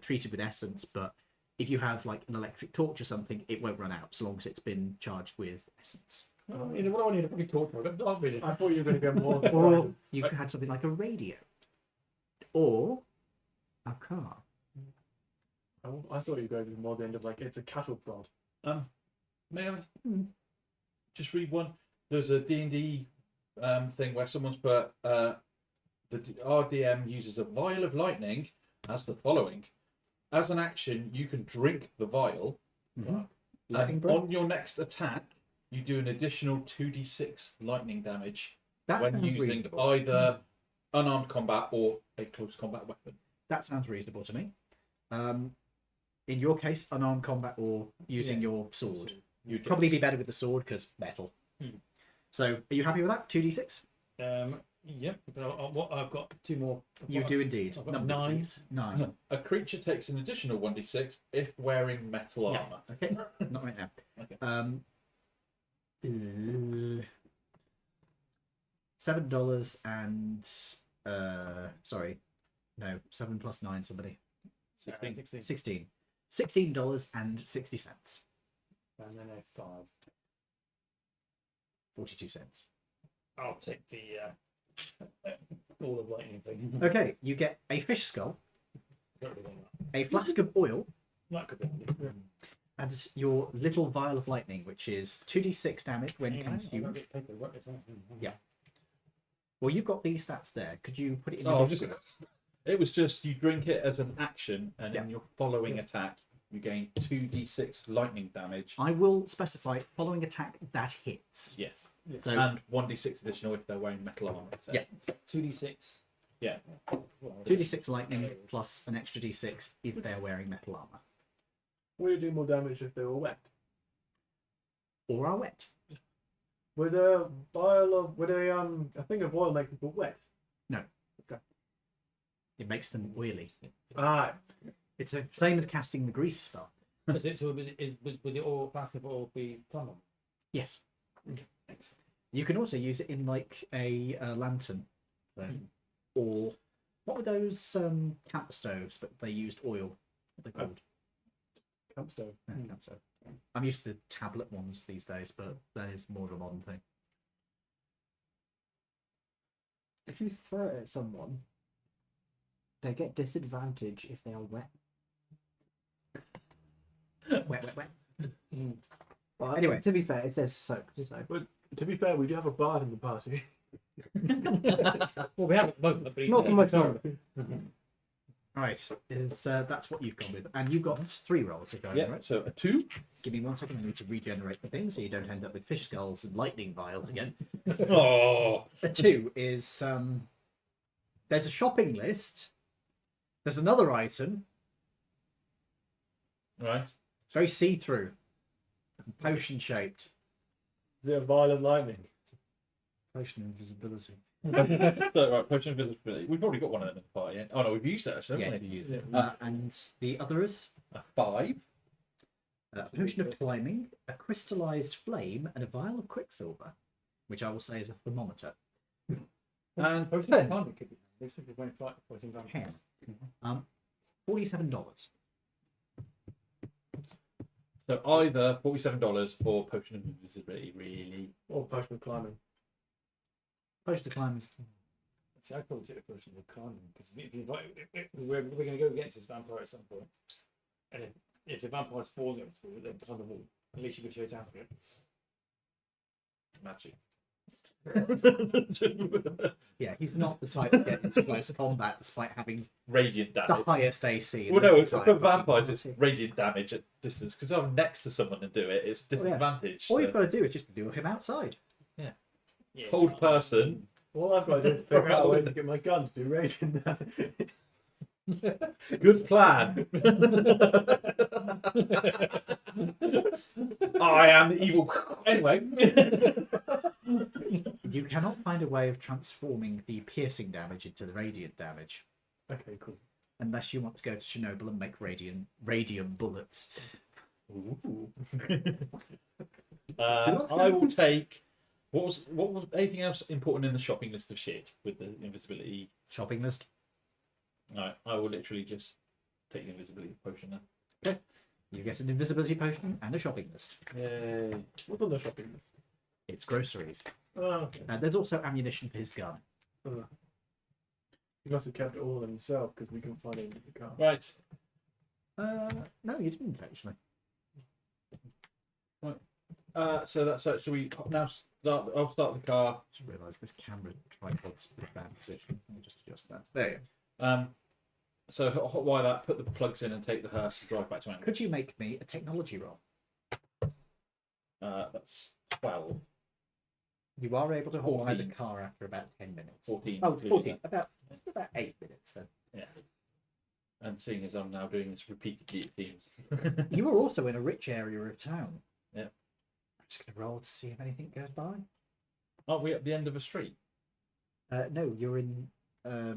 treated with essence, but if you have like an electric torch or something, it won't run out so long as it's been charged with essence. What do I need a fucking torch for? I've got dark vision. I thought you were going to go more. Or you could have something like a radio, or a car. I thought you were going to more the end of like it's a cattle prod. May I just read one? There's a D&D thing where someone's put our DM uses a vial of lightning as the following. as an action, you can drink the vial. Mhm. And Lightning breath? on your next attack, you do an additional 2d6 lightning damage That when sounds using reasonable. either unarmed combat or a close combat weapon. That sounds reasonable to me. In your case, unarmed combat or using your sword. You'd Probably be better with the sword because metal. So, are you happy with that? 2d6? Yep. But I've got 2 more. You do indeed. I've got Numbers, 9. please. 9. A creature takes an additional 1d6 if wearing metal Yeah. armor. Okay, not right now. Okay. $7 and sorry, no, 7 plus 9. Somebody 16. 16. $16.60. And then a 5. 42 cents. I'll take the all of lightning thing. Okay, you get a fish skull, Don't really want a flask of oil, that. That could be handy. and your little vial of lightning, which is 2d6 damage when consumed. Yeah. Well, you've got these stats there. Could you put it in the Oh, Discord? it was just you drink it as an action, and Yeah. in your following attack, you gain 2d6 lightning damage. I will specify following attack that hits. Yes. So And 1d6 additional if they're wearing metal armor. So. Yeah. 2d6. Yeah. 2d6 lightning plus an extra d6 if they're wearing metal armor Will you do more damage if they were wet? or are wet. Would a vial of a thing of oil make people wet? It makes them oily. Ah, It's the same as casting the grease spell. Is it, so would the oil flask of oil be flammable? Yes. You can also use it in like a lantern, or what were those camp stoves? But they used oil. What are they called? camp stove. Yeah, camp stove. I'm used to the tablet ones these days, but that is more of a modern thing. If you throw it at someone, they get disadvantage if they are wet. Wet. Well, Anyway. to be fair, it says soaked. So. To be fair, we do have a bard in the party. Well, we have it both. But Not for much longer. Right, that's what you've gone with, and you've got 3 rolls to go. Yeah. Right? So a 2. Give me 1 second. I need to regenerate the thing so you don't end up with fish skulls and lightning vials again. Oh. A 2 is there's a shopping list. There's another item. Right. It's very see-through, potion shaped. Is it a vial of lightning? Potion invisibility. So right, potion of invisibility. We've already got one in the party. Yeah? Oh no, we've used that actually. Yeah, Haven't you we? use it. And the other is A 5. a potion of climbing, a crystallized flame, and a vial of quicksilver, which I will say is a thermometer. And Potion of climbing could be. This would be when fighting vampires. $47. so either $47 or potion of invisibility. Really. Or potion of climbing? Potion of climbing is See, I'd probably take the potion of climbing because if we're going to go against this vampire at some point, and if the vampire falls over to it, then it's on the wall. At least you can chase after it. Magic. yeah. He's not the type to get into close combat despite having Radiant the damage. highest AC. in Well, the no, entire for vampires, party. it's radiant damage at distance. Because I'm next to someone and do it, it's Oh, yeah. disadvantage. All so- you've got to do is just lure him outside. Yeah. Hold person. All I've got to do is figure out a way to get my gun to do radiant damage. Good plan. I am the evil. Anyway. You cannot find a way of transforming the piercing damage into the radiant damage, Okay, cool. unless you want to go to Chernobyl and make radium bullets. Ooh. I will take. What was anything else important in the shopping list of shit with the invisibility? Shopping list. No, I will literally just take the invisibility potion then. You get an invisibility potion and a shopping list. Yay. What's on the shopping list? It's groceries. Oh, okay. There's also ammunition for his gun. He must have kept it all himself because we couldn't find it in the car. Right. No, you didn't actually. So that's it. Shall we now start? I'll start the car. Just realised this camera tripod's in a bad position. Let me just adjust that. There you go. So why that? Put the plugs in and take the hearse and drive back to Anchorage. Could you make me a technology roll? That's 12. You are able to hold by the 14. car after about 10 minutes. 14. Oh, including 14. About 8 minutes then. that. Yeah. And seeing as I'm now doing this repeatedly, it seems. You are also in a rich area of town. Yeah. I'm just going to roll to see if anything goes by. Aren't we at the end of a street? No, you're in a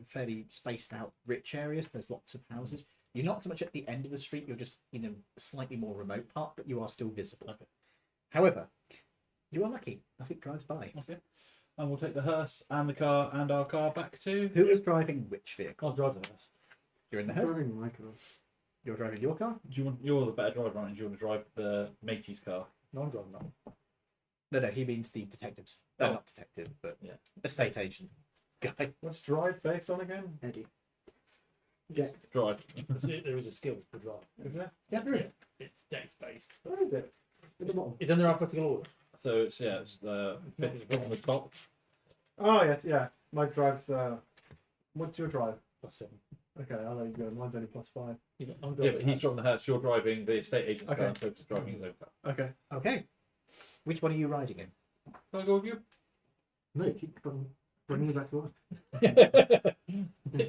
fairly spaced out rich area. So there's lots of houses. You're not so much at the end of the street. You're just in a slightly more remote part, but you are still visible. Okay. However, you are lucky. Nothing drives by. Okay. And we'll take the hearse and the car and our car back to. Who is driving which vehicle? I'll drive the house. You're in the house. Driving my car. You're driving your car. Do you want? You're the better driver, aren't you? Do you want to drive the matey's car? No, I'm driving that. No, he means the detectives. Oh. Not detective, but Yeah. estate agent guy. What's drive based on again? Eddie. Drive. There is a skill for drive. Is there? Yeah. It's dex based. Where is it? At the bottom. It's under alphabetical order. So it's the fifth on the top. Oh yes, yeah. My drive's what's your drive? +7. Okay, I'll let you go. Mine's only +5. I'm Yeah, driving but the he's house. driving the hearse. You're driving the estate agent's car, Okay. and Sophie's driving his own car. Okay. Okay. Which one are you riding in? Can I go with you? No, keep bringing me back to life.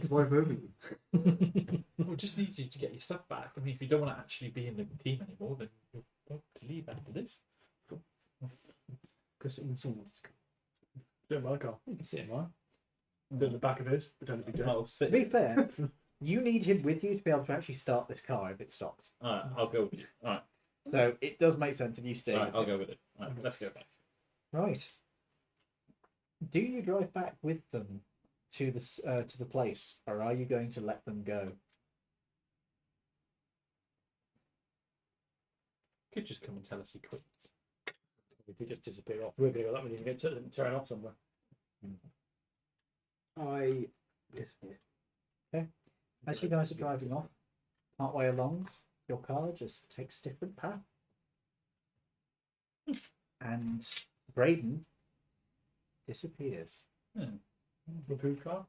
Drive over you. We just need you to get your stuff back. I mean, if you don't want to actually be in the team anymore, then you'll have to leave after this. Because someone's Do it in my car. You can sit in mine. Do it in the back of his. Pretend to be Jack. I'll To sit. be fair, you need him with you to be able to actually start this car if it stops. Alright, I'll go with you. Alright, So it does make sense if you stay. alright, with I'll him. go with it. Alright, let's go back. Right. Do you drive back with them to the place, or are you going to let them go? Could just come and tell us he quit. We could just disappear off. We're going to go that way and get turn off somewhere. I disappear. As you guys are driving off, partway along, your car just takes a different path. And Braden disappears. With whose car?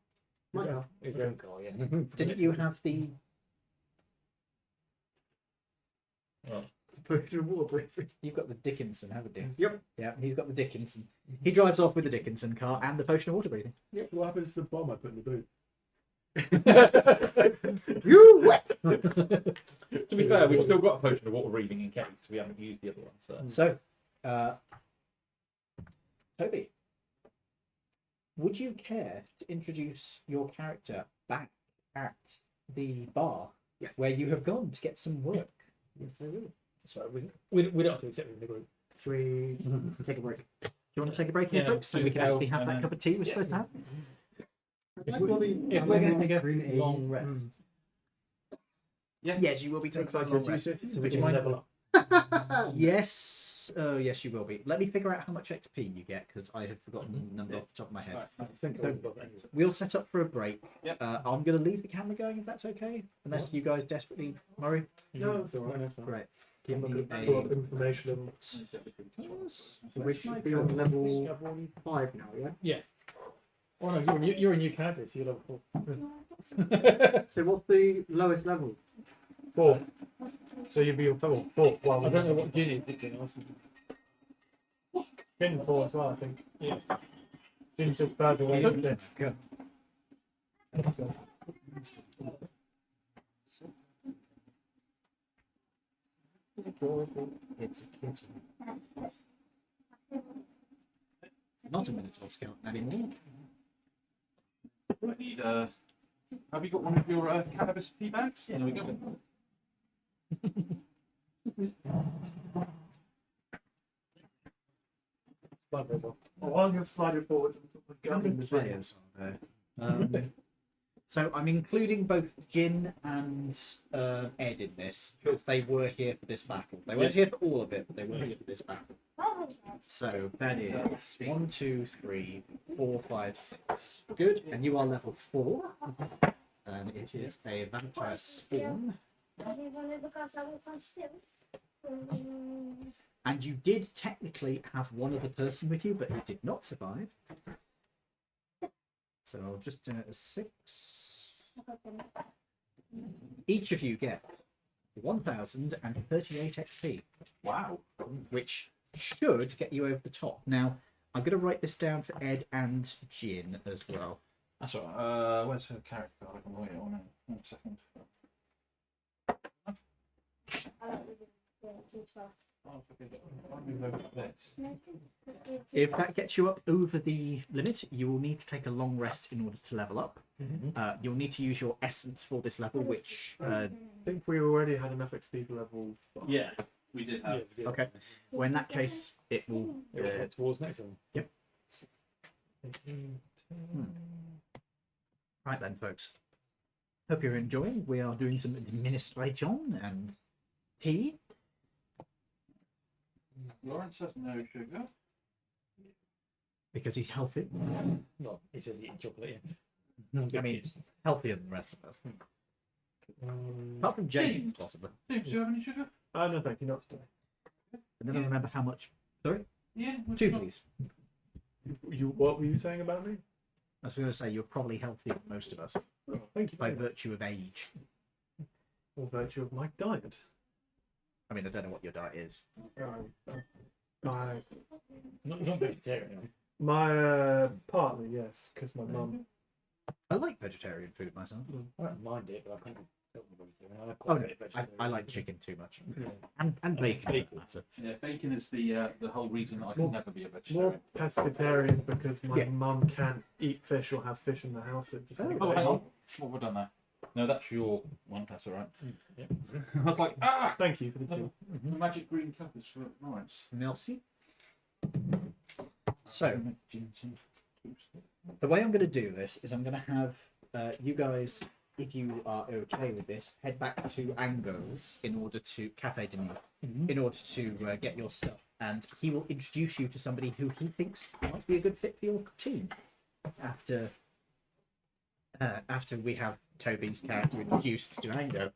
My car. His own car, yeah. Didn't you have the... Put it in waterproof. You've got the Dickinson, haven't you? Yep. Yeah, he's got the Dickinson. He drives off with the Dickinson car and the potion of water breathing. Yep. What happens to the bomb I put in the boot? You wet! To be fair, we've still got a potion of water breathing in case we haven't used the other one. So. So, Toby, would you care to introduce your character back at the bar Yes. where you have gone to get some work? Yes, I will. So we don't have to accept it in the group. Should we take a break? Do you want to take a break here, Yeah, folks, so do we can go, actually have and that then- cup of tea we're supposed to have? If we're going to take a long rest, Yes, you will be taking Looks like a long a rest. G50. so we Would you can mind? level up. Yes, yes, you will be. Let me figure out how much XP you get because I had forgotten the number off the top of my head. Alright. I think So- above that. We'll set up for a break. Yep. I'm going to leave the camera going if that's okay, unless you guys desperately, Murray. No, that's all right. Great. Give I'm me looking at pull up a. information. So we should be on level 5 now, yeah? Oh no, you're a new character, so you're level 4. So what's the lowest level? 4. So you'd be on level 4. Well, I don't know what Ginny's doing. Honestly. Been 4 as well, I think. Yeah. Gin's just further away from this. Go. It's a kid. It's not a Minotaur scout anymore. I need, have you got one of your cannabis pea bags? Yeah, there we go. Slide those off. Oh, while you're sliding forward, How many players are there? So I'm including both Jin and Ed in this because they were here for this battle. They weren't here for all of it, but they were here for this battle. So that is 1, 2, 3, 4, 5, 6. Good. And you are level 4. And it is a vampire spawn. And you did technically have one other person with you, but he did not survive. So I'll just do it as 6. Each of you get 1,038 XP. Wow. Which should get you over the top. Now, I'm going to write this down for Ed and Jin as well. That's all right. Where's her character card? I can write it on in 1 second. I'll move over to this. If that gets you up over the limit, you will need to take a long rest in order to level up. You'll need to use your essence for this level, which... I think we already had enough XP for level 5. Yeah, we did have. okay. Well, in that case, it will... towards next one. Yep. Right then, folks. Hope you're enjoying. We are doing some administration and tea. Lawrence has no sugar. Because he's healthy. No, he says eating chocolate. I mean, healthier than the rest of us. Apart from James, possibly. James, do you have any sugar? No, thank you, not today. And then I remember how much... Sorry? Yeah. 2, please. What were you saying about me? I was going to say, you're probably healthier than most of us. Oh, thank you. By virtue of age. Or virtue of my diet. I mean, I don't know what your diet is. My Not vegetarian. my partner, yes, because my mum. I like vegetarian food myself. I don't mind it, but I can't tell them vegetarian. I like Oh quite no, a bit of vegetarian. I like chicken too much. Yeah. And bacon, for that matter. Yeah, bacon is the whole reason that I can More- never be a More vegetarian. pescatarian because my Yeah. mum can't eat fish or have fish in the house. It just Oh, makes Oh, it hang hard. on. What have I done there? No, that's your one. That's all right. Yeah. I was like, ah! Thank you for the two. The magic green cup is for Lawrence. Merci. So, the way I'm going to do this is I'm going to have you guys, if you are okay with this, head back to Ango's in order to Cafe de Nuit, in order to get your stuff, and he will introduce you to somebody who he thinks might be a good fit for your team. After we have Toby's character introduced to Ango.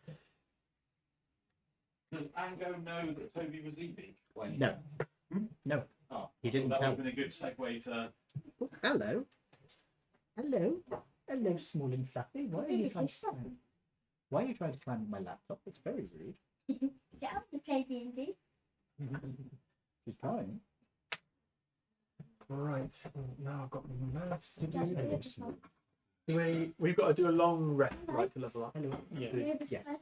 Does Ango know that Toby was Evie? No. No. Oh, He didn't that tell. would have been a good segue to. Hello. Hello. Hello, small and fluffy. Why are you trying to climb? Why are you trying to climb on my laptop? It's very rude. Get up to play D&D. She's trying. Right. Now I've got maths to Just do. do it yourself. We've got to do a long rest, right, to level up. Hello. Yeah. Do this Yes. first.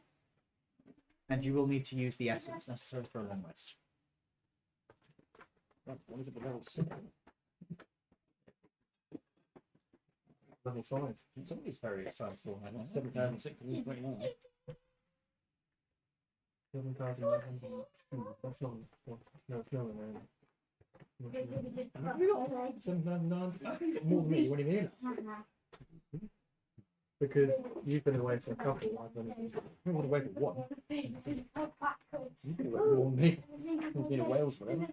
And you will need to use the essence necessary for a long rest. What is it for level 6? Level 5. Somebody's very excited for that. 7,629. 7,102. That's not. No, it's nowhere around. Have you got 7,900? I think you get more than me. You weren't even in it. Because you've been away for a couple. I've been. I went away for one. You've been away more than me. I've been in Wales, whatever.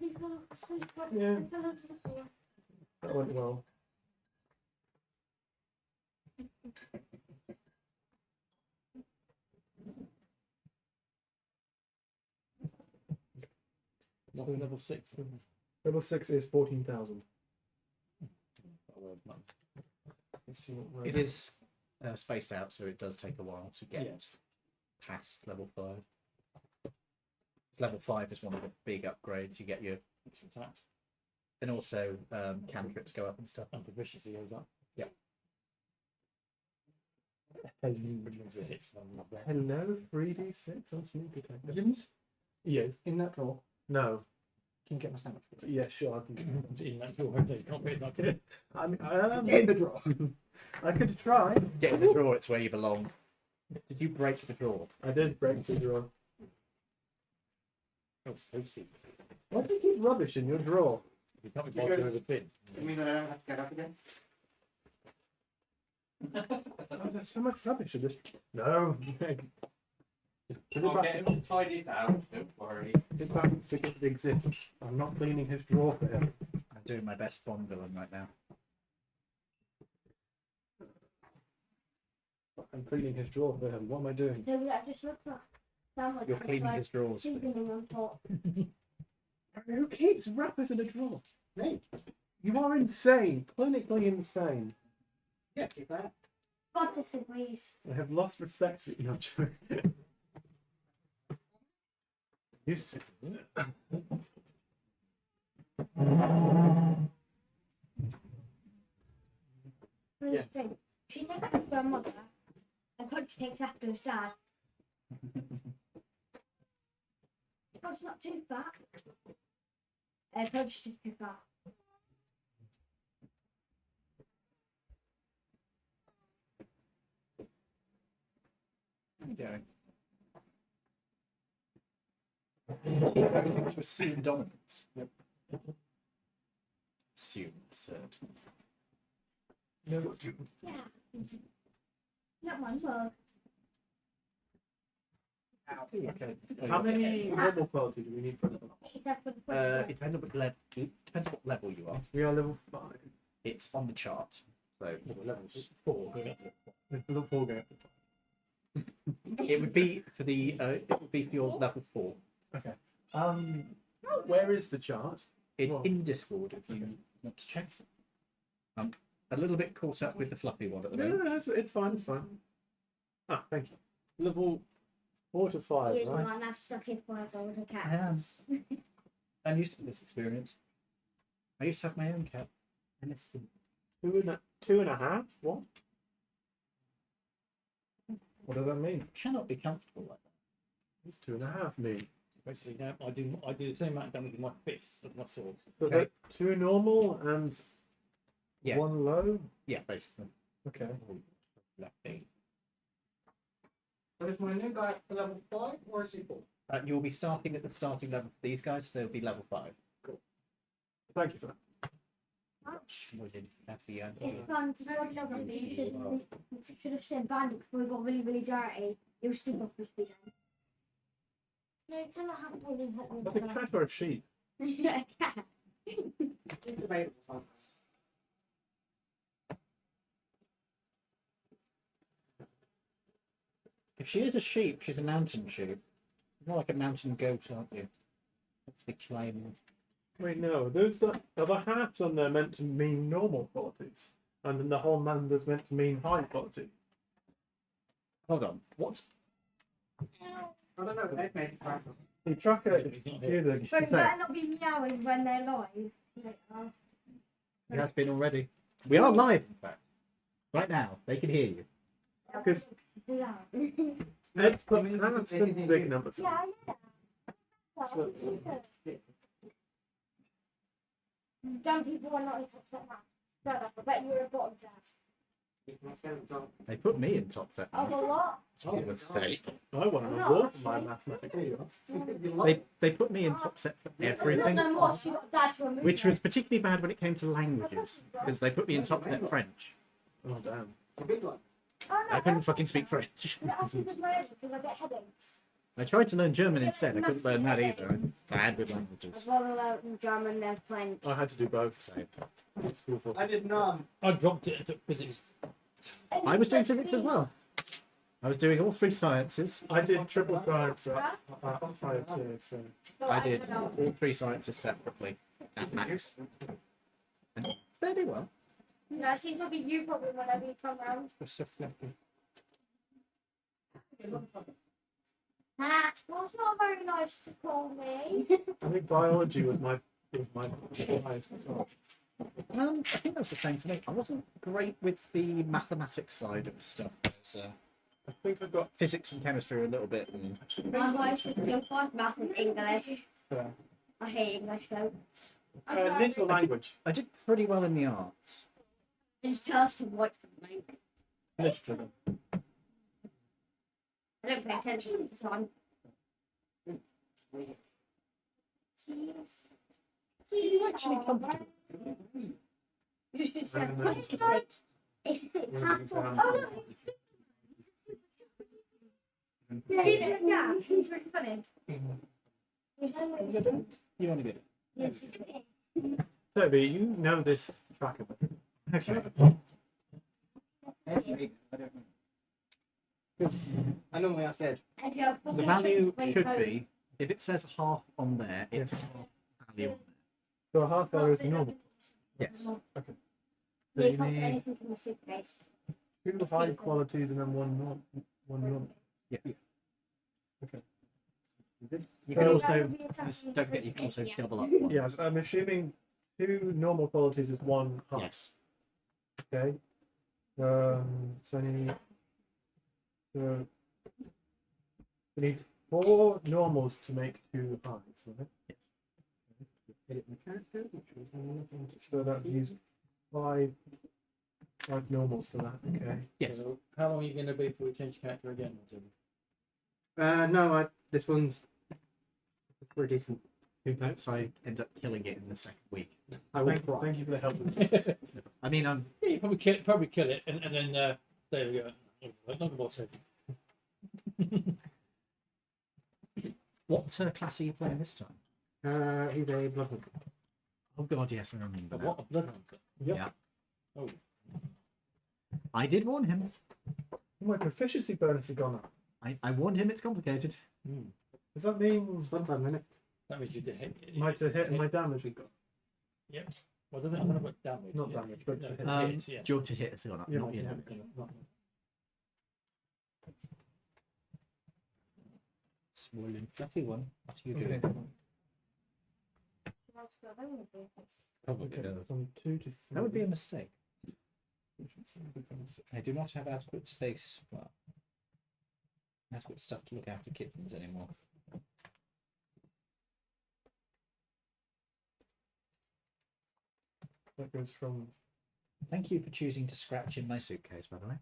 Yeah. That went well. What's level 6? Level 6 is 14,000. Let's see what It is spaced out, so it does take a while to get Yeah. past level 5. Level 5 is one of the big upgrades. You get your, Extra attacks. and also cantrips go up and stuff. And proficiency goes up. Hello, Which means it hits them. hello, 3d6 on sneak attack. Jim's Yes. in that drawer. No. Can you get my sandwich? Please? Yeah, sure. I can. In that drawer, you can't put it back in. I mean, Get in the drawer. I could try. Get in the drawer, it's where you belong. Did you break the drawer? I did break the drawer. Oh, tasty. Why do you keep rubbish in your drawer? You can't be bothered with a pin. You mean I don't have to get up again? Oh, there's so much rubbish in this. No. Just put it I'll back. get him to tidy it out. Don't worry. Put it back and forget it exists. I'm not cleaning his drawer for him. I'm doing my best Bond villain right now. I'm cleaning his drawer for him. What am I doing? So that just looks like sounds like You're it's cleaning like his drawers. seasoning on top. Who keeps wrappers in a drawer? Hey, you are insane. Clinically insane. Yeah, keep that. God disagrees. I have lost respect for you. No, I'm joking. Used to. Here's Yes. the thing. She takes after her mother, and Coach takes after his dad. Coach's not too fat. Coach is just too fat. How are you doing? He goes into assume dominance. Assume absurd. Yeah. Not one mug. Okay. How many level quality do we need for level? Except for the foot. It depends on what level. It depends on what level you are. We are level 5. It's on the chart. So Level 4 going up to Level 4 going up to 5. it would be for the. It would be for your level 4. Okay. Where is the chart? It's Well, in Discord if you want to check. I'm a little bit caught up with the fluffy one at the No, moment. it's fine. It's fine. Ah, thank you. Level 4 to 5, Here's right? one I've stuck in forever with a cat. I am. I'm used to this experience. I used to have my own cat. I miss them. 2.5. What? What does that mean? Cannot be comfortable like that. It's 2.5 me. basically now I do the same amount of damage with my fists of my sword. So Okay. that 2 normal and Yeah. 1 low. Yeah, basically. Okay. Lovely. So is my new guy for level 5 or is he 4? You'll be starting at the starting level for these guys, so they'll be level 5. Thank you for that. We didn't have the It's fun to watch geography. You should have said bandit before it got really, really dirty. It was super crispy then. No, you cannot have really hot Is that a cat or a sheep? a cat. It's debatable sometimes. If she is a sheep, she's a mountain sheep. More like a mountain goat, aren't you? That's the claim. Wait, no. Those are the hats on there meant to mean normal qualities, and then the whole man is meant to mean high quality. Hold on. What? I don't know, they've made it practical. The tracker is He's not confusing. But it better not be meowing when they're live. Like, It has been already. We are live, in fact. Right now. They can hear you. Because yeah. let's put hats in big numbers. Yeah, yeah. So- Dumb people are not in top set match. Shut up, I bet you're a bottom set. They put me in top set. Of a lot. A mistake. I won an No, award for my actually. mathematics. They put me in top set for everything, No more, she got dad to remove which it. was particularly bad when it came to languages, because they put me in top set French. Oh damn. The big one. Oh, no, I couldn't fucking speak French. That's because my head, because I get headaches. I tried to learn German instead. I couldn't learn that either. I'm bad with languages. I'd rather learn German than French. I had to do both. So in school for. I did none. I dropped it and took physics. I was doing physics as well. I was doing all 3 sciences. I did triple science at prior to, so. I did all 3 sciences separately at max. And fairly well. No, it seems like a you problem whenever you come round. So fluffy. Well, it's not very nice to call me. I think biology was my highest science. I think that was the same for me. I wasn't great with the mathematics side of stuff. So I think I got physics and chemistry a little bit. And My voice is still fine. Math and English. fair. I hate English though. Little language, I did pretty well in the arts. Just tell us to watch something. literature. then. I don't pay attention at the time. See, You actually comfortable? You should say, And then "What is it? It's exam. Oh, no. Yeah, he's really funny. You only did it. Yes, he's funny. Toby, you know this tracker. Okay. I don't know. I normally ask Ed. And you have The fucking value things should when be, if it says half on there, it's half value on So a half hour is normal. there. Yes. So Yeah, you you can't put need anything in the suitcase. 2 high qualities and then one normal. Yeah. Okay. You So- can That also, would be attacking don't forget, you can also yeah. double up ones. Yeah, I'm assuming 2 normal qualities is 1 high. Yes. Okay. So you need. So we need 4 normals to make 2 highs, right? Edit my character, which was nothing to So that used 5 normals for that. Okay. Yes. So how long are you going to be before you change your character again? No, this one's pretty decent. Who knows? I end up killing it in the second week. I will Thank try. you for the help. I mean, I'm Yeah, you probably kill it, and then there we go. Not the boss save. what class are you playing this time? He's a bloodhound. Oh god, yes, I remember. now. What a bloodhunter. Yep. Yeah. Oh, I did warn him. My proficiency bonus has gone up. I warned him. It's complicated. Does that mean It's fun time, isn't it? that means you did hit. my to hit and my damage has gone? Well, I don't know about damage. Not Yeah. damage, but No, to hit. hits, yeah. Your to hit has gone up, Yeah, not your yeah, damage. not- Small and fluffy one. What are you Okay. doing? Probably Okay, does. from 2 to 3. That would be a mistake. Efficiency becomes- I do not have adequate space. Well, adequate stuff to look after kittens anymore. That goes from. Thank you for choosing to scratch in my suitcase, by the way.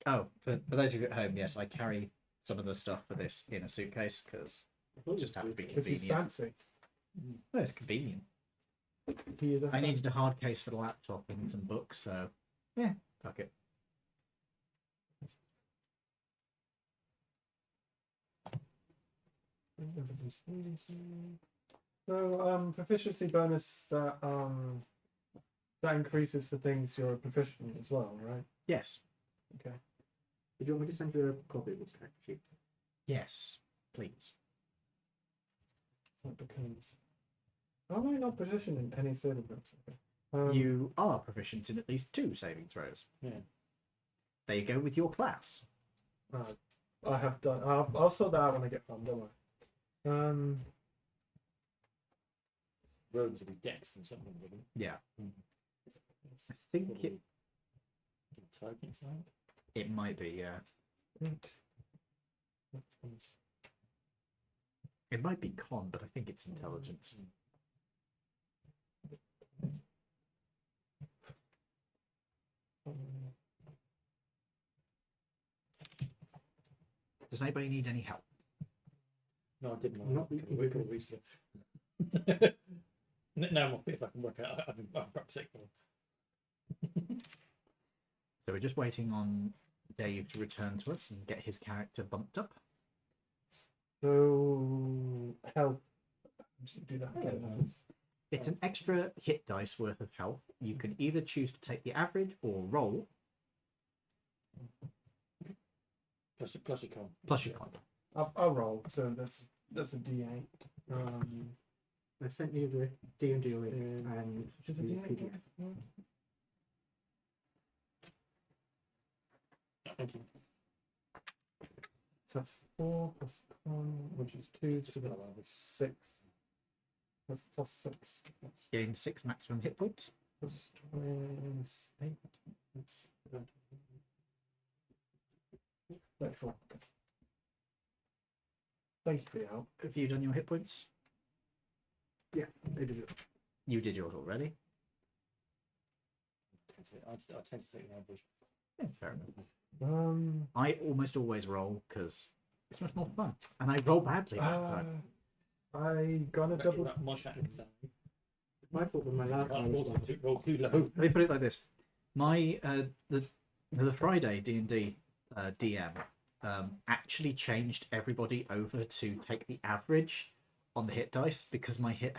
Oh, for those of you at home, yes, I carry some of the stuff for this in a suitcase because it just happened to be Because he's convenient. fancy. No, it's convenient. He is a I needed a hard case for the laptop and some books, so yeah, fuck it. So, proficiency bonus that increases the things you're proficient in as well, right? Yes, Okay. Did you want me to send you a copy of this character sheet? yes, please. So it becomes. Am I not proficient in any saving throws? Okay. You are proficient in at least 2 saving throws. Yeah. There you go with your class. I have done. I'll sort that out when I get home. Don't worry. Rogues would be dex and something, wouldn't Yeah, it? I think Intelligence, right? it might be. Yeah, it might be con, but I think it's intelligence. Does anybody need any help? No, I didn't. Not a that you couple can of weeks ago. Now I'm off if I can work out. I've been perhaps sick. So we're just waiting on Dave to return to us and get his character bumped up. So health. Do that again. That's- It's an extra hit dice worth of health. You can either choose to take the average or roll, Plus your con. plus your con. I'll roll. So that's a D8. I sent you the D&D link Yeah. and Which is a the D8. PDF. Thank you. So that's 4 plus con, which is 2, so that's 6. That's plus 6. That's Gain 6 maximum hit points. plus 28. That's 34. Thank you for your help. Have you done your hit points? Yeah, they did it. You did yours already. I tend to take the average. Yeah, fair enough. I almost always roll because it's much more fun, and I roll badly last time. I gonna double. My shot is down. I thought with my last one was like, Roll too low. Let me put it like this: my the Friday D&D DM actually changed everybody over to take the average on the hit dice because my hit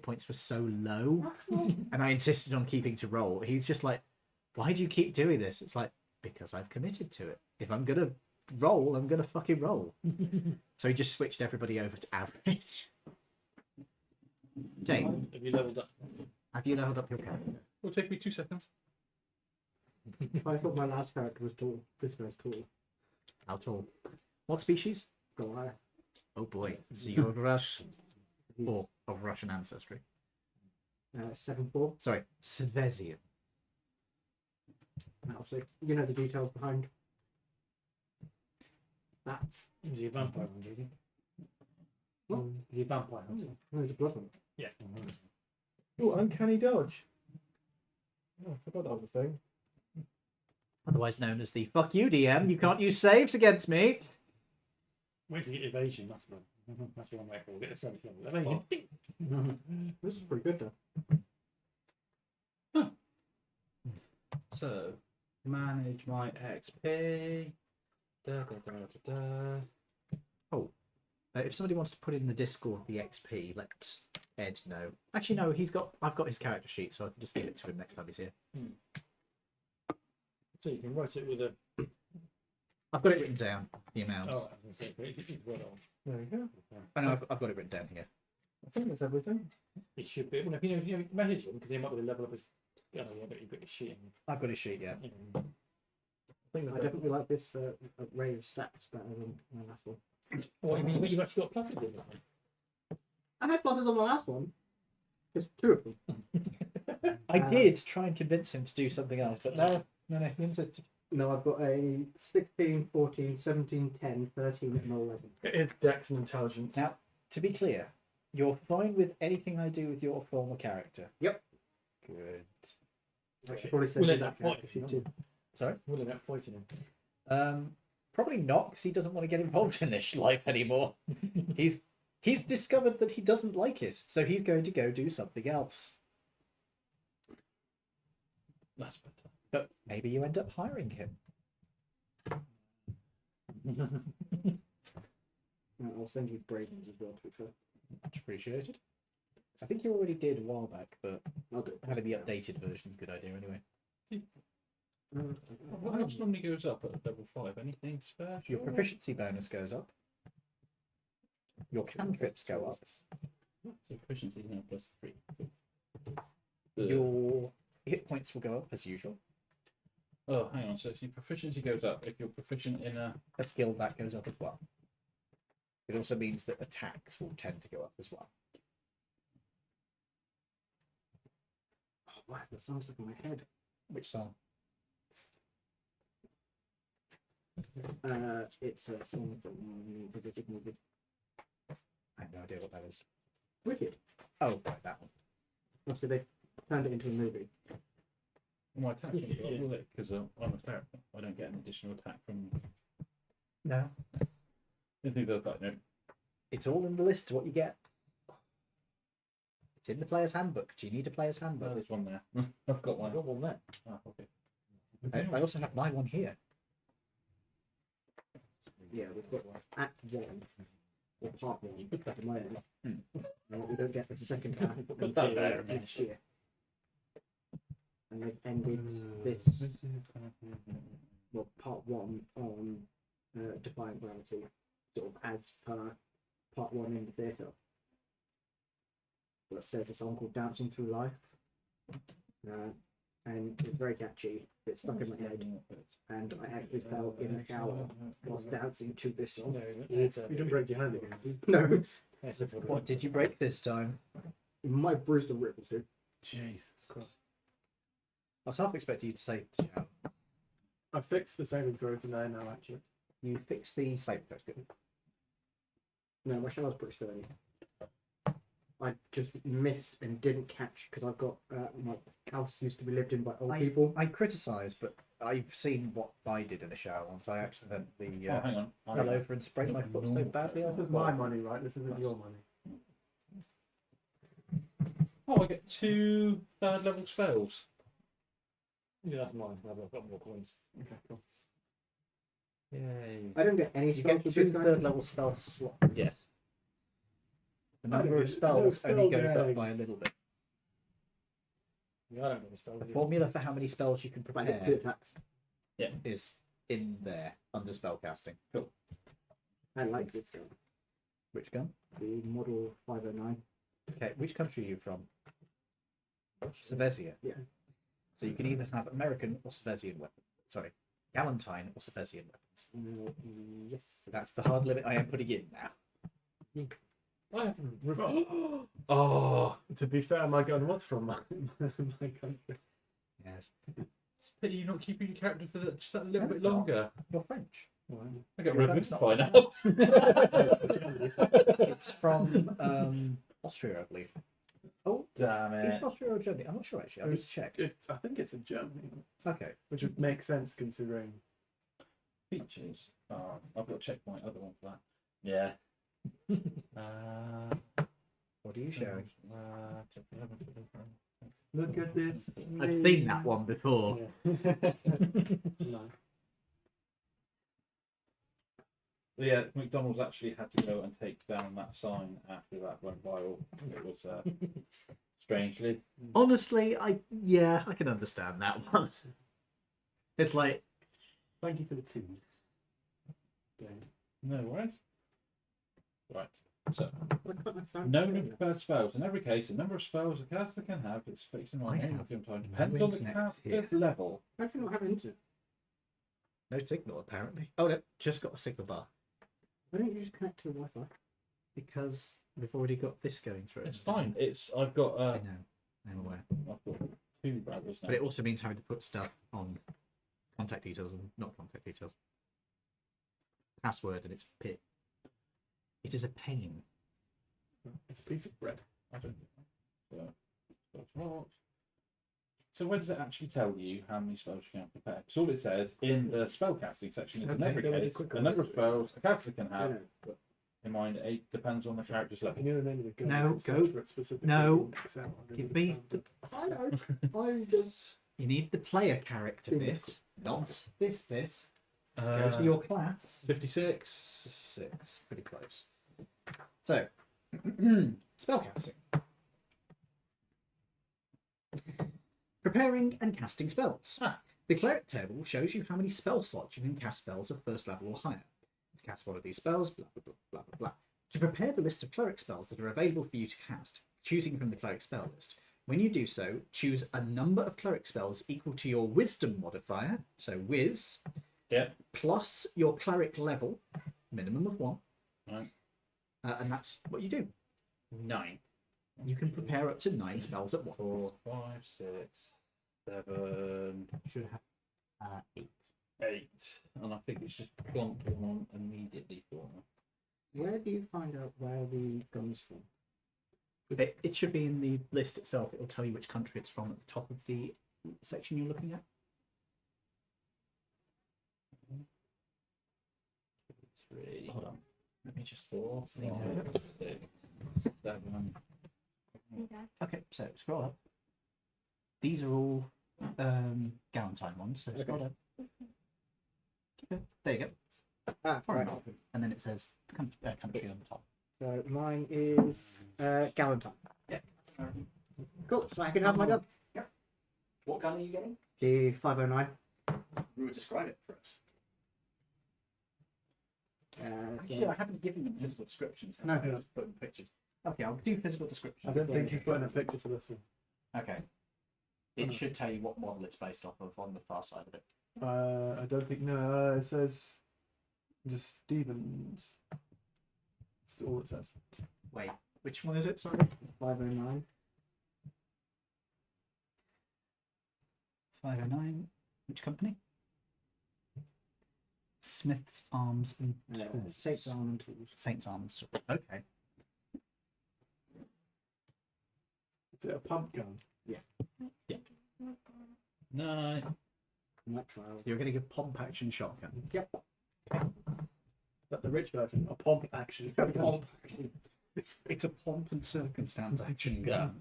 points were so low, and I insisted on keeping to roll. He's just like, "Why do you keep doing this?" It's like, because I've committed to it. If I'm gonna roll, I'm gonna fucking roll. So he just switched everybody over to average. Dave, Have you leveled up? Have you leveled up your character? It'll take me 2 seconds. If I thought my last character was tall, this guy's tall. How tall? What species? Goliath. Oh boy. So you're Russian or of Russian ancestry. 7'4". Sorry, Silvesian. Obviously, you know the details behind that. Is he a vampire? Do you think? What? Is he a vampire? Hunter? There's a blood one. Yeah. Oh, uncanny dodge. Oh, I forgot that was a thing. Otherwise known as the fuck you DM, you can't use saves against me. Wait to get evasion. That's the one way to get the 7th level. Evasion. This is pretty good though. So, manage my XP. Da, da, da, da, da. If somebody wants to put in the Discord the XP, let Ed know. Actually, no, I've got his character sheet, so I can just give it to him next time he's here. So you can write it with a. I've got it written down, the amount. Oh, I was going to say, it's well on. There you go. I know, I've got it written down here. I think that's everything. It should be. Well, if you know, message him because he might be able to level up his. Oh, yeah, but you've got your sheet. I've got his sheet, yeah. I think I that's definitely like this array of stats better than my last one. What, you mean you've actually got pluses in it? I had pluses on my last one. Just 2 of them. I did try and convince him to do something else, but no, he insisted. No, I've got a 16, 14, 17, 10, 13, and 11. it is Dex and Intelligence. Now, to be clear, you're fine with anything I do with your former character? Yep. Good. I should probably say We'll let that that fight if you if do. Sorry? We'll end up fighting him. Probably not, because he doesn't want to get involved in this life anymore. He's discovered that he doesn't like it, so he's going to go do something else. That's better. But maybe you end up hiring him. I'll send you Braden's as well, to be fair. Much appreciated. I think you already did a while back, but I'll do it. having the updated version is a good idea anyway. What else normally goes up at level 5? Anything special? Your proficiency bonus goes up. Your cantrips go up. So proficiency is now +3. Your hit points will go up as usual. Oh, hang on. So if your proficiency goes up, if you're proficient in a. A skill that goes up as well. It also means that attacks will tend to go up as well. Oh, why is the song stuck in my head? Which song? It's a song from the British movie. I have no idea what that is. Wicked. Oh, right, that one. Obviously, they turned it into a movie. My attack because I'm a cleric. I don't get an additional attack from. No. I think that's like no. It's all in the list, what you get. It's in the player's handbook. Do you need a player's Oh, handbook? there's one there. I've got one. I've got one there. Ah, okay. I also have my one here. Yeah, we've got Act 1, or Part 1, at the moment. And we don't get the second half Put that there. until next year. And they've ended this, well, Part 1 on Defying Gravity, sort of as per Part 1 in the theatre. But there's a song called Dancing Through Life. And it's very catchy. It stuck in my head, and I actually fell in the shower whilst dancing to this song. No, You didn't break your hand again, did you? No, What did you break this time? it might have bruised a rib or two. Jesus Christ. I was half expecting you to say shower. I fixed the saving throw today now, actually. You fixed the save throws, good. No, my shower's pretty sturdy. I just missed and didn't catch because I've got my house used to be lived in by old people. I criticise, but I've seen what I did in the shower once. I accidentally Oh, hang on. fell over and sprained my foot so badly. This is my money, right? This isn't your money. Oh, I get 2 third level spells. Yeah, that's mine. I've got more coins. Okay, cool. Yay. I don't get any You spells get with 2 this guy. third level spell slots. Yes. The I don't number of get- spells no only spell goes gag. up by a little bit. Yeah, I don't get the spell. The formula for how many spells you can But I get 2 prepare attacks. is in there under spellcasting. I like this gun. Which gun? The Model 509. Okay, which country are you from? Savesia. Yeah. So you can either have American or Savesian weapons. Sorry, Galantine or Savesian weapons. Yes. That's the hard limit I am putting in now. I haven't. Oh, To be fair, my gun was from my country. Yes. it's a pity you're not keeping your character for just that little No, bit it's not. longer. You're French. I get Your rid of gun's this not by like now. It's from Austria, I believe. Oh, damn Is it. it Austria or Germany? I'm not sure actually. I need to check. I think it's in Germany, Okay. which would make sense considering. Features. Oh, I've got to check my other one for that. Yeah. What are you showing? Look at this. I've seen that one before. No. Yeah, McDonald's actually had to go and take down that sign after that went viral. It was strangely. Honestly, I can understand that one. It's like Thank you for the two. No worries. Right. So, Why can't I find no it? prepared spells. In every case, the number of spells a caster can have is fixed in I one have given time. no Depends on the internet caster's here. level. How do you not have internet? no signal apparently. Oh no, just got a signal bar. Why don't you just connect to the Wi-Fi? Because we've already got this going through. It's fine. I've got I know. I'm aware. I've got two brothers now. But it also means having to put stuff on contact details and not contact details. Password and it's pit. It is a pain. It's a piece of bread. I don't know. So where does it actually tell you how many spells you can prepare? Because all it says in the spellcasting section is in Okay, every there was a case, quick the number of list. spells a caster can I have know, but in mind, it depends on the character's level. Can you name the gun? No, and go. search for it specifically No. in Excel? I don't Give me the, I know. I'm just. you need the player character bit, not this bit. Go to your class. 56. 6. Pretty close. So, spellcasting. Preparing and casting spells. The cleric table shows you how many spell slots you can cast spells of first level or higher. To cast one of these spells, blah, blah, blah, blah, blah, blah. To prepare the list of cleric spells that are available for you to cast, choosing from the cleric spell list. When you do so, choose a number of cleric spells equal to your wisdom modifier, so whiz, Yeah. plus your cleric level, minimum of 1. Right. And that's what you do. 9. You can prepare up to 9 spells at once. 4, 5, 6, 7, Should have 8. 8. And I think it's just plonked one on immediately for me. Where do you find out where the gun's from? It should be in the list itself. It'll tell you which country it's from at the top of the section you're looking at. 3, Hold on. Let me just 4, 5, 6, 7. Okay, so scroll up. These are all Galentine ones. So scroll up. Okay, there you go. Ah, Foreign right. market. And then it says country on the top. So mine is Galentine. Yeah, that's fair. Cool. So I can have my gun. What gun are you getting? The 509. You would describe it for us. So- Actually, I haven't given them physical descriptions. No. I've just put in pictures. Okay, I'll do physical descriptions. I don't think you put in a picture for this one. Okay. It should tell you what model it's based off of on the far side of it. I don't think no. It says just Stevens. That's all it says. Wait, which one is it? Sorry. 509. 509. Which company? Smith's Arms and Tools. Saints Arm and Tools. Saints Arms. Okay. Is it a pump gun? 9. Nitro. So you're getting a pump action shotgun. Yep. Is that the rich version? A pump action. It's a pomp and circumstance action gun.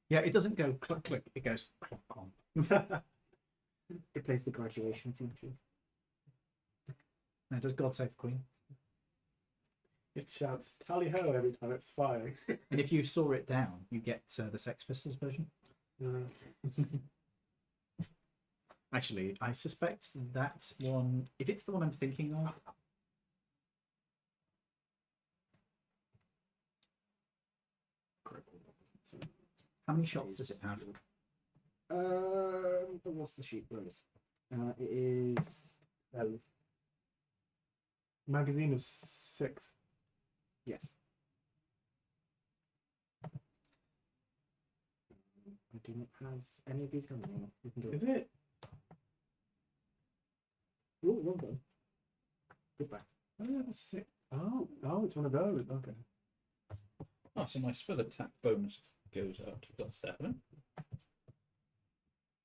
Yeah, it doesn't go click click. It goes pomp. It plays the graduation theme too. Now, does God save the Queen? It shouts tally ho every time it's firing. And if you saw it down, you get the Sex Pistols version. Actually, I suspect that one, if it's the one I'm thinking of, How many shots does it have? What's the sheet? Where is it? It is Magazine of 6. yes. I do not have any of these guns anymore. You can do Is it. it? Oh, well done. Goodbye. Oh, that's 6. Oh, it's one of those. Okay. Oh, so my spell attack bonus goes up to +7.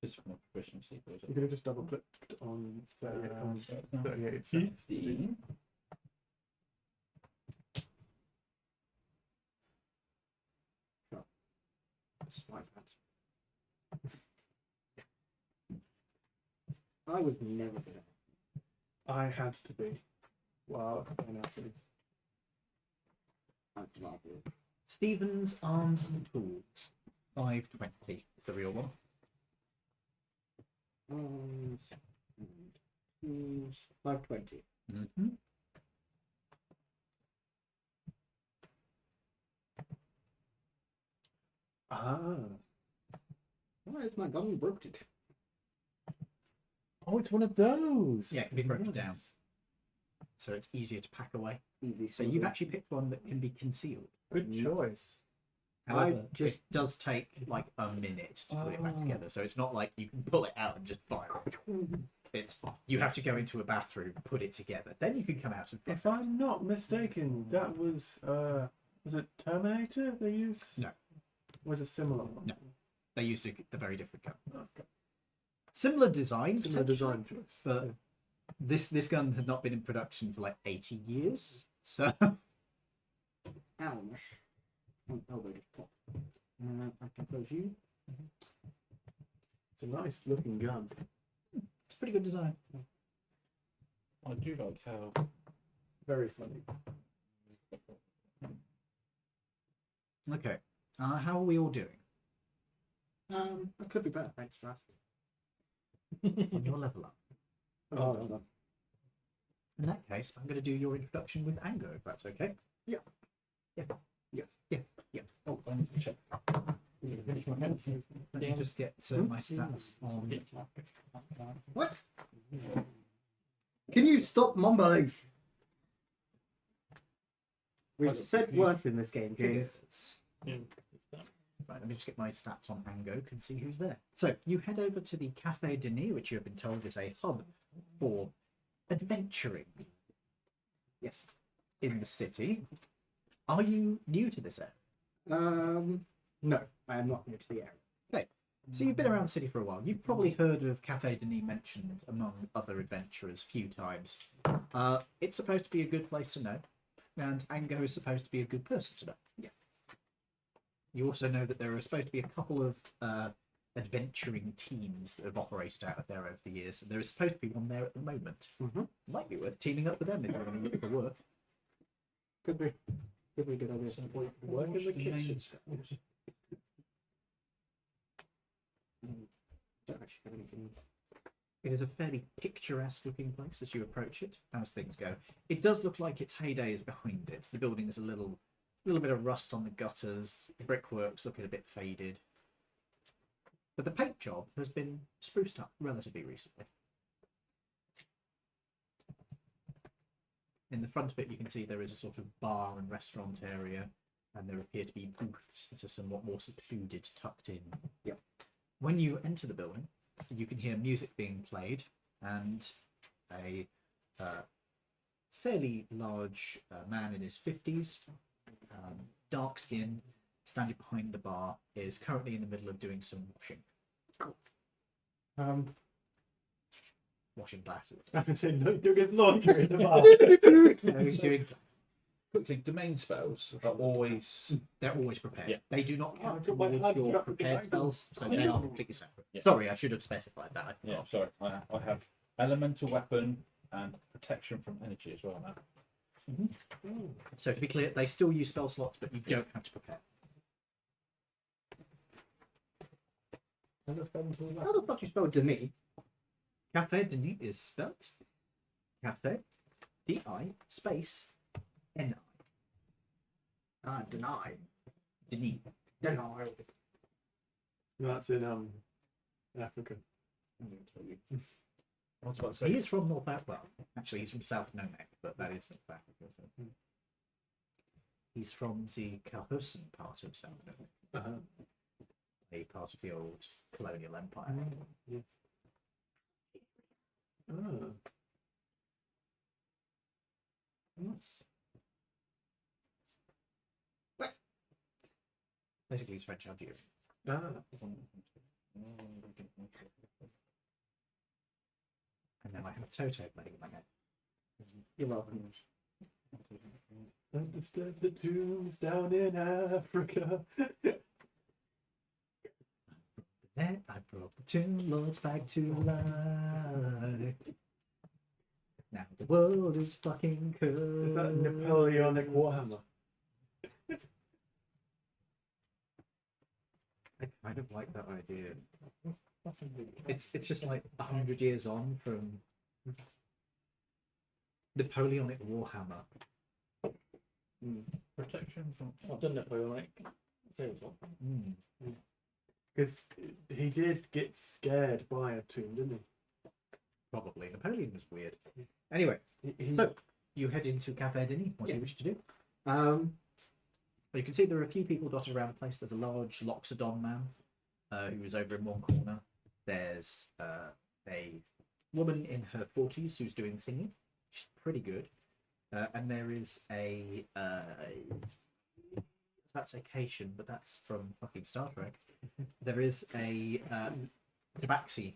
Physical proficiency goes You up could have just double clicked on 38. On to 38 itself. 15. Swipe that. I was never good at it. I had to be. Wow, that's fine afterwards. I'd love it. Stephen's Arms and Tools. 520 is the real one. Arms and tools. 520. Mm-hmm. Ah. Why is my gun broken? Oh, it's one of those. Yeah, it can be broken down. Nice. So it's easier to pack away. Easy. So you've actually picked one that can be concealed. Good choice. However, just- it does take like a minute to put it back Oh. together. So it's not like you can pull it out and just fire it. It's you have to go into a bathroom, put it together, then you can come out and fire If it. I'm not mistaken, that was it Terminator they used? No. Was a similar one? No. They used a very different gun. Okay. Similar design, Similar potentially, design choice. but yeah. this gun had not been in production for like 80 years. So Ouch. Oh, elbow just popped. I can close you. It's a nice looking gun. it's a pretty good design. I do like how Very funny. Okay. How are we all doing? I could be better. Thanks for asking. On your level up. Oh, well done. In that case, I'm going to do your introduction with Ango, if that's okay. Yeah. Yeah. Yeah. Yeah. Yeah. oh, I need to check. Let me just get my stats on. What? Can you stop mumbling? We've Was it said confused? worse in this game, James. Figures. Yeah. Right, let me just get my stats on Ango and see who's there. So you head over to the Café Denis, which you have been told is a hub for adventuring Yes. in the city. Are you new to this area? No, I am not new to the area. So you've been around the city for a while. You've probably heard of Café Denis mentioned among other adventurers a few times. It's supposed to be a good place to know, and Ango is supposed to be a good person to know. Yes. You also know that there are supposed to be a couple of adventuring teams that have operated out of there over the years, and there is supposed to be one there at the moment. Mhm. Might be worth teaming up with them if you want to look for work. Could be. Could be a good idea. Work in the kitchen. Don't actually have anything. It is a fairly picturesque looking place as you approach it, as things go. It does look like its heyday is behind it. The building is a little bit of rust on the gutters, the brickwork's looking a bit faded. But the paint job has been spruced up relatively recently. In the front of it, you can see there is a sort of bar and restaurant area, and there appear to be booths that are somewhat more secluded, tucked in. Yep. When you enter the building, you can hear music being played, and a fairly large man in his 50s, dark skin, standing behind the bar, is currently in the middle of doing some washing. Washing glasses. I have to say, no, don't get laundry in the bar. No, he's doing glasses. Quickly, domain spells are always They're always prepared. Yeah. They do not Oh, count I dropped my towards hand, your dropped the prepared bag. spells, so they are completely separate. Yeah. Sorry, I should have specified that. I yeah. forgot. Sorry, I have elemental weapon and protection from energy as well now. So to be clear, they still use spell slots, but you don't have to prepare. How the fuck do you spell Denis? Café Denis is spelt Café D-I space N-I. Deny. Denis. Deny. No, that's in Africa. I was about to say. He is from North Africa. Well, actually, he's from South Nomek, but that is North Africa. So. He's from the Calhoun part of South Nomek, a part of the old colonial empire. Yes. Ah. Nice. Basically, he's French Algerian. Ah. And now I have Toto playing in my head. You're welcome. Understand the tunes down in Africa. Then I brought the two lords back to life. Now the world is fucking cool. Is that Napoleonic Warhammer? I kind of like that idea. It's just like 100 years on from Napoleonic Warhammer. Protection from. I've done Napoleonic tabletop. Because he did get scared by a tomb, didn't he? Probably. Napoleon was weird. Anyway, He- so you head into Cafe Denis. What do you Yeah. wish to do? Well, you can see there are a few people dotted around the place. There's a large Loxodon man who is over in one corner. There's a woman in her 40s who's doing singing. She's pretty good. And there is I was about to say Cation, but that's from fucking Star Trek. There is a Tabaxi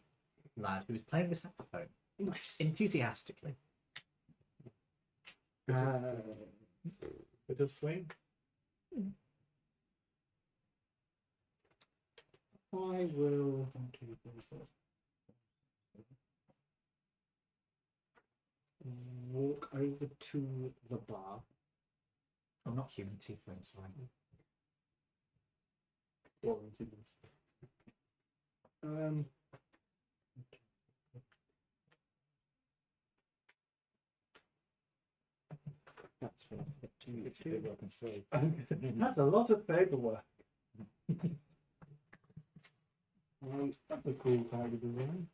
lad who is playing the saxophone Nice. enthusiastically. Bit of swing. I will walk over to the bar. I'm not human tieflings, fine. That's for It's big work and free. That's a lot of paperwork. That's a cool character design.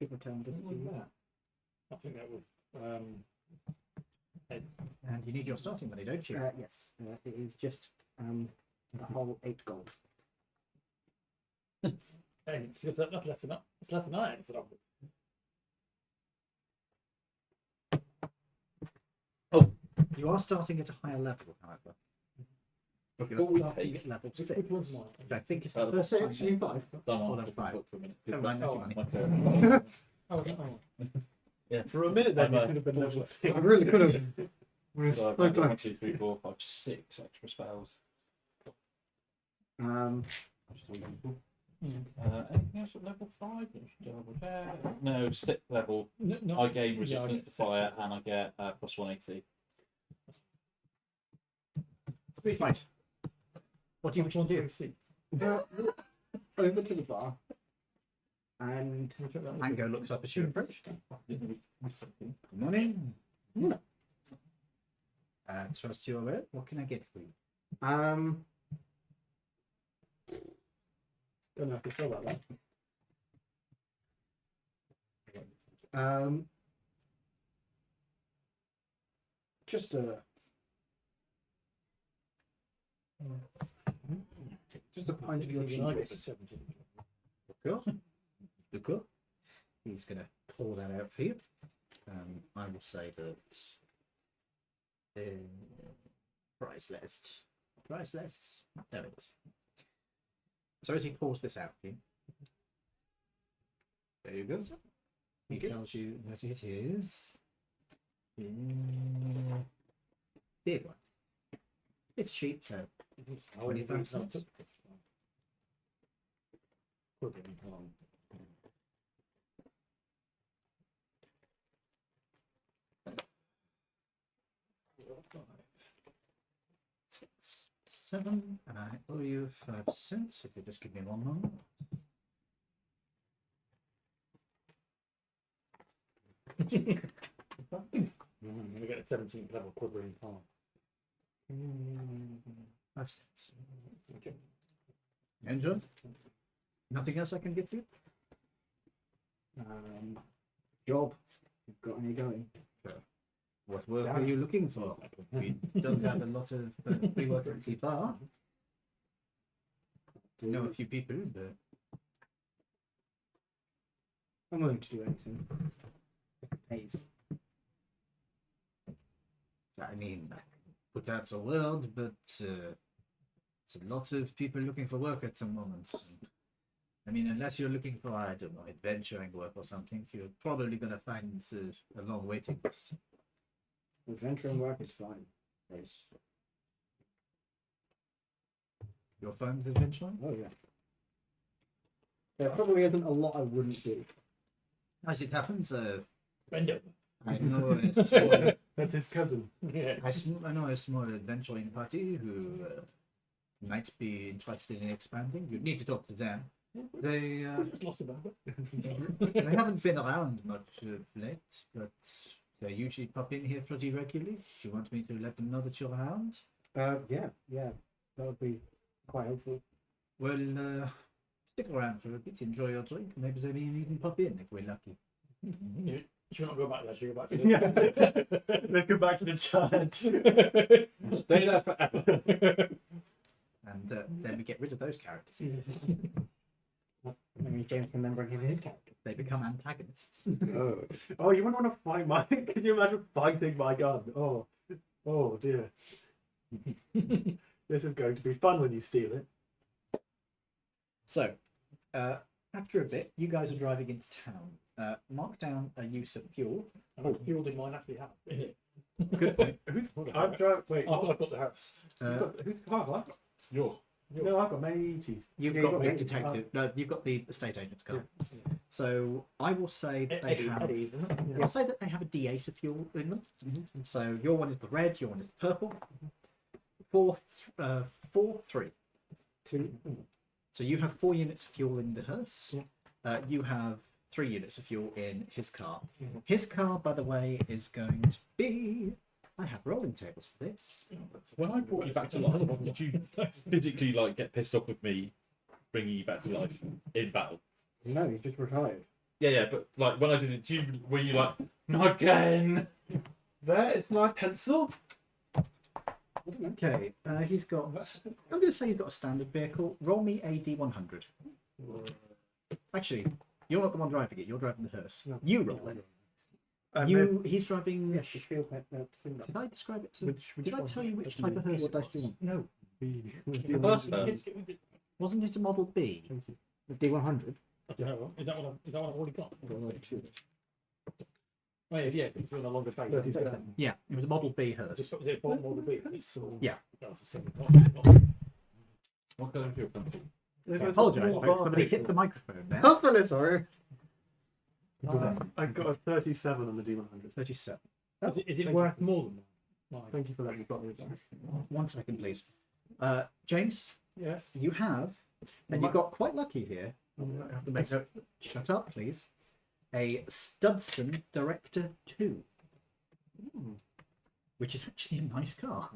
People turn this. What was that? I think that was heads. And you need your starting money, don't you? Yes, it is just a whole 8 gold. Hey, that's less than that. It's less than I answered up with. You are starting at a higher level, however. Okay, You're let's starting take at level Which 6, one's mine? which I think is the the first So time. actually 5. Done Oh, on no, fine. for a minute. Never mind, Like, never mind. like, Oh, For a minute there, I'm, you could have been I level 6. I really could have. We're so I've so got 1, close. 2, 3, 4, 5, 6 extra spells. Which is all useful. Anything else at level 5? Double check. No, stick level. no, I gain yeah, I resistance get to fire and I get plus 180. Speaking Right. What do you wish to do? Over to the bar. And Mango looks up at you in French. Good morning. Trust your word. What can I get for you? Don't know if it's all like that. just a pint of your I got the cheapest. 17. D'accord. He's going to pour that out for you. I will say that price list. Price list. There it is. So as he pours this out for you, there you go, sir. He tells you that it is beer glass. It's cheap, so 25 cents. Six, 7, and I owe you 5 cents. If you just give me one moment. We get a 17th level quivering palm. 5 cents. Okay. Enjoy. Nothing else I can get you? Job. You've got any going? What work are you looking for? We don't have a lot of free work at the bar. I know a few people, but I'm willing to do anything. If it pays. I mean, I can put out the word, but it's a lot of people looking for work at the moment. I mean, unless you're looking for, I don't know, adventuring work or something, you're probably going to find a long waiting list. Adventuring work is fine. You're fine with adventuring? Oh yeah. There probably isn't a lot I wouldn't do. As it happens, Bend over. I know a small, That's his cousin. Yeah. I know a small adventuring party who might be interested in expanding. You need to talk to them. They Just lost a member. they haven't been around much of late, but they usually pop in here pretty regularly. Do you want me to let them know that you're around? Yeah, that would be quite helpful. Well, stick around for a bit, enjoy your drink. Maybe they may even pop in if we're lucky. Should we not go back there? Should we go back to the... Let's go back to the challenge. Stay there forever. And then we get rid of those characters. Maybe James can then bring him his character. They become antagonists. Oh, you wouldn't want to fight my. Can you imagine fighting my gun? Oh dear. This is going to be fun when you steal it. So, after a bit, you guys are driving into town. Mark down a use of fuel. Oh, fuel did mine actually have. Good point. Who's? I'm driving. Wait. I've got the house. Who's car? What? Yours. No, I've got my 80s. You've Yeah, got you've the got detective. No, you've got the estate agent's car. So I will say that they Eddie, have. Eddie, isn't it? I'll say that they have a D8 of fuel in them. So your one is the red, your one is the purple. 4, 3. 2. So you have 4 units of fuel in the hearse. You have 3 units of fuel in his car. His car, by the way, is going to be. I have rolling tables for this. When I brought you back to life, did you physically like get pissed off with me bringing you back to life in battle? No, he's just retired. Yeah, but like when I did it, were you like, not again? There is my pencil. Okay, he's got. I'm going to say he's got a standard vehicle. Roll me a D100. Actually, you're not the one driving it. You're driving the hearse. No. You roll it. He's driving. Yes, just feel that. Did I describe it? Which Did I one? tell you which type of hearse it What dice do you was? want? No. The first time. Wasn't it a Model B? The D100. I don't know. Is that what I've already got? Oh, yeah, it's on a longer phase. 37. Yeah, it was a Model B hearse. Was it a bottom or the big? Yeah. That was a second What kind of fuel company? I apologise, folks. Somebody hit the microphone there. Oh, sorry. I got a 37 on the D100. 37. Is it worth more than that? Thank you for letting me follow you guys. 1 second, please. James, Yes. you have, and you got quite lucky here. I have to make notes. Shut up, please. A Studson Director 2, which is actually a nice car.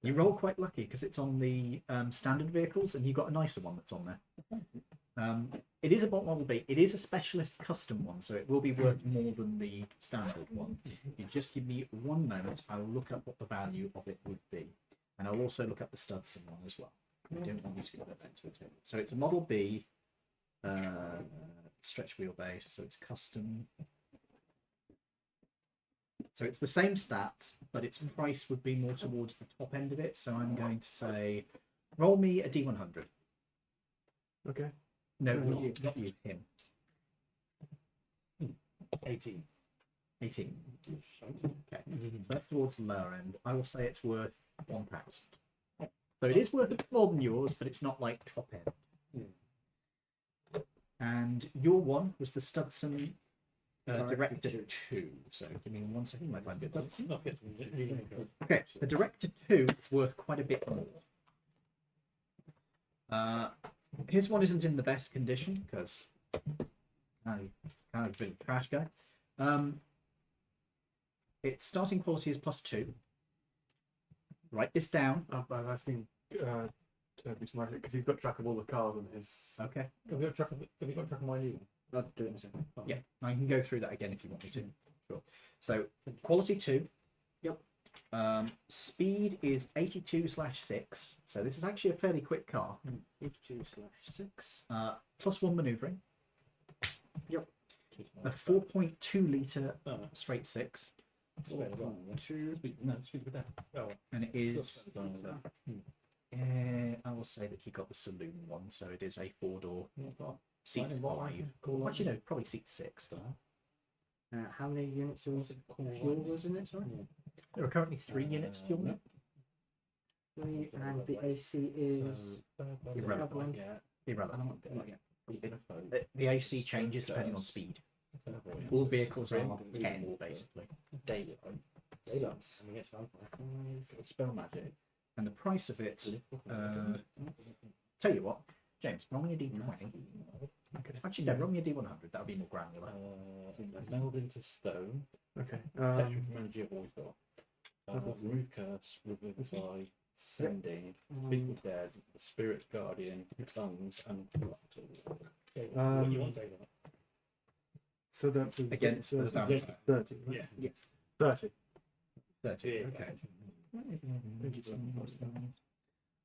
You roll quite lucky because it's on the standard vehicles, and you got a nicer one that's on there. It is a Model B. It is a specialist custom one, so it will be worth more than the standard one. You just give me 1 moment. I will look up what the value of it would be, and I'll also look up the Studson one as well. I don't want you to get that back to the table. So it's a Model B. Stretch wheelbase, so it's custom. So it's the same stats, but its price would be more towards the top end of it. So I'm going to say, roll me a D100. Okay. No, not you, him. 18. 18. Okay, so that's towards the lower end. I will say it's worth 1,000. So it is worth a bit more than yours, but it's not like top end. And your one was the Studson Director 2. So give me 1 second. My find it. Okay, the Director 2 is worth quite a bit more. His one isn't in the best condition because kind of a bit of a trash guy. Its starting quality is +2. Write this down. I'm asking Don't be smart because he's got track of all the cars on his. Okay. Have you got track of my new one? I'll do it in a second. Oh. Yeah, I can go through that again if you want me to. Sure. So quality 2. Yep. Speed is 82/6. So this is actually a fairly quick car. 82/6. +1 manoeuvring. Yep. A 4.2 litre Oh, straight 6. Two. Speak with that. oh, And it is. I will say that he got the saloon one, so it is a 4-door. Seat Fine, what 5. one? Cool. Well, actually, no, probably seat 6. How many units of fuel was in it? Sorry. There are currently 3 units of fuel now. 3, and the AC is. Irrelevant. Irrelevant. The AC changes depending on speed. All vehicles are 10, basically. Daylight. Daylights. And we get vampire. Spell magic. And the price of it, tell you what, James, roll me a D20. Actually, no, roll me a D100. That would be more granular. Meld into stone. Okay. Petrol from energy I've always got. Remove curse, revivify, sending, speak with dead, spirit guardian, tongues, and what you want, David? So that's Against the 30. vampire. 30. Right? Yeah. Yes. 30. 30. Yeah. Okay.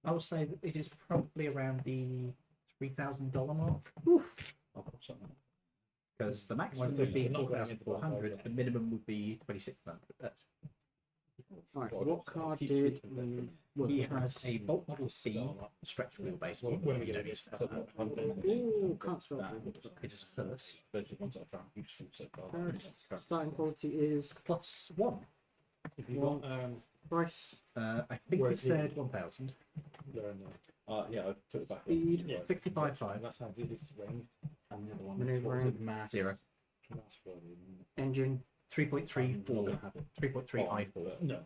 I will say that it is probably around the $3,000 mark. I'll put something. Because the maximum would be 4,400. The minimum would be 2,600. Right. What car did He has a Bolt Model B stretch wheelbase. When we get it, Ooh, can't spell that. It is a hearse. Those are the ones I found useful so far. Starting quality is +1. If you want, price. I think we said 1,000. yeah, Yeah, I took it back. Speed. Yeah. 65.5. that's how I do this range. And the other one Maneuvering. mass. 0. That's for Engine. 3.34. 3.3 I4. no.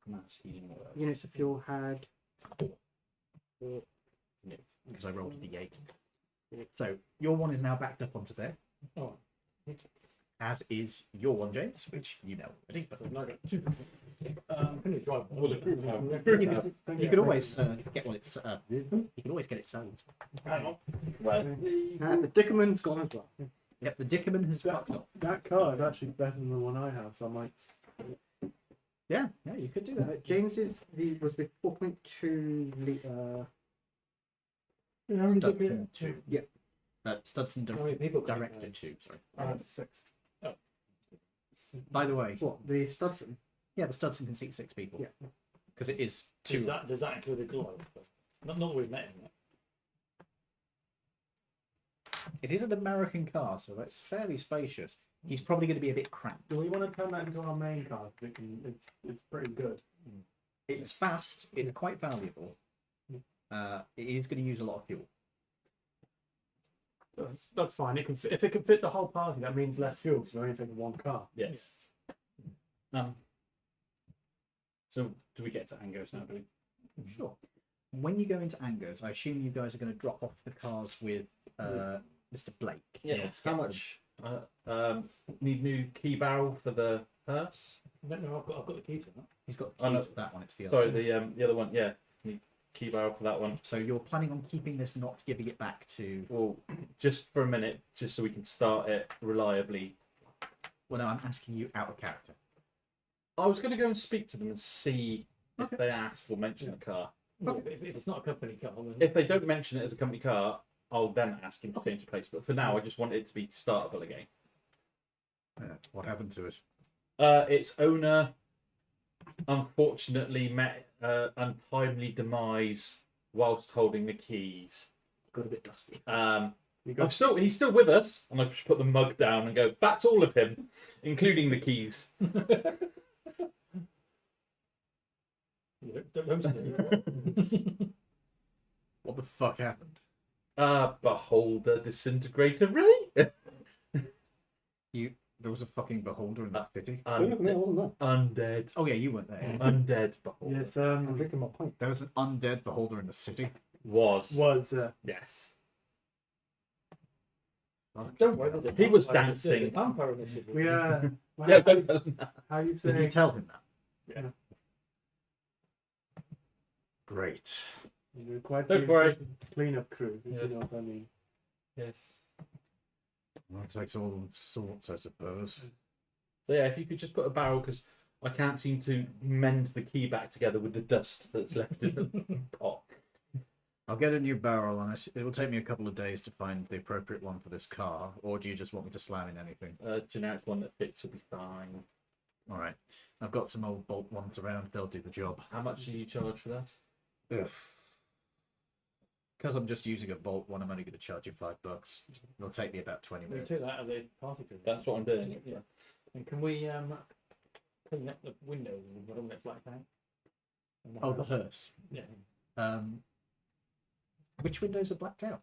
Mass heating oil. Units of fuel had. Because I rolled a D8. So your one is now backed up onto there. Oh, As is your one, James, which you know already. But I've now got 2. Can you drive all the group now? you could always get one. It's you can always get it sold. Hang on. The Dickerman's gone as well. Yep, the Dickerman has fucked off. That car is actually better than the one I have, so I might. Yeah, you could do that. James's was the 4.2 litre. Studson 2. Yeah. Studson How many people can, Director 2. Sorry. 6. By the way, What, the Studson? yeah, the Studson can seat 6 people. Yeah. Because it is 2. Does that include a glove? Not that we've met him yet. It is an American car, so it's fairly spacious. He's probably going to be a bit cramped. Do we want to turn that into our main car? Because it's pretty good. It's fast. It's quite valuable. It is going to use a lot of fuel. That's fine. It can if it can fit the whole party, that means less fuel because we're only taking one car. Yes. So do we get to Angos now? Do we? Sure. When you go into Angers, I assume you guys are going to drop off the cars with Mr. Blake. Yes. How much? Need new key barrel for the hearse. No, I've got the key to that. He's got the Oh, keys no. for that one. It's the Sorry, other one. the other one. Yeah, need key barrel for that one. So you're planning on keeping this, not giving it back to... Well, just for a minute, just so we can start it reliably. Well, no, I'm asking you out of character. I was going to go and speak to them and see if they asked or mentioned the car. Well, if it's not a company car, then If they don't mention it as a company car, I'll then ask him to change the place. But for now, I just want it to be startable again. What happened to it? Its owner, unfortunately, met untimely demise whilst holding the keys. Got a bit dusty. He's still with us, and I just put the mug down and go, "That's all of him, including the keys." don't say it. What the fuck happened? Beholder disintegrator ray. There was a fucking beholder in the city. Undead. Oh yeah, you weren't there. Undead beholder. Yes, I'm drinking my pint. There was an undead beholder in the city. Was yes. Don't worry, there's a He was vampire- dancing. there's a vampire in this city. we Yeah, don't tell him that. how you Did you say? tell him that? Great. You're quite Don't worry. clean-up crew, if Yes. you know what I mean. Yes. Well, it takes all sorts, I suppose. So yeah, if you could just put a barrel, because I can't seem to mend the key back together with the dust that's left in the pot. I'll get a new barrel, and it will take me a couple of days to find the appropriate one for this car. Or do you just want me to slam in anything? A generic one that fits will be fine. All right. I've got some old bolt ones around. They'll do the job. How much do you charge for that? Because I'm just using a bolt one, I'm only going to charge you $5. It'll take me about 20 We minutes. take that out of the party crew. That's what I'm doing. Yeah. And can we clean up the windows and the one that's blacked out? And Oh, the house? hearse. Yeah. Which windows are blacked out?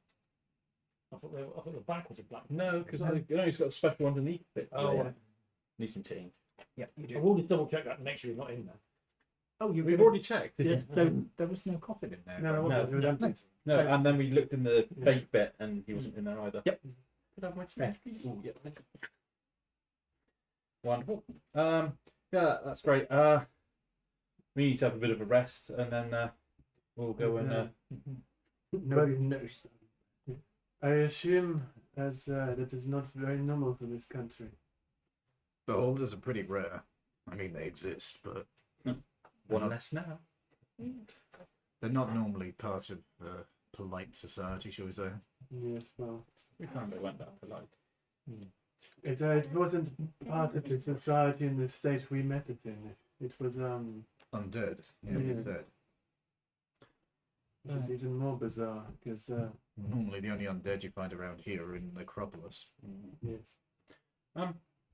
I thought the back was a black. No, because it's got a special underneath it. Oh, Yeah. right. Needs some change. Yeah, you I do. will just double check that. Make sure he's not in there. Oh, you've We've already checked. Yes, there was no coffin in there. No, there wasn't. It was no, empty. No, and then we looked in the bait bit, and he wasn't in there either. Yep. Could I have my It's there. Ooh, yeah. Wonderful. Yeah, that's great. We need to have a bit of a rest, and then we'll go and. Nobody's noticed. I assume as that is not very normal for this country. Beholders are pretty rare. I mean, they exist, but One less now. they're not normally part of polite society, shall we say. Yes, well, We found they weren't that polite. it wasn't part of the society in the state we met it in. It was Undead. Yeah, you Yeah. said. it was even more bizarre because Normally, the only undead you find around here are in the Necropolis. yes.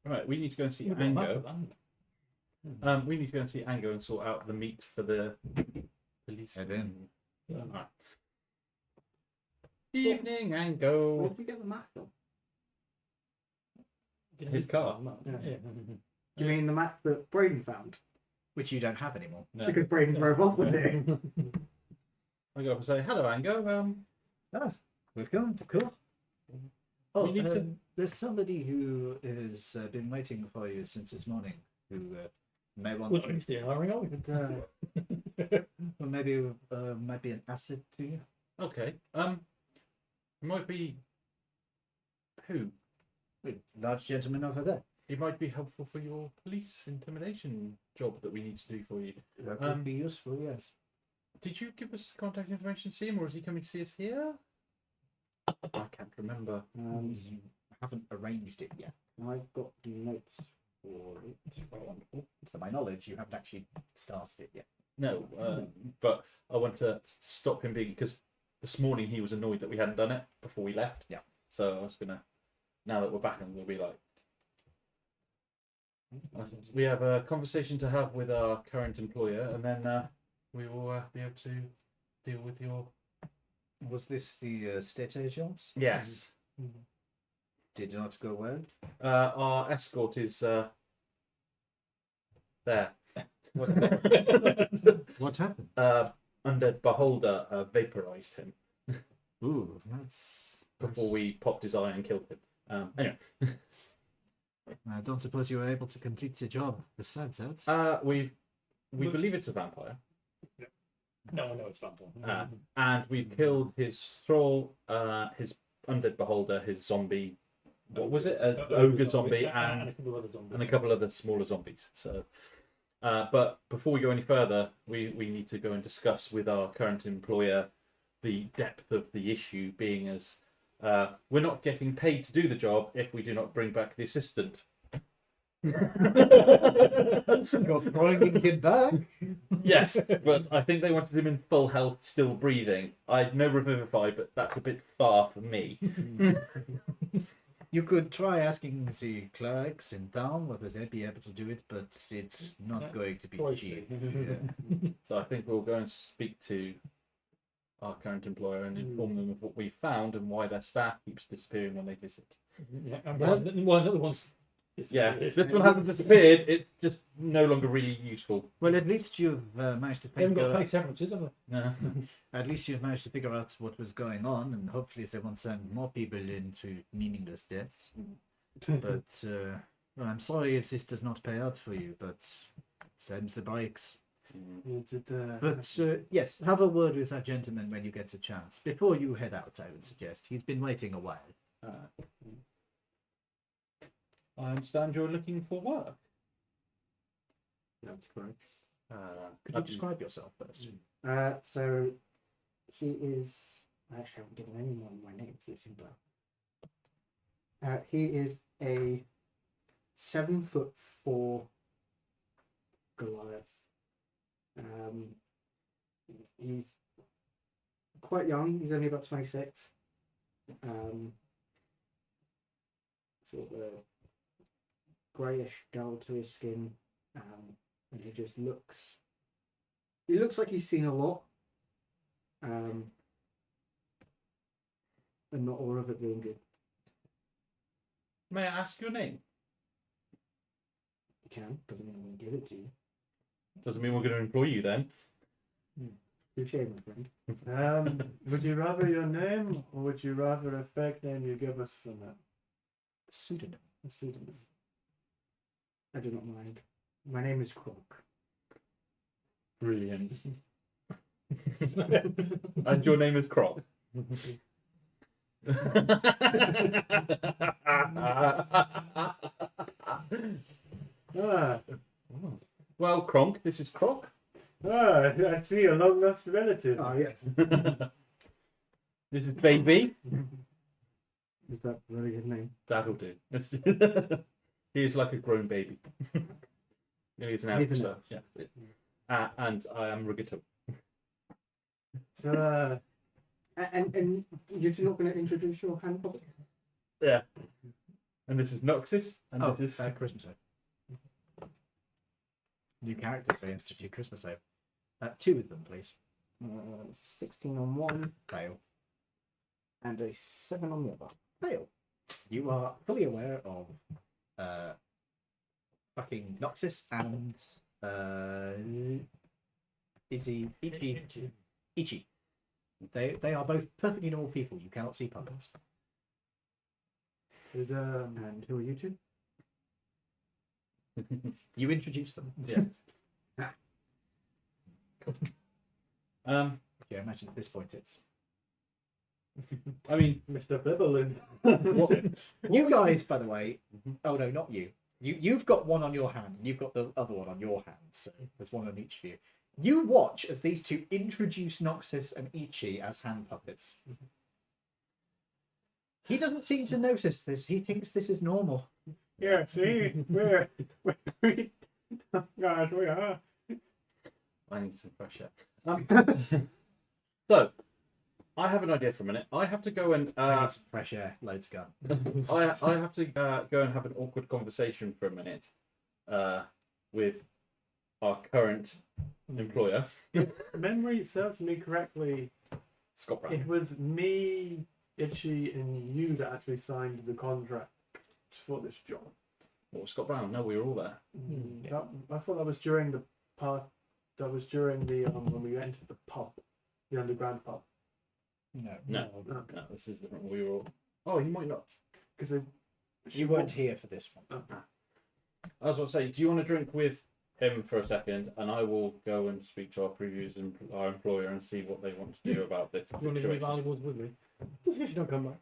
Right, we need to go and see We've got a map Ango. of that. We need to go and see Ango and sort out the meat for the police. Head in. Alright. Evening, Where Ango. did you get the map from? His car. Yeah. Yeah. Do you mean the map that Braden found? Which you don't have anymore. No. Because Braden drove off with it. I go up and say, hello, Ango. We're going to cool. Oh, We need to- there's somebody who has been waiting for you since this morning who may want We're to, not still hiring, are we? But, or maybe might be an asset to you. Okay. It might be who? Large gentleman over there. It might be helpful for your police intimidation job that we need to do for you. That would be useful, yes. Did you give us contact information to see him, or is he coming to see us here? I can't remember. You haven't arranged it yet. I've got notes for it. Well, wonderful. To my knowledge, you haven't actually started it yet. No, but I want to stop him being, because this morning he was annoyed that we hadn't done it before we left. Yeah. So I was gonna, now that we're back, and we'll be like, we have a conversation to have with our current employer, and then we will be able to deal with your. Was this the estate agents? Yes. Did not go well. Our escort is there. What happened? Undead Beholder vaporized him Ooh, that's before we popped his eye and killed him. Anyway, I don't suppose you were able to complete the job. Besides that, we believe it's a vampire, No, I know it's vampire. and we've killed his thrall, his undead beholder, his zombie. What was it? An ogre zombie and a couple of other zombies. and a couple other smaller zombies. So, but before we go any further, we need to go and discuss with our current employer the depth of the issue, being as we're not getting paid to do the job if we do not bring back the assistant. you're bringing him back. Yes, but I think they wanted him in full health, still breathing. I know Revivify, but that's a bit far for me. You could try asking the clerks in town whether they'd be able to do it, but it's not going to be Pricey. cheap. Yeah. So I think we'll go and speak to our current employer and inform them of what we found and why their staff keeps disappearing when they visit. Yeah, and one other one's. Yeah, this one hasn't disappeared. It's just no longer really useful. Well, at least you've managed to They haven't got to figure. pay severances, have they? No. At least you've managed to figure out what was going on, and hopefully they won't send more people into meaningless deaths. But well, I'm sorry if this does not pay out for you, but time's the breaks. But yes, have a word with that gentleman when you get a chance. Before you head out, I would suggest. He's been waiting a while. I understand you're looking for work. That's correct. Could you describe yourself first? So he is. I actually haven't given anyone my name, so it's in black. He is a 7'4" Goliath. He's quite young. He's only about 26. Sort of a greyish dull to his skin, and he just looks. He looks like he's seen a lot, and not all of it being good. May I ask your name? You can, doesn't mean I'm going to give it to you. Doesn't mean we're going to employ you then. Touche, my friend. Would you rather your name, or would you rather a fake name you give us for that? Pseudonym. A pseudonym. I do not mind. My name is Croc. Brilliant. And your name is Croc. Well, Kronk, this is Croc. I see a long lost relative. Oh, yes. This is Baby. Is that really his name? That'll do. He is like a grown baby. He's an Anything adult, so, yeah. And I am Rigato. So, And you're not going to introduce your hand puppet? Yeah. And this is Noxus. And Oh, this is Christmas Eve. New characters, so institute Christmas Eve. 2 of them, please. 16 on one Fail. and a 7 on the other. Fail. You are fully aware of fucking Noxus and Ichi. They are both perfectly normal people. You cannot see puppets. And who are you two? You introduce them. Yeah. Yeah, I imagine at this point it's. I mean, Mr. Bibble is. what, You guys, by the way. Oh no, not you. You've got one on your hand, and you've got the other one on your hand. So there's one on each of you. You watch as these two introduce Noxus and Ichi as hand puppets. He doesn't seem to notice this. He thinks this is normal. Yeah, see, we're God, we are. I need some fresh air. So, I have an idea for a minute. I have to go and I need some fresh air. Loads gun. I have to go and have an awkward conversation for a minute with our current employer, Memory serves me correctly. Scott Brown. It was me, Itchy, and you that actually signed the contract for this job. What was Scott Brown? No, we were all there. I thought that was during the part. That was during the when we entered the pub, the underground pub. No. No, this is different. We were all. Oh, you might not. Because You weren't here for this one. I was going to say, do you want to drink with him for a second, and I will go and speak to our employer and see what they want to do about this. You want to leave situation. valuables with me? Just in case you don't come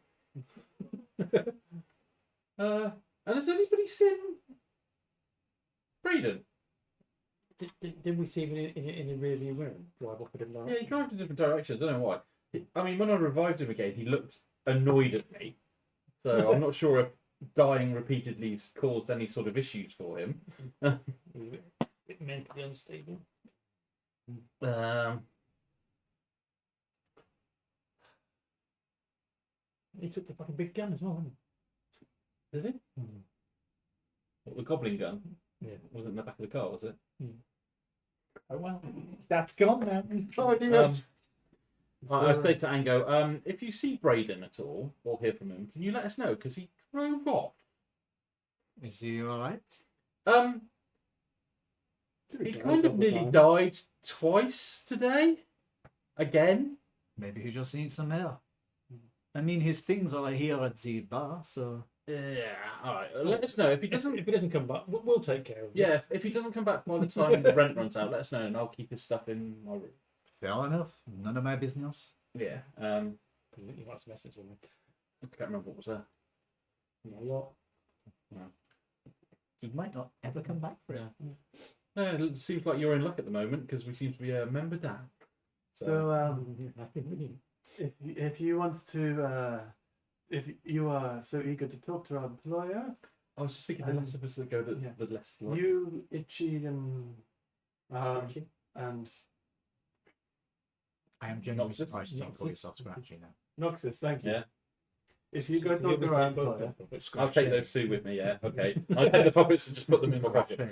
back. And has anybody seen Braden? Didn't we see him in a rear view mirror drive off a different Yeah, he direction? drove in different directions. I don't know why. I mean, when I revived him again, he looked annoyed at me. So I'm not sure if dying repeatedly caused any sort of issues for him. He was a bit mentally unstable. He took the fucking big gun as well, didn't Did he? What, the goblin gun? Yeah. Wasn't in the back of the car, was it? Oh well, that's gone now. I say to Ango, if you see Braden at all, or hear from him, can you let us know? Because he drove off. Is he alright? He kind of nearly died twice today. Again. Maybe he just needs some air. I mean, his things are here at the bar, so Yeah. All right. Let us know if he doesn't. If he doesn't come back, we'll take care of it. Yeah. If he doesn't come back by the time the rent runs out, let us know, and I'll keep his stuff in my room. Fair enough. None of my business. Yeah. You might message him. I can't remember what was there. A lot. He might not ever come back for it. Yeah. It seems like you're in luck at the moment because we seem to be a member down. So, if you want to, if you are so eager to talk to our employer, I was just thinking the less of us that go, the less. Like... you, Itchy, and I am genuinely Noxus? surprised you don't call Noxus? yourself Scratchy now. Noxus, thank you. Yeah. If you go talk to our employer, I'll take those two with me. Yeah. Okay. I'll take the puppets and just put them in my pocket.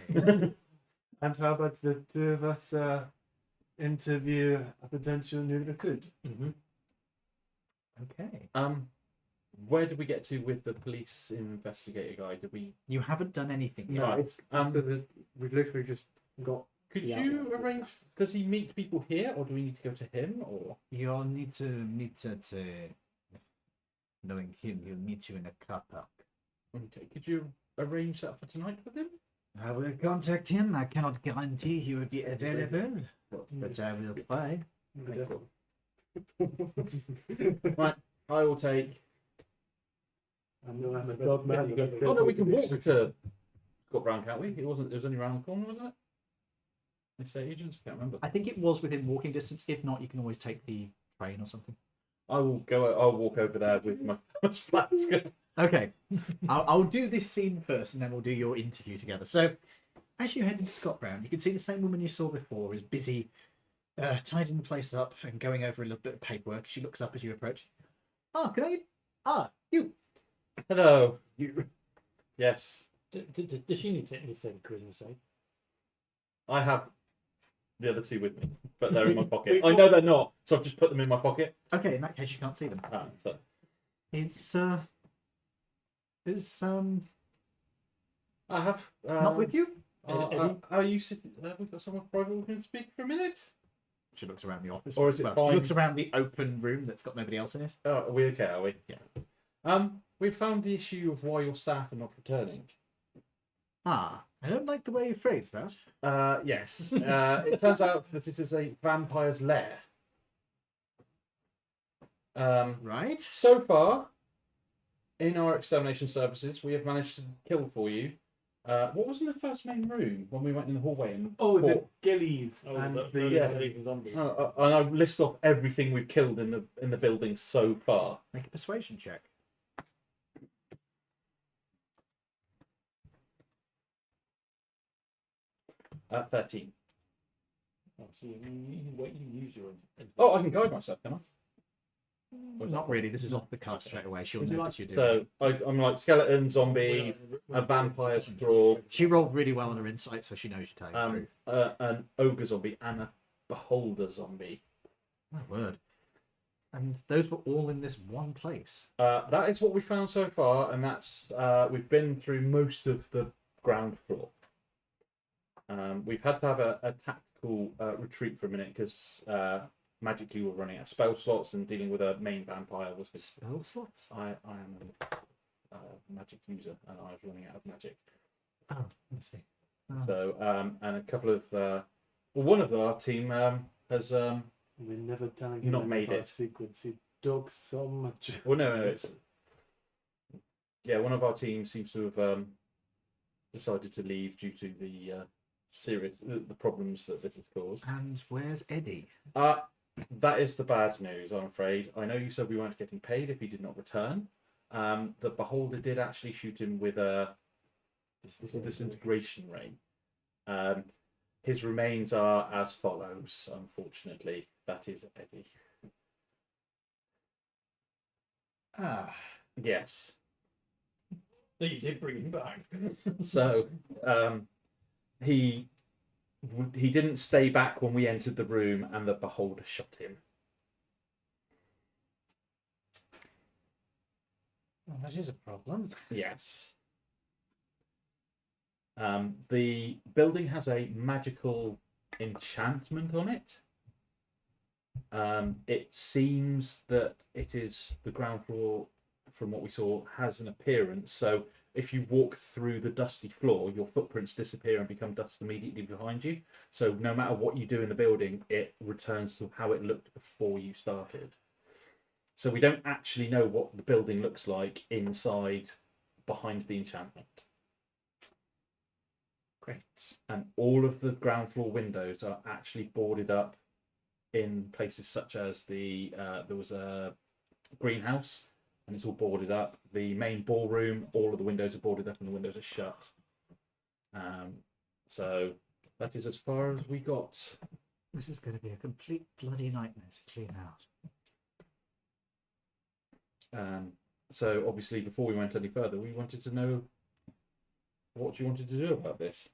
and how about the two of us interview a potential new recruit? Mm-hmm. Okay. Where did we get to with the police investigator guy? Did we? You haven't done anything yet. No, it's Um, we've literally just got. Could Yeah. you arrange? Does he meet people here, or do we need to go to him? Or You'll need to meet at knowing him, he'll meet you in a car park. okay, could you arrange that for tonight with him? I will contact him. I cannot guarantee he will be available, but I will try. Right. I will take. I know I'm a dog man. but that's Oh no, we can walk good. to Scott Brown, can't we? It wasn't. It was only around the corner, wasn't it? Estate agents. I can't remember. I think it was within walking distance. If not, you can always take the train or something. I will go. I'll walk over there with my flask. Okay, I'll do this scene first, and then we'll do your interview together. So, as you head into Scott Brown, you can see the same woman you saw before is busy tidying the place up and going over a little bit of paperwork. She looks up as you approach. Ah, can I? Ah, you. Hello. You. Yes, Does she need to say charisma save? I have the other two with me, but they're in my pocket. I know they're not, so I've just put them in my pocket. Okay, in that case, you can't see them. So. It's I have. not with you. Are you sitting? Have we got someone private who can speak for a minute? She looks around the office. Or is it Well, fine? she looks around the open room that's got nobody else in it. Oh, are we okay? Are we? Yeah. We found the issue of why your staff are not returning. Ah, I don't like the way you phrase that. Yes. It turns out that it is a vampire's lair. Right? So far, in our extermination services, we have managed to kill for you. What was in the first main room when we went in the hallway? And Oh, the fought? skellies Oh, and the yeah. zombie. And I list off everything we've killed in the building so far. Make a persuasion check. 13. Oh, so you use your. Oh, I can guide myself, can I? Well, not really. This is off the cuff straight away. She'll Would you notice you do. So I'm like skeleton, zombie, a vampire's thrall, She rolled really well on her insight, so she knows you tell you the truth. an ogre zombie, and a beholder zombie. My word. And those were all in this one place. That is what we found so far, and that's we've been through most of the ground floor. We've had to have a tactical retreat for a minute because magically we're running out of spell slots, and dealing with a main vampire was. Spell slots? I am a magic user, and I was running out of magic. Oh, let's see. Oh. So and a couple of one of our team has we're never telling Not made it. sequence. He dog so much. well no it's one of our teams seems to have decided to leave due to the serious the problems that this has caused. And where's Eddie? That is the bad news, I'm afraid. I know you said we weren't getting paid if he did not return. The beholder did actually shoot him with a disintegration ray. His remains are as follows, unfortunately. That is Eddie. Ah, Yes. That you did bring him back. So he didn't stay back when we entered the room, and the beholder shot him. well, that is a problem. Yes. The building has a magical enchantment on it. It seems that it is the ground floor from what we saw, has an appearance. So if you walk through the dusty floor, your footprints disappear and become dust immediately behind you. So no matter what you do in the building, it returns to how it looked before you started. So we don't actually know what the building looks like inside, behind the enchantment. Great. And all of the ground floor windows are actually boarded up in places such as there was a greenhouse, and it's all boarded up. The main ballroom, all of the windows are boarded up and the windows are shut. So that is as far as we got. This is going to be a complete bloody nightmare to clean out. So obviously, before we went any further, we wanted to know what you wanted to do about this.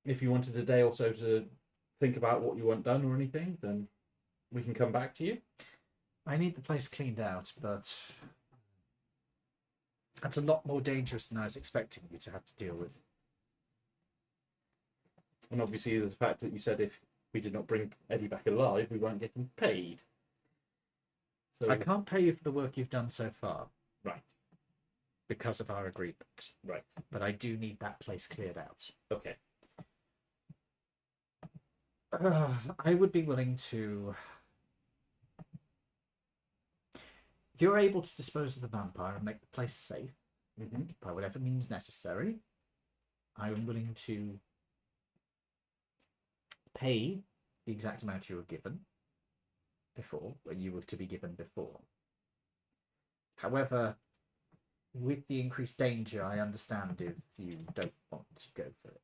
If you wanted a day or so to think about what you want done or anything, then we can come back to you. I need the place cleaned out, but that's a lot more dangerous than I was expecting you to have to deal with. And obviously, there's the fact that you said if we did not bring Eddie back alive, we weren't getting paid. So I can't pay you for the work you've done so far. Right. Because of our agreement. Right. But I do need that place cleared out. Okay. I would be willing to... If you're able to dispose of the vampire and make the place safe, by whatever means necessary, I am willing to pay the exact amount you were given before, or you were to be given before. However, with the increased danger, I understand if you don't want to go for it.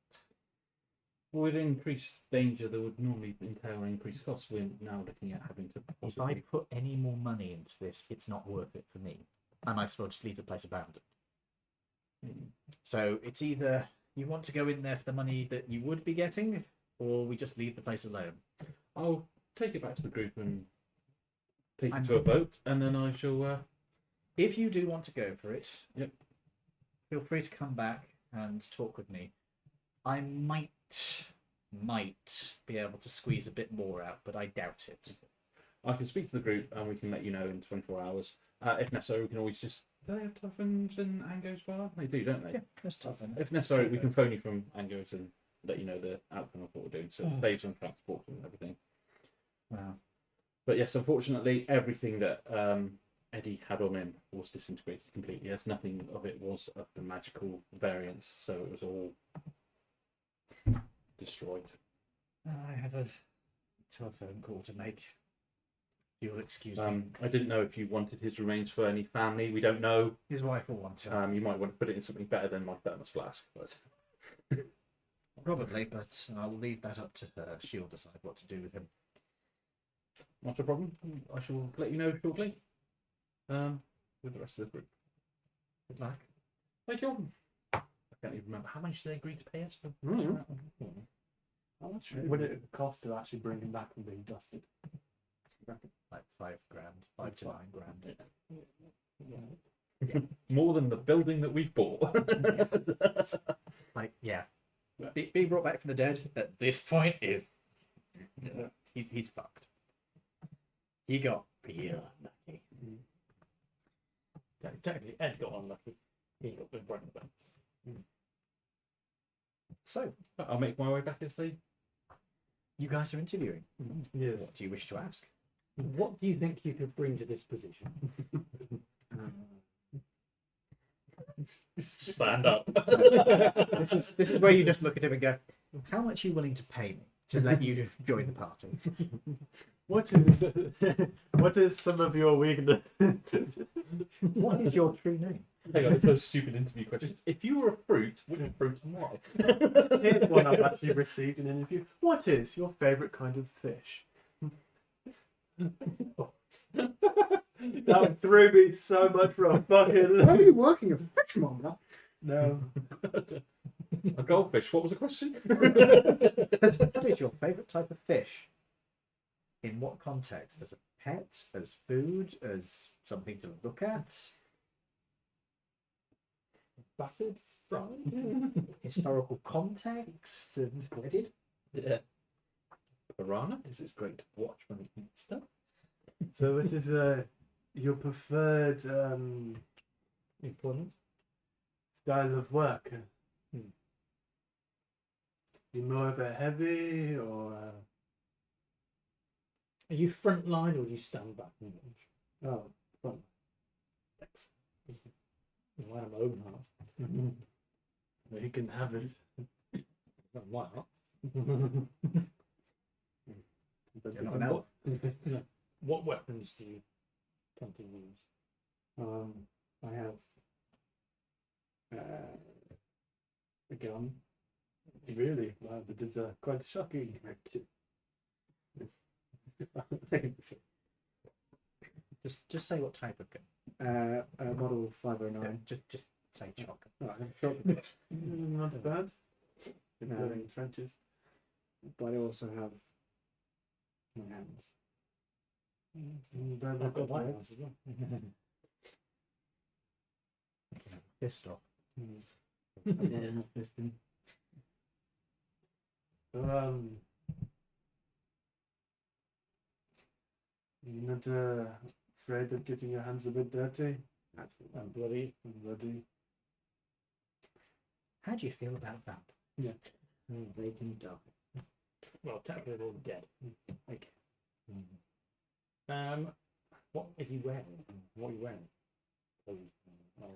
Well, with increased danger, there would normally entail increased costs. We're now looking at having to If I put any more money into this, it's not worth it for me. I might as well just leave the place abandoned. So it's either you want to go in there for the money that you would be getting, or we just leave the place alone. I'll take it back to the group and take it to a vote, and then I shall... If you do want to go for it, Yep. Feel free to come back and talk with me. I might be able to squeeze a bit more out, but I doubt it. I can speak to the group and we can let you know in 24 hours. If necessary, we can always just... Do they have telephons in Ango's bar? They do, don't they? Yeah, that's tough. If necessary, we can phone you from Ango's and let you know the outcome of what we're doing. So it saves on transport and everything. Wow. But yes, unfortunately, everything that Eddie had on him was disintegrated completely. Yes, nothing of it was of the magical variance, so it was all destroyed. I have a telephone call to make. You'll excuse me. I didn't know if you wanted his remains for any family. We don't know. His wife will want to. You might want to put it in something better than my thermos flask, but Probably, but I'll leave that up to her. She'll decide what to do with him. not a problem. I shall let you know shortly. With the rest of the group. Good luck. Thank you. I can't even remember how much they agreed to pay us for. How much would it cost to actually bring him back from being dusted? Like $5,000, $5 to $9 grand. More than the building that we've bought. Like, yeah. Being brought back from the dead at this point is... He's fucked. He got real unlucky. Technically, Ed got unlucky. He got the brunt of it. So, I'll make my way back as they... you guys are interviewing. Yes. What do you wish to ask? What do you think you could bring to this position? Stand up. This is where you just look at him and go, how much are you willing to pay me to let you join the party? What is some of your weakness? What is your true name? Hang on, it's those stupid interview questions. If you were a fruit, which fruit and why? Here's one I've actually received in an interview. What is your favourite kind of fish? That threw me so much for a fucking... Are you working a fishmonger? No. A goldfish. What was the question? What is your favourite type of fish? In what context? As a pet? As food? As something to look at? Battered, fried? Historical context? Wedded? Yeah. Piranha? Because it's great to watch when it eats stuff. So it is a your preferred Employment. style of work? Hmm. You more of a heavy or? Are you front line or do you stand back and watch? Oh, fun. Thanks. I had my own heart. You can have it. Not my heart. You're not an elf. What weapons do you tend to use? I have a gun. Really? Wow, that is quite shocking. Just say what type of gun. Model 509. Just say shotgun. Not bad. Been No. building trenches. But I also have my hands. I've got my hands as well. Pissed off. I've got enough fisting. So, you're not afraid of getting your hands a bit dirty Absolutely. And bloody. and bloody? How do you feel about that? They can die. Well, technically they're all dead. Okay. What is he wearing? What are you wearing?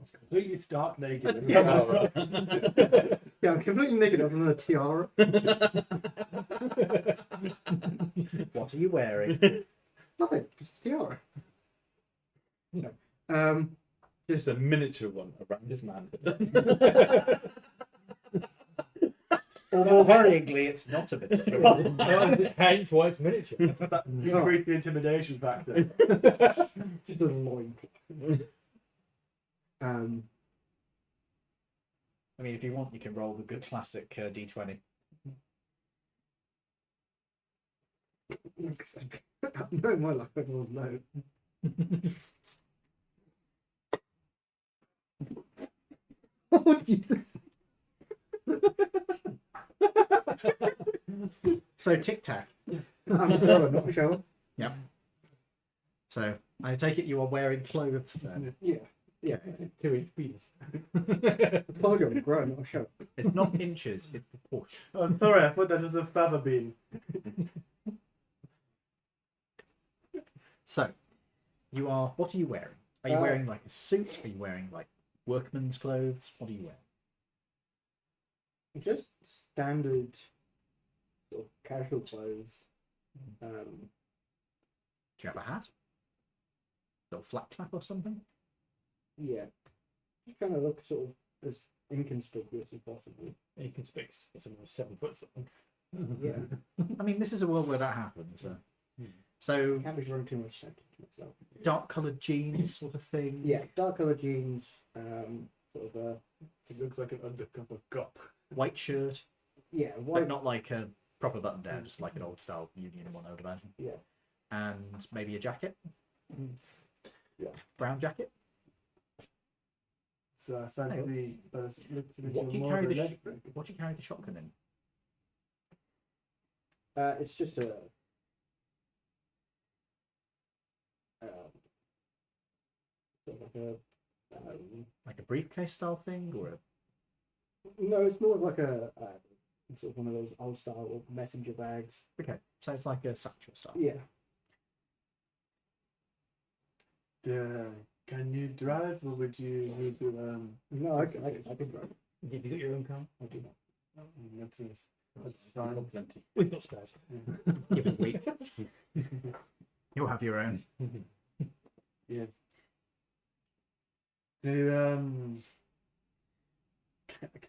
It's completely stark naked. Yeah, I'm completely naked other than a tiara. What are you wearing? Nothing, just a tiara. No. Just a miniature one around his man. Or more worryingly, it's not a bit. Hence why it's miniature. Increase the intimidation factor. Just a loincloth. I mean, if you want, you can roll the good classic D20. No, in my life, I rolled low. Oh, Jesus. So tic tac. I'm a thrower, not a shower. So I take it you are wearing clothes then. Yeah. Yeah. 2-inch penis. I told you I'm growing, not a shower. It's not inches, it's proportion. Oh, sorry, I thought that was a fava bean. So, you are. What are you wearing? Are you wearing like a suit? Are you wearing like workman's clothes? What are you wearing? Just standard sort of casual clothes. Do you have a hat? Little flat cap or something? Yeah. Just trying to look sort of as inconspicuous as possible. You can speak for someone who's 7 foot something. Yeah. I mean, this is a world where that happens. So Can't be drawing too much attention to myself. dark coloured jeans, sort of thing. Yeah, dark coloured jeans, sort of It looks like an undercover cop. White shirt, yeah, but white. not like a proper button down, just like an old style Union one, I would imagine. Yeah. And maybe a jacket. Yeah. Brown jacket. So I fancy by the looks of it, What do you're you more carry of a the leg breaker. What do you carry the shotgun in? It's just a. Sort of like a. Like a briefcase style thing, or a No, it's more of like a sort of one of those old style messenger bags. okay? So it's like a satchel style. Yeah. Can you drive, or would you need to? No, I can drive. Have you got your own car? I do not. That's fine. Plenty. We've got spares. Give it a week. You'll have your own. Yes. Do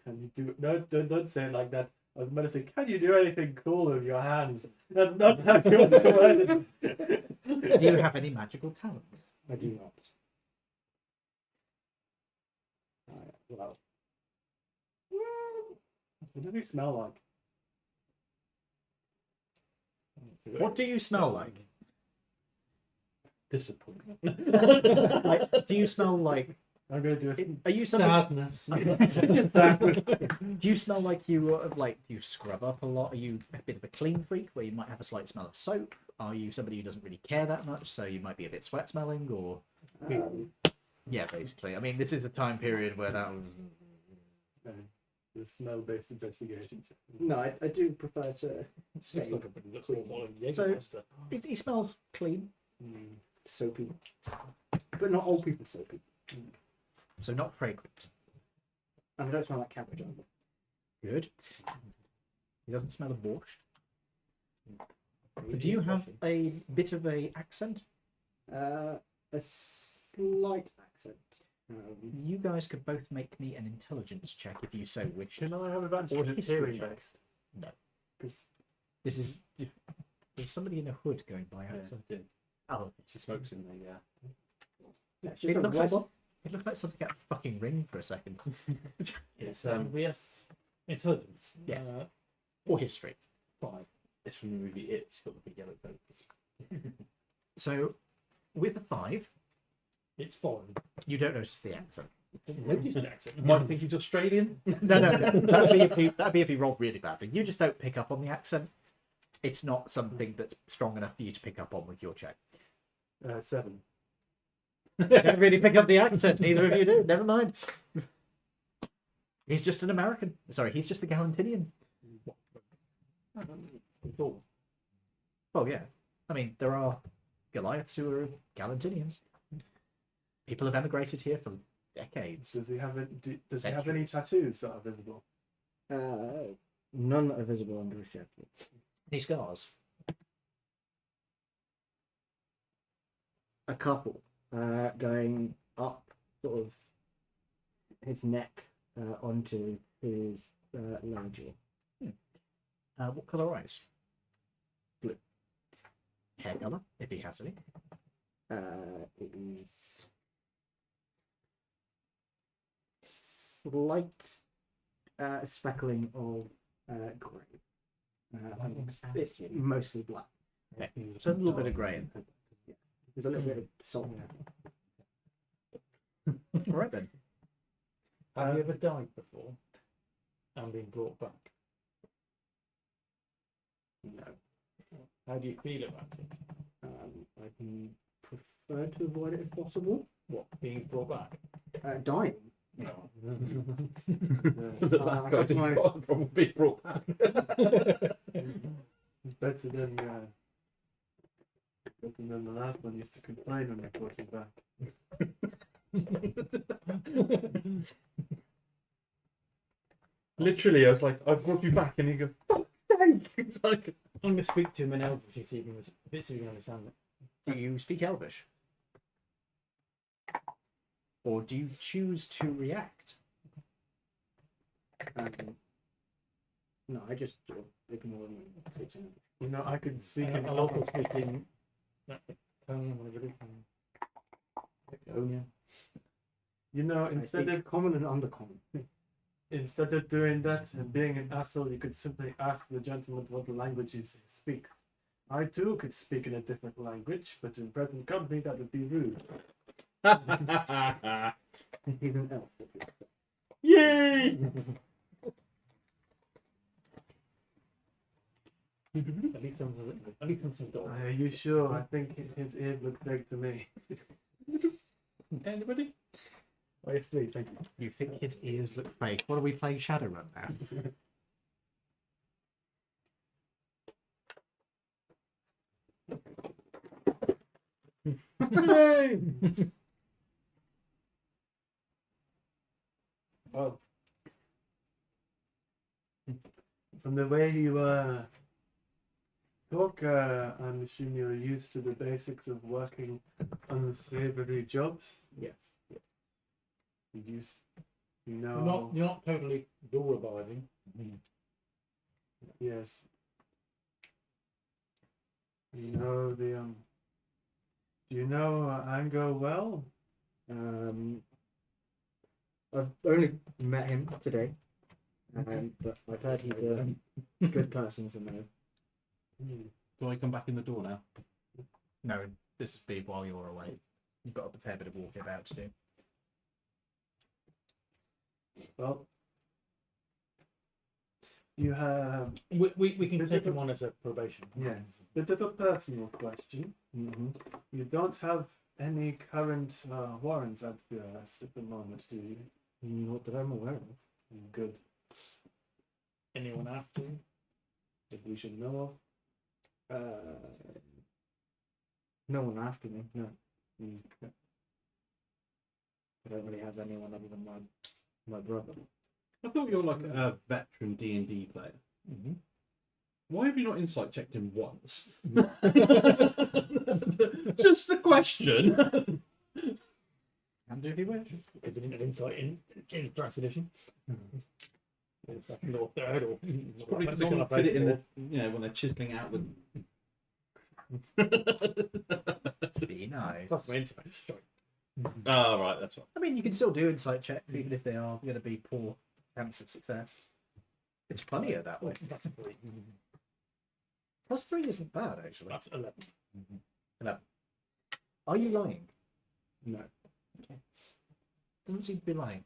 can you do no? Don't say it like that. I was about to say, can you do anything cool with your hands? That's not how you want to word it. Do you have any magical talents? I do not. Well, What does he smell like? What do you smell like? Disappointment. Like, do you smell like? I'm gonna do a. Are you somebody? Sadness. Do you smell like you do you scrub up a lot? Are you a bit of a clean freak where you might have a slight smell of soap? Are you somebody who doesn't really care that much, so you might be a bit sweat smelling? Or Yeah, basically. I mean, this is a time period where that was. The smell-based investigation check. No, I do prefer to stay Looks like a pretty good role model So- Jägermeister. He smells clean, soapy, but not old people soapy. so not fragrant. And I don't smell like cabbage either. Good. He doesn't smell of borscht. Do you have a bit of a accent? A slight accent. You guys could both make me an intelligence check if you so wish. Can I have advantage Or if it's history hearing check. based? No. 'Cause This is. There's somebody in a hood going by Yeah, outside. I did. Oh, She smokes in the. yeah, it's it just a looked, like, robot. it looked like something out of a fucking Ring for a second. It's yes, intelligence. Yes. Or history. 5. it's from the movie It. She's got the big yellow coat. So, with a 5, It's foreign. you don't notice the accent. Nobody's an accent. Might think he's Australian. No. That'd be if he rolled really badly. You just don't pick up on the accent. It's not something that's strong enough for you to pick up on with your check. 7. You don't really pick up the accent. Neither of you do. Never mind. He's just an American. Sorry, he's just a Galantinian. Cool. Oh yeah. I mean, there are Goliaths who are Galantinians. People have emigrated here for decades. Does he have any tattoos that are visible? None are visible under his jacket. Any scars? A couple going up sort of his neck onto his lower jaw. What colour eyes? Blue. Hair colour, if he has any. It is slight speckling of grey. It's mostly black. Okay. So a little bit of grey in there. There's a little bit of salt there. All right then. Have you ever died before and been brought back? No. How do you feel about it? I can prefer to avoid it if possible. What, being brought back? Dying. No. The last guy didn't got a problem being brought back. Better than the last one used to complain when we brought him back. Literally, I was like, "I brought you back," and he goes, "Fuck's sake!" It's like, I'm going to speak to him in Elvish and see if he can understand it. Do you speak Elvish? Or do you choose to react? No, I just sort of ignore him and take some. You know, I could speak in I'll also speak in Italian, whatever it is. Estonia. You know, Instead of common and undercommon. instead of doing that and being an asshole, you could simply ask the gentleman what language he speaks. I too could speak in a different language, but in present company that would be rude. He's an elf. "Yay!" At least I'm some dog. Are you sure? I think his ears look big to me. Anybody? Oh, yes, please, thank you. You think his ears look fake? What are we playing Shadowrun now? Well, from the way you talk, I'm assuming you're used to the basics of working unsavory jobs. Yes. Yes. You know. You're not totally law abiding. Yes. You know the Do you know Ango well? I've only met him today, but I've heard he's a good person to know. Do I come back in the door now? No, this has been while you're away. You've got a fair bit of walking about to do. Well, you have We can take him on as a probation. yes. Bit of a personal question. Mm-hmm. You don't have any current warrants out for your arrest at the moment, do you? Not that I'm aware of. Good. Anyone after you? That we should know of? No one after me. No, Okay. I don't really have anyone other than my brother. I thought you were like a veteran D&D player. Mm-hmm. Why have you not insight checked him once? Just a question. And if you wish. Because they didn't have insight in first edition. Or second or third or Probably because they can fit it in the, when they're chiseling out the. Be nice. That's my insight. Sorry. Oh, right, that's right. I mean, you can still do insight checks, even if they are going to be poor chance of success. It's funnier that way. That's 3. +3 isn't bad, actually. That's 11. 11. Are you lying? No. Doesn't seem to be lying.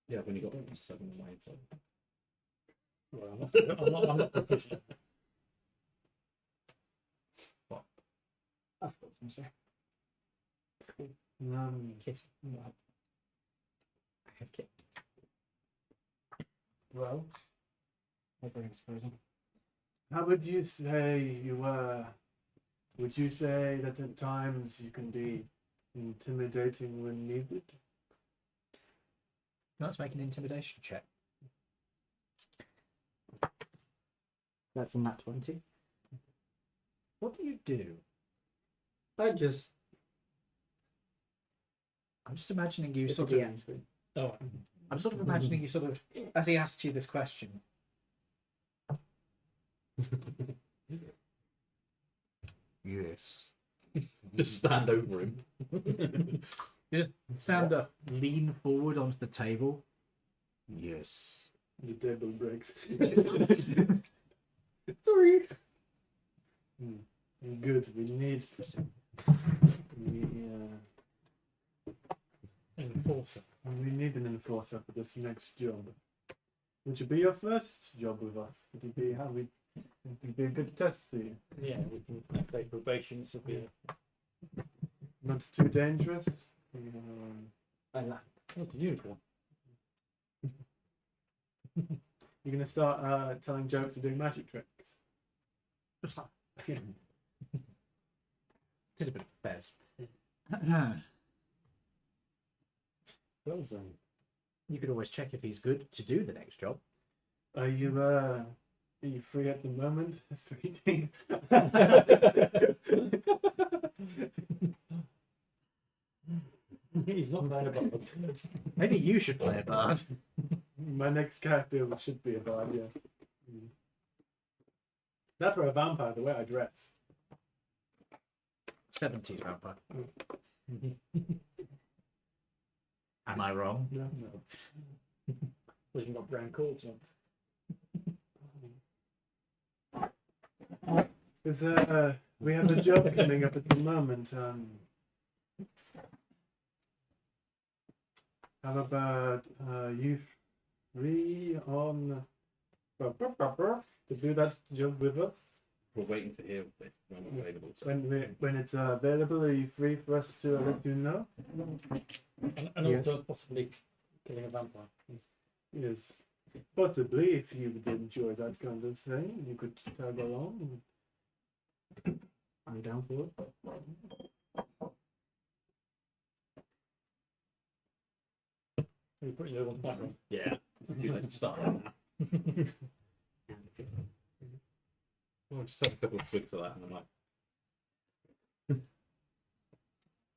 Yeah, when you got 7 lines. So. Well, I'm not proficient. I've got some, sir. Kit. I have kit. Well, everything's frozen. How would you say you were? Would you say that at times you can be intimidating when needed? Not to make an intimidation check. That's a nat 20. What do you do? I just. I'm just imagining you It's a sort of. DM screen. Oh, I'm sort of imagining you sort of, as he asked you this question. Yes. Just stand over him. You just stand up, lean forward onto the table. Yes. The table breaks. Sorry. Good. We need. enforcer. We need an enforcer for this next job. Would you be your first job with us? Would it be Would it be a good test for you? Yeah, we can take probation. This will be Not too dangerous. I laugh. what's a unicorn? You're gonna start telling jokes and doing magic tricks. Just like. It is a bit of a fez. Well then. You could always check if he's good to do the next job. Are you free at the moment, sweetie? He's not playing a bard. Maybe you should play a bard. My next character should be a bard, yeah. That or a vampire, the way I dress. 70s vampire. Am I wrong? No. Well, you've got brown cords on. We have a job coming up at the moment. How about you free on to do that job with us? We're waiting to hear if I'm available. So. When it's available, are you free for us to let you know? And Yeah. also possibly killing a vampire. Yes, possibly. If you would enjoy that kind of thing, you could tag along. I'm down for it. You're putting your on back. Yeah, it's too late to start. Well, just have a couple of swigs of that, and I'm like,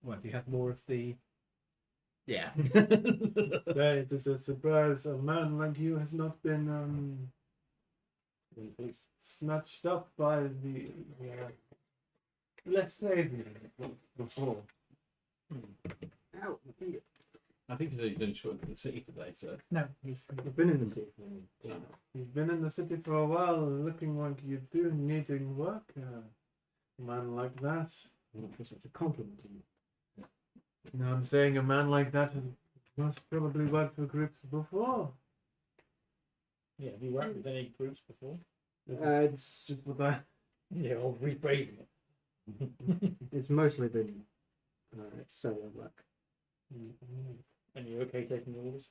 Well, do you have more of the. Yeah. Say, it is a surprise a man like you has not been snatched up by the let's say before. Ow, my finger. I think he's only short into the city today, so. No, he's. I've been in the city for a while. You've been in the city for a while, looking like you do needing work. A man like that. I'm not sure if it's a compliment to you. No, I'm saying a man like that has most probably worked for groups before. Yeah, have you worked with any groups before? It's Just with that. Yeah, or rephrasing it. it's mostly been solo work. And you okay taking orders?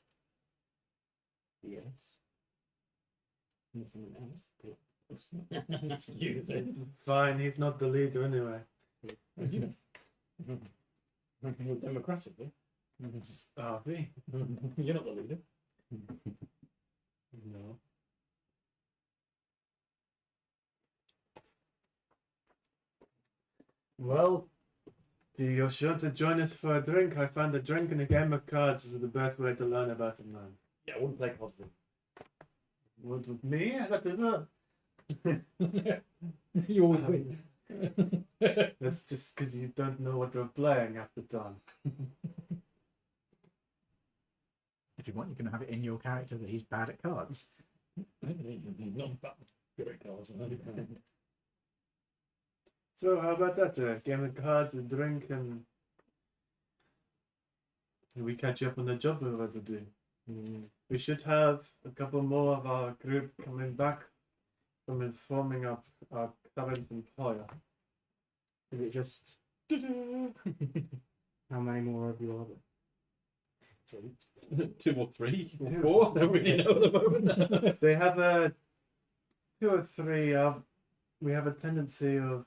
Yes. Not someone else, but you said. It's fine. He's not the leader anyway. You You're democratic, eh? Are we? You're not the leader. No. Well, you're sure to join us for a drink. I found a drink and a game of cards is the best way to learn about a man. Yeah, I wouldn't play cards with What with me? That is not. him. You always win. That's just because you don't know what you're playing at the time. If you want, you can have it in your character that he's bad at cards. He's not bad at cards. So how about that? A game of cards, a drink, and we catch you up on the job we're about to do. We should have a couple more of our group coming back from informing our current employer. Is it just how many more of you are there? 2 or 3 or Yeah. 4. Don't really know at the moment. They have a 2 or 3. We have a tendency of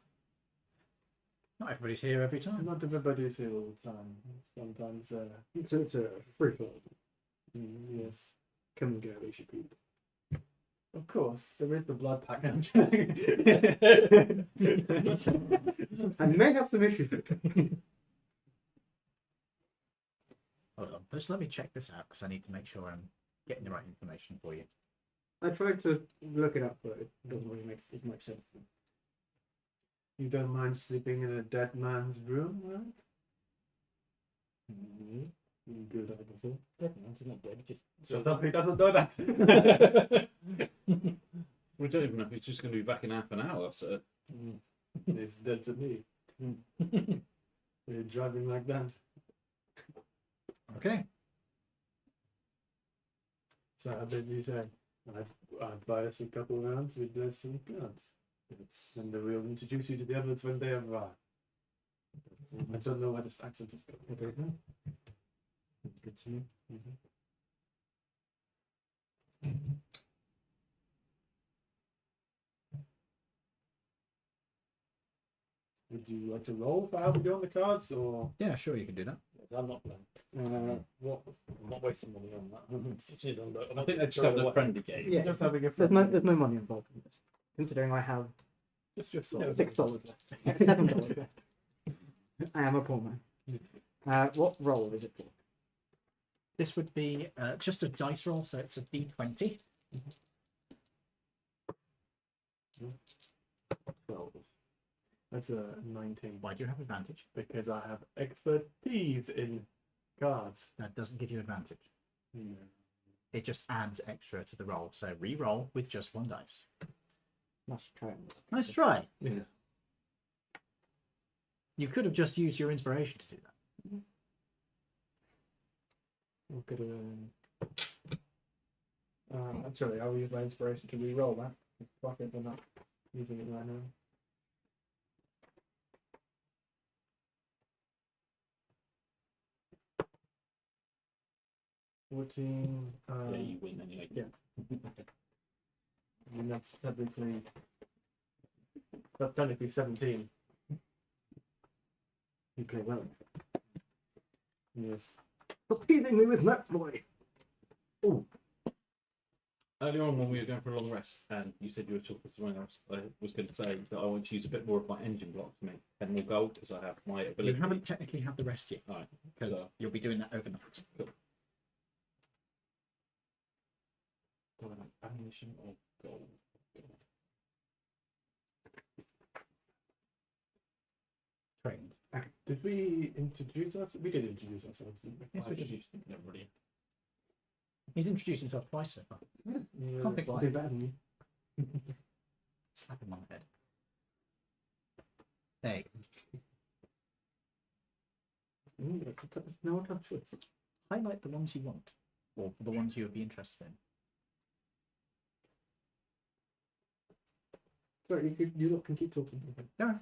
Not everybody's here every time. not everybody's here all the time. Sometimes, It's a free flow. yes. Come and go as you please. Of course, there is the blood pact. I may have some issues. Hold on. Just let me check this out because I need to make sure I'm getting the right information for you. I tried to look it up, but it doesn't really make as much sense. You don't mind sleeping in a dead man's room, right? You do that before. Dead man, he's not dead. Just Shut up, he doesn't know that. We don't even know if he's just going to be back in half an hour. So He's dead to me. You're driving like that. Okay. So how did you say? I'd buy us a couple rounds with some cards. And we'll introduce you to the others when they arrive. I don't know where this accent is going. I don't know. Good to know. Would you like to roll for how we do on the cards, or Yeah, sure, you can do that. I'm not playing. What? I'm not wasting money on that. It is on the- I think they're just having a friendly game. Yeah, just having a there's no money involved in this. Considering I have just your soul? $6 left, $7 left. I am a poor man. What roll is it for? This would be just a dice roll, so it's a d20. 12. That's a 19 Why do you have advantage? because I have expertise in cards. That doesn't give you advantage. It just adds extra to the roll. So re-roll with just 1 dice. Let's try it. Nice try. Yeah. You could have just used your inspiration to do that. Look at actually, I'll use my inspiration to re-roll that. Fuck it, I'm not using it right now. $14. Yeah, you win anyway. Yeah. I mean, that's technically 17. You play well. Yes. Stop teasing me with that boy. Earlier on when we were going for a long rest, and you said you were talking to someone else, I was going to say that I want to use a bit more of my engine block to make 10 more gold because I have my You ability. haven't technically had the rest yet, Alright, because so- you'll be doing that overnight. Do I like ammunition or gold? Trained. Did we introduce us? We did introduce ourselves, didn't we? Yes, we did. Introduced everybody. He's introduced himself twice so far. Yeah, Can't think why. Do better than you. Slap him on the head. There you go. It's no tough choice. Highlight the ones you want, or the ones you would be interested in. Sorry, you can keep talking. No.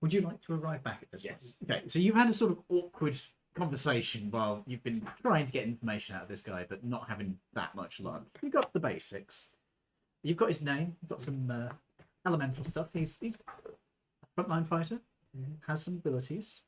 Would you like to arrive back at this Yes. point? Okay, so you've had a sort of awkward conversation while you've been trying to get information out of this guy, but not having that much luck. You got the basics. You've got his name. You've got some elemental stuff. He's a frontline fighter. Has some abilities.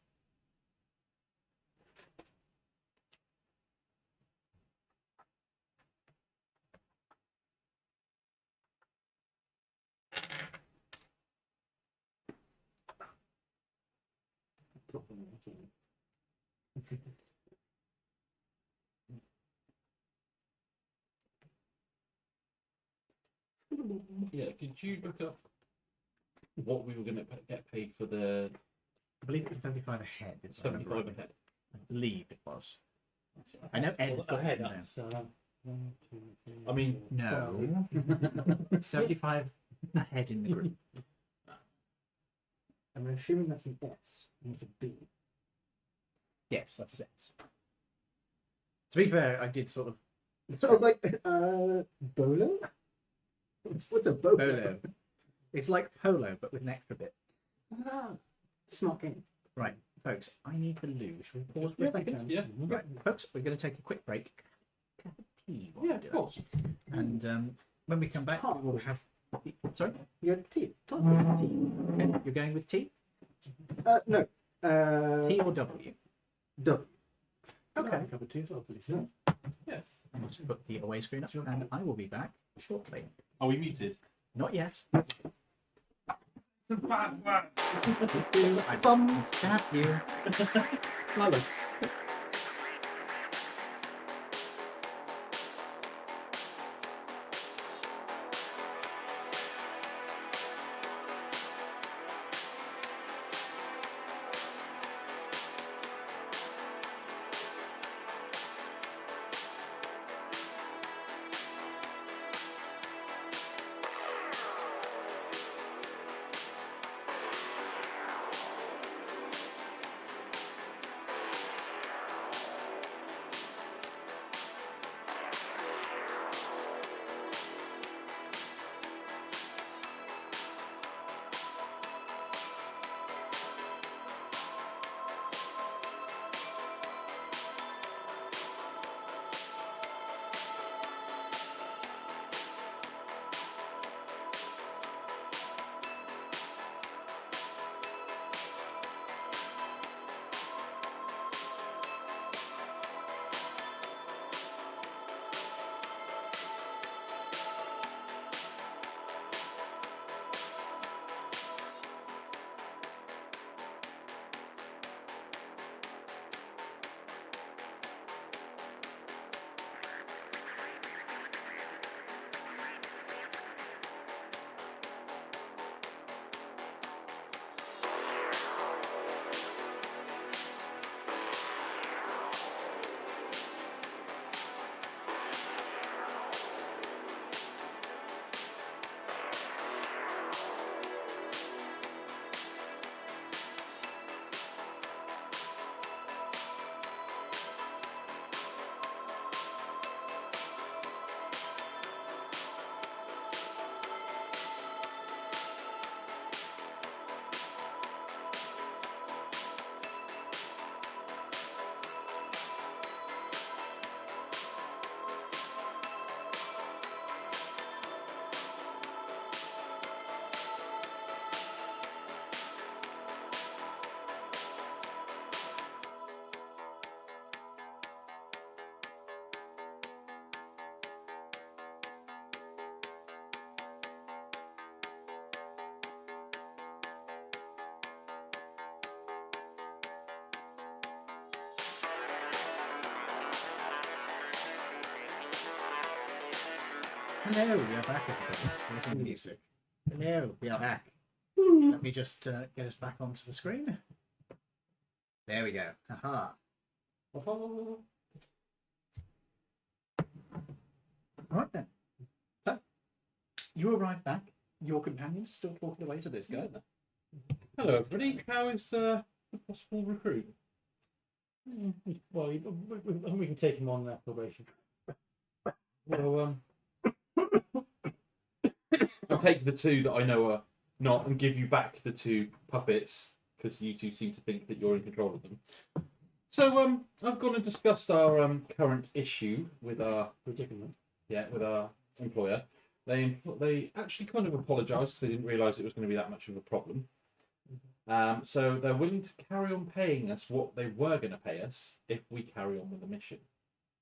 Yeah, could you look up what we were going to get paid for the I believe it was 75 a head. if I remember 75 rightly. ahead? I believe it was. I know Ed has got ahead. it now. That's 1, 2, 3. I mean, No. 75 a head in the group. I'm assuming that's an S, not a B. Yes, that's his sense. To be fair, I did sort of So I was like, bolo? What's a bolo? polo. It's like polo, but with an extra bit. Ah, smart game. Right, folks, I need the loo. Shall we pause for Yeah, a second? yeah. Right, folks, we're going to take a quick break. Have a tea while Yeah, we do of course. that. And when we come back, we'll have. Sorry? You had tea. Tea. Okay, you're going with T? No. T or W? W. Okay. A cup of tea as well, please. Yes. I'll just put the away screen up, and I will be back shortly. Are we muted? Not yet. Some bad work. I bum stab you. Hello. Hello, we are back, everybody. There's some music. Hello, we are back. Let me just get us back onto the screen. There we go. Haha. All right then. So, you arrive back. Your companions are still talking away to this guy. Hello, everybody. How is the possible recruit? Well, we can take him on that probation. Well, I'll take the two that I know are not and give you back the two puppets because you two seem to think that you're in control of them. So I've gone and discussed our current issue with our Predicament. with our employer. They actually kind of apologised because they didn't realise it was going to be that much of a problem. So they're willing to carry on paying us what they were going to pay us if we carry on with the mission.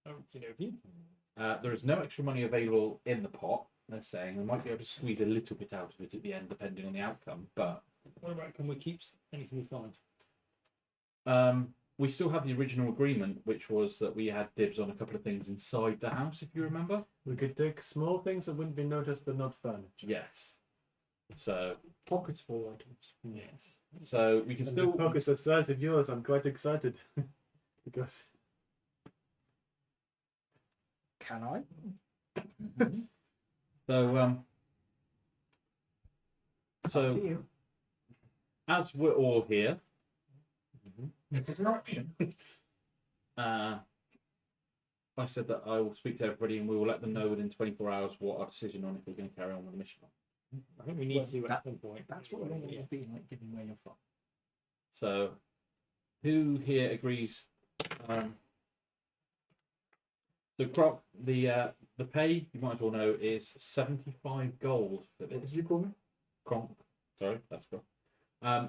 Oh, do you know if you? There is no extra money available in the pot. They're saying they might be able to squeeze a little bit out of it at the end, depending on the outcome. But What about can we keep anything we find? we still have the original agreement, which was that we had dibs on a couple of things inside the house, if you remember. We could take small things that wouldn't be noticed, but not furniture. Yes. So Pockets full items. yes. So we can And still. the pockets the size of yours, I'm quite excited. Because Can I? So Up so to you. as we're all here, It is an option. I said that I will speak to everybody and we will let them know within 24 hours what our decision on if we're going to carry on with the mission. I think we need Well, to that- at some point. That's what normally would be like, given where you're from. So, who here agrees? So, Croc, the pay you might as well know is 75 gold for What this. did you call me? Kronk, sorry, that's Croc.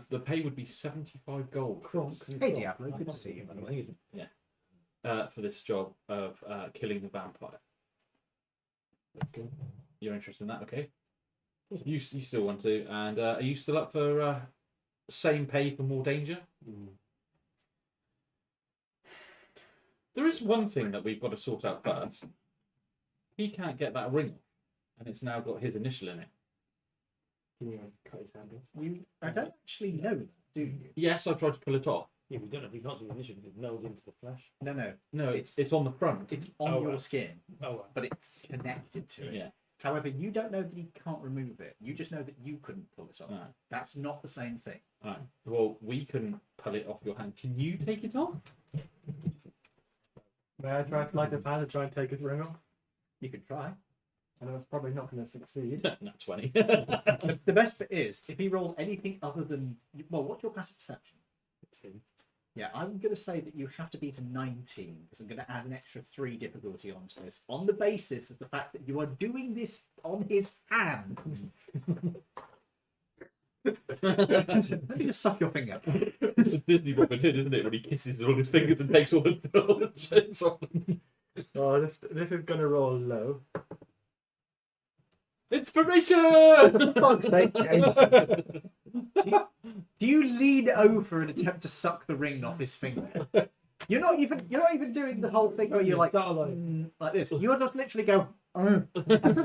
The pay would be 75 gold. for Kronk. this. Hey, Diablo, good to see you, by the way. For this job of killing the vampire. That's good. You're interested in that, okay? You still want to, and are you still up for same pay for more danger? There is one thing that we've got to sort out first. He can't get that ring off, and it's now got his initial in it. Can you cut his hand off? I don't actually know that, do you? Yes, I tried to pull it off. Yeah, we don't know if we can't see the initiative. It's nailed into the flesh. No. No, it's on the front. It's on Oh, your right. skin, Oh, right. but it's connected to it. Yeah. However, you don't know that he can't remove it. You just know that you couldn't pull it off. No. That's not the same thing. Right. Well, we couldn't pull it off your hand. Can you take it off? may I try sleight of hand and try and take his ring off? You could try. I know it's probably not going to succeed. Not 20. The best bit is, if he rolls anything other than... Well, what's your passive perception? 2. Yeah, I'm going to say that you have to beat a 19, because I'm going to add an extra 3 difficulty onto this, on the basis of the fact that you are doing this on his hand. Let me just suck your finger. It's a Disney Robin Hood, isn't it? When he kisses all his fingers and takes all the shapes off them. Oh, this is going to roll low. Inspiration! For fuck's sake, James. Do you lean over and attempt to suck the ring off his finger? You're not even doing the whole thing where you're like this. You're just literally go and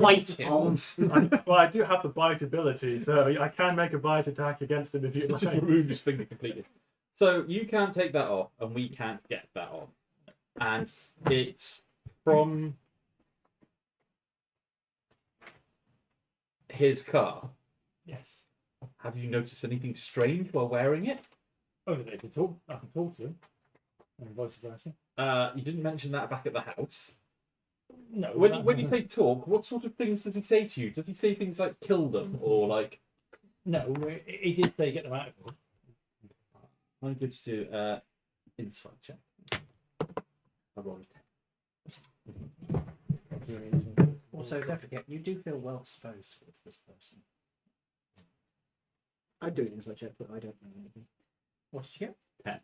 bite him. Well, I do have the bite ability, so I can make a bite attack against him if you Just like. remove his finger completely. So you can't take that off, and we can't get that off. And it's from his car. Yes. Have you noticed anything strange while wearing it? Oh, they can talk. I can talk to him. And vice versa. You didn't mention that back at the house. No. When you say talk, what sort of things does he say to you? Does he say things like kill them or like? No, he did say get them out of here. I'm going to do insight check. I rolled a 10. Also, don't forget, you do feel well disposed towards this person. I do things like check, but I don't know anything. What did you get? 10.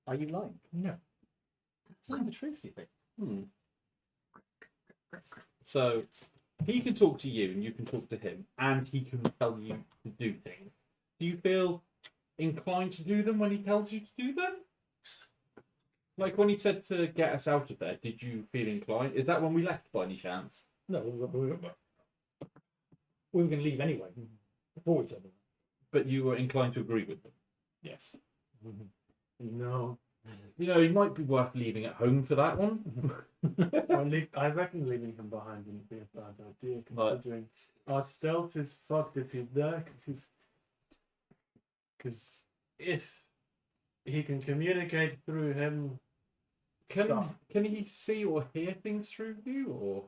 Are you lying? No. Telling the truth, you think? So he can talk to you and you can talk to him, and he can tell you to do things. Do you feel inclined to do them when he tells you to do them? Like when he said to get us out of there, did you feel inclined? Is that when we left by any chance? No, we were going to leave anyway. Before we told them. But you were inclined to agree with them? Yes. No. You know, it might be worth leaving at home for that one. I reckon leaving him behind wouldn't be a bad idea, But- considering our stealth is fucked if he's there, because if he can communicate through him, stuff. Can he see or hear things through you, or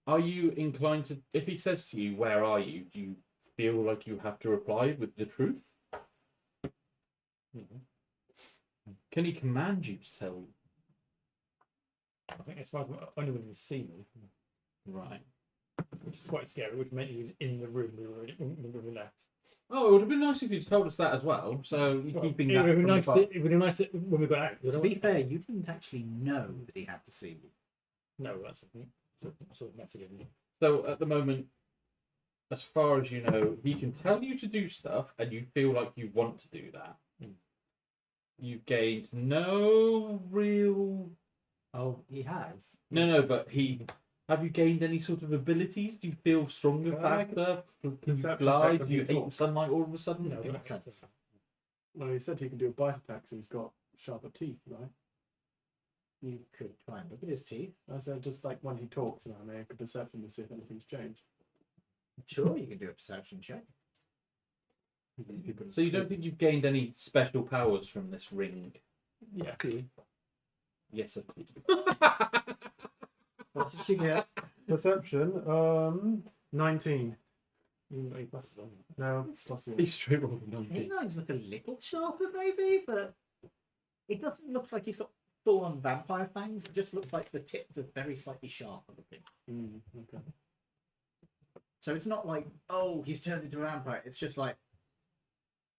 are you inclined to? If he says to you, "Where are you?" do you feel like you have to reply with the truth? Can he command you to tell you? I think as far as only when he see me, Right. which is quite scary, which meant he was in the room when we left. Oh, it would have been nice if you'd told us that as well. So you're keeping that. It would from be nice. the It would be nice when we got out. To be fair, you didn't actually know that he had to see you. No, that's sort of messy. So at the moment, as far as you know, he can tell you to do stuff, and you feel like you want to do that. You've gained no real. Oh, he has. No, but he. Have you gained any sort of abilities? Do you feel stronger, Can I faster? Can you perception glide? check Do when you you hate the talk? sunlight all of a sudden? No, In that's what sense? Well, he said he can do a bite attack, so he's got sharper teeth, right? You could try and look at his teeth. I said just like when he talks, and I make a perception to see if anything's changed. Sure, you can do a perception check. So you don't think you've gained any special powers from this ring? Yeah. Yes, I did. What did you get? Perception, 19. You can make pluses on that. No, plus zero. He's straight rolled a 19. Canines look a little sharper, maybe, but it doesn't look like he's got full-on vampire fangs. It just looks like the tips are very slightly sharper looking. Okay. So it's not like, oh, he's turned into a vampire. It's just like,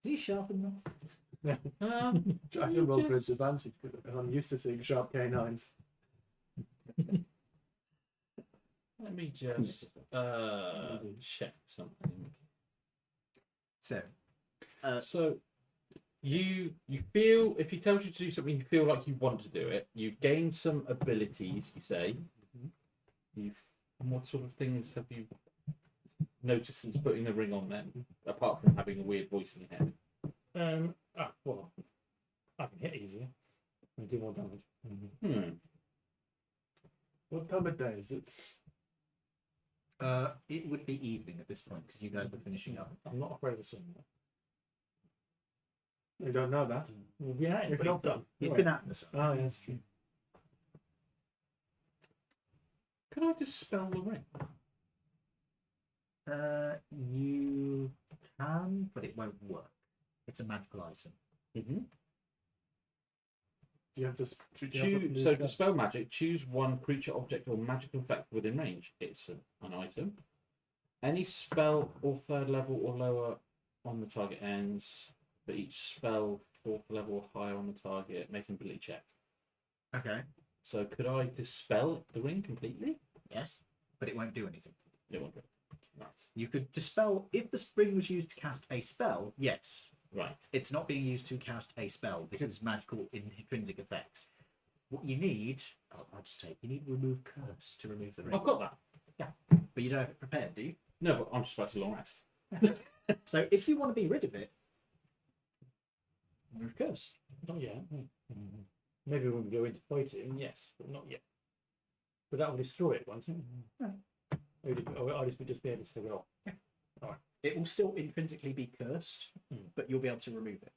is he sharp enough? I can roll for disadvantage because I'm used to seeing sharp canines. Let me just check something. So, So you feel, if he tells you to do something, you feel like you want to do it. You've gained some abilities, you say. What sort of things have you noticed since putting the ring on then, apart from having a weird voice in your head? Well, I can hit easier and do more damage. What time of day is it? it would be evening at this point because you guys were finishing up. I'm not afraid of the sun. You don't know that. We'll be out If not done. He's been out in the sun. Oh, yeah, that's true. Can I dispel the ring? You can, but it won't work. It's a magical item. Mm-hmm. Do you have to? Do you have to Choose, so dispel magic, choose one creature, object, or magical effect within range. It's an item. Any spell or third level or lower on the target ends. For each spell, fourth level or higher on the target, make an ability check. Okay. So could I dispel the ring completely? Yes, but it won't do anything. It won't do. You could dispel if the spring was used to cast a spell. Yes, Right. it's not being used to cast a spell. This is magical intrinsic effects. What you need, I'll just take. You need remove curse to remove the ring. I've got that. But you don't have it prepared, do you? No, but I'm just about to long rest. So if you want to be rid of it, remove curse. Not yet. Maybe when we go into fighting, yes, but not yet. But that will destroy it, won't it? No. I'll just be able to take it off. It will still intrinsically be cursed, but you'll be able to remove it.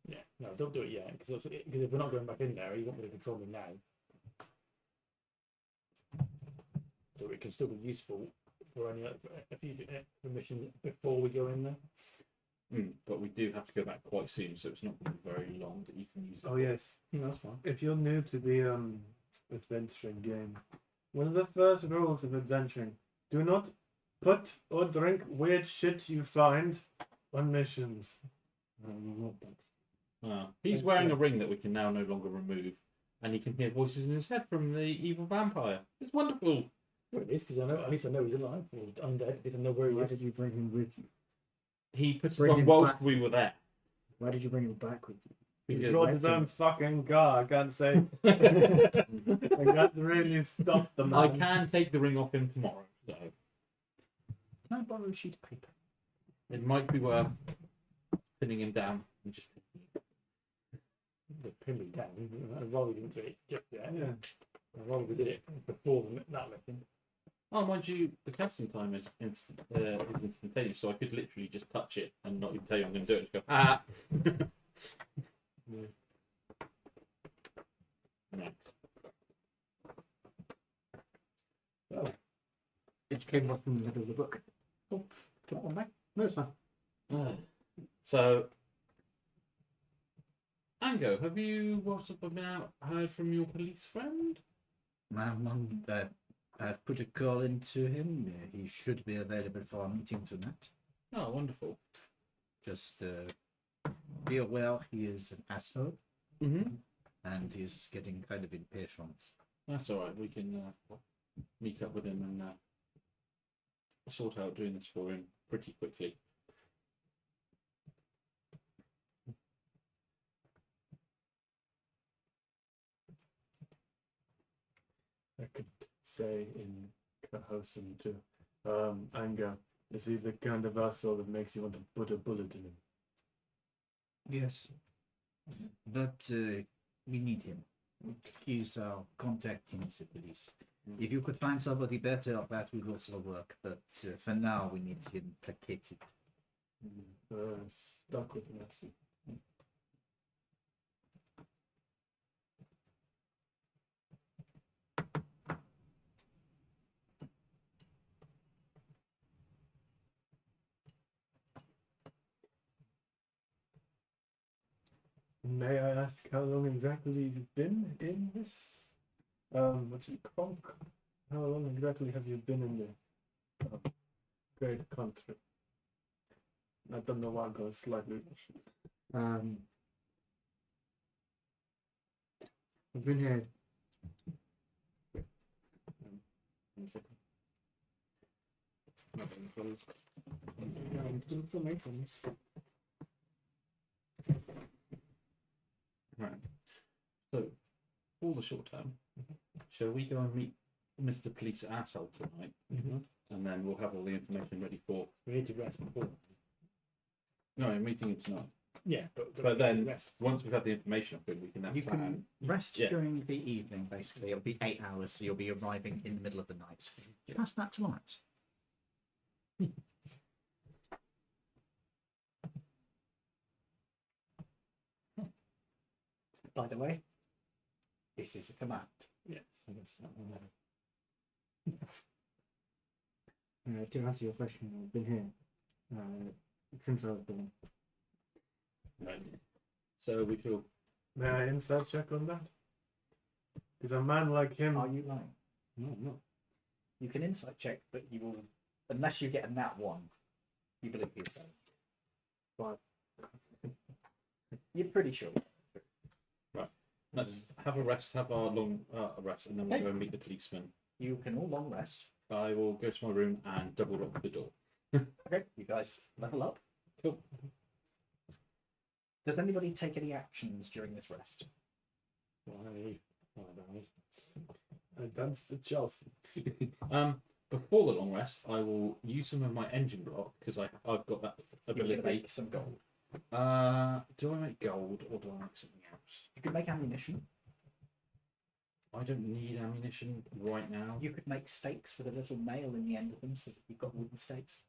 Yeah, no, don't do it yet, because if we're not going back in there, you won't be able to control me now. So it can still be useful for any a future mission before we go in there. But we do have to go back quite soon, so it's not going to be very long that you can use it. Oh yes. No, that's fine. If you're new to the adventuring game, one of the first rules of adventuring: do not put or drink weird shit you find on missions. He's wearing a ring that we can now no longer remove, and he can hear voices in his head from the evil vampire. It's wonderful. Well, it is, because at least I know he's alive, or undead, at least I know where he Why is. did you bring him with you? He put it Bring on him whilst back. we were there. Why did you bring him back with you? He Because brought his own fucking car. I can't say. I can't really stop the I man. can take the ring off him tomorrow, so Can I borrow a sheet of paper? it might be worth pinning him down and just taking it. Pin me down. I'd rather we didn't do it just yet. Yeah. I'd rather we did it before that lesson. Oh, mind you, the casting time is instantaneous, so I could literally just touch it and not even tell you I'm going to do it. Just go, ah. Right. It came up in the middle of the book. Come on, mate. No, it's fine. So, Ango, have you heard from your police friend? I've put a call into him. He should be available for our meeting tonight. Oh, wonderful. Just be aware he is an asshole Mm-hmm. and he's getting kind of impatient. That's all right. We can meet up with him and sort out doing this for him pretty quickly. I could say in comparison to anger, is he the kind of asshole that makes you want to put a bullet in him? Yes. But we need him. He's our contact in the police. If you could find somebody better, that would also work. But for now, we need him placated. Stuck with Messi. May I ask how long exactly you've been in this? What's it called? How long exactly have you been in this great country? I don't know why I got slightly Russian. I've been here. Information. Right. So, for the short term, shall we go and meet Mr. Police Asshole tonight? Mm-hmm. And then we'll have all the information ready for. We need to rest before. No, I'm meeting him tonight. Yeah, But then rest. once we've had the information off him, we can have You plan. can rest Yeah. during the evening, basically. It'll be 8 hours, so you'll be arriving in the middle of the night. Past that tonight. By the way, this is a command. Yes, I guess that one. To answer your question, I've been here since I was born. Right. So we shall. May I inside check on that? Is a man like him? Are you lying? No, no. You can insight check, but you will, unless you get a nat 1, you believe yourself. Five. You're pretty sure. Let's have a rest, have our long rest, and then we'll Okay. go and meet the policeman. You can all long rest. I will go to my room and double lock the door. Okay, you guys level up. Cool. Does anybody take any actions during this rest? I danced to Chelsea. Before the long rest, I will use some of my engine block because I've got that You can ability. make some gold. Do I make gold or do I make something else? You could make ammunition. I don't need ammunition right now. You could make stakes with a little nail in the end of them so that you've got wooden stakes.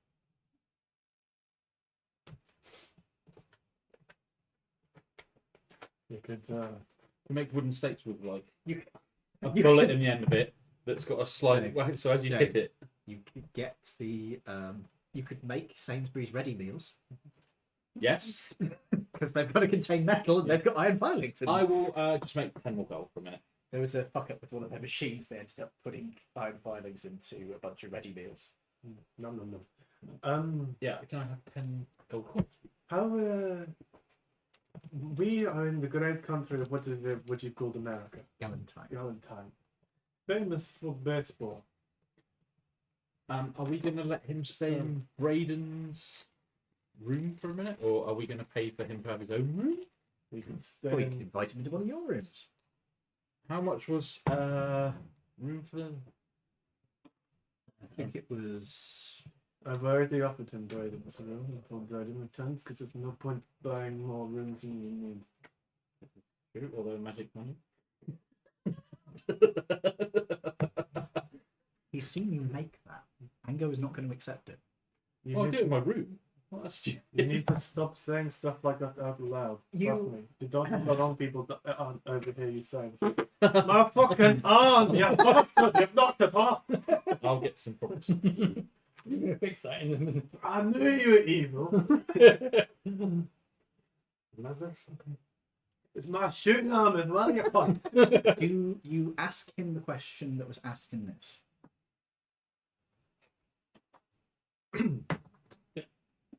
You could You make wooden stakes with like You a you bullet could- in the end of it that's got a slide. Dave, Well, so as you Dave. hit it, You could get the you could make Sainsbury's ready meals yes, because they've got to contain metal and they've got iron filings. in them. I will just make 10 more gold for a minute. There was a fuck up with one of their machines. They ended up putting iron filings into a bunch of ready meals. no. Yeah, can I have 10 gold coins? How we are in the great country of what you called America, Galentine. Galentine, famous for baseball. Are we going to let him stay in Braden's room for a minute, or are we going to pay for him to have his own room? We can stay. Or you could invite him into one of your rooms. How much was room for the... I think it was. I've already offered him Braden's room until Braden returns, because there's no point buying more rooms than you need. True, although magic money. He's seen you make that. Ango is not going to accept it. You, Well, I'll need, do it in my room. Well, that's stupid. you need to stop saying stuff like that out loud. You- Trust me. You don't want the wrong people to overhear you saying stuff. My fucking arm! You bastard! You've knocked it off! I'll get some props. You're gonna fix that in a minute. I knew you were evil. Motherfucker. It's my shooting arm as well, you punk. Do you ask him the question that was asked in this?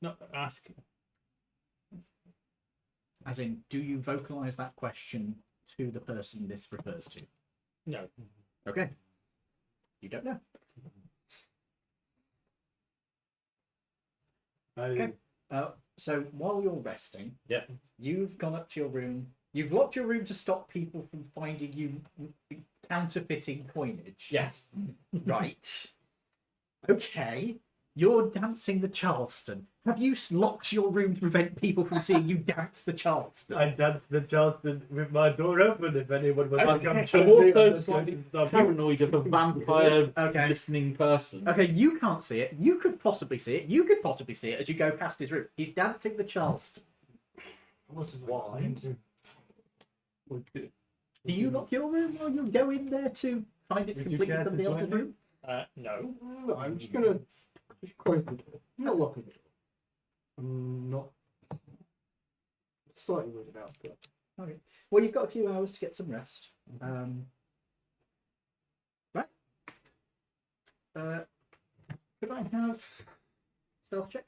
No, ask. As in, do you vocalize that question to the person this refers to? No. Okay. You don't know. Okay. So while you're resting, Yep. you've gone up to your room. You've locked your room to stop people from finding you counterfeiting coinage. Yes. Right. Okay. You're dancing the Charleston. Have you locked your room to prevent people from seeing you dance the Charleston? I danced the Charleston with my door open if anyone was Okay. come I'm to me. also I'm just going slightly to stop you. paranoid of a vampire Okay. listening person. Okay, you can't see it. You could possibly see it. You could possibly see it as you go past his room. He's dancing the Charleston. What is Why? Do you lock your room or you go in there to find it's Would you completely care to somebody else's join me? room? No. No, I'm just gonna close the door. I'm not locking the door. I'm not slightly worried about it. Okay. Well, you've got a few hours to get some rest. Right. Could I have stealth check?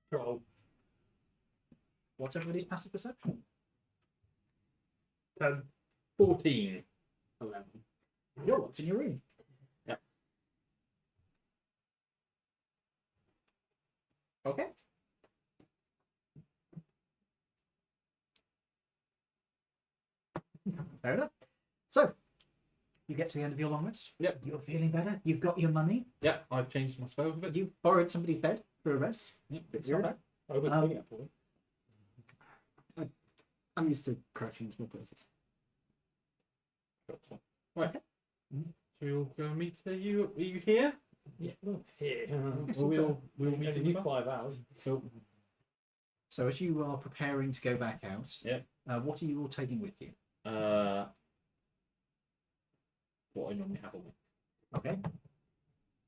Troll. What's everybody's passive perception? 14. 11. You're locked in your room. Yep. Okay. Fair enough. So, you get to the end of your long rest. Yep. You're feeling better. You've got your money. Yep, I've changed my spells a bit. You've borrowed somebody's bed for a rest. Yep. It's not bad. I would Um, bring it for you. I'm used to crouching in small places. Right. So we'll go and meet you. Are you here? Yeah. Well, here. Yes, We'll meet Only in need the 5 hours. So, So, as you are preparing to go back out, Yep. What are you all taking with you? what I normally have on me. Okay.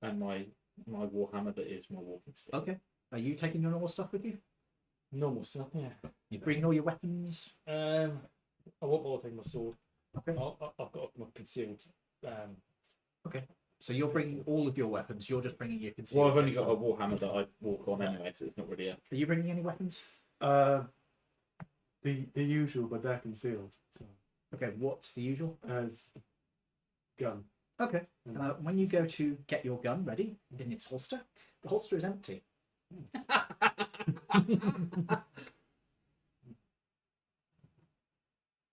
And my warhammer that is my walking stick. Okay. Are you taking your normal stuff with you? Normal stuff, yeah. You bringing all your weapons? I won't bother taking my sword. Okay. I've got my concealed. So you're bringing all of your weapons. You're just bringing your concealed. Well, I've only weapons. got a warhammer that I walk on anyway, so it's not really a. Are you bringing any weapons? The usual, but they're concealed. So Okay. What's the usual? as gun. Okay. When you go to get your gun ready in its holster, the holster is empty.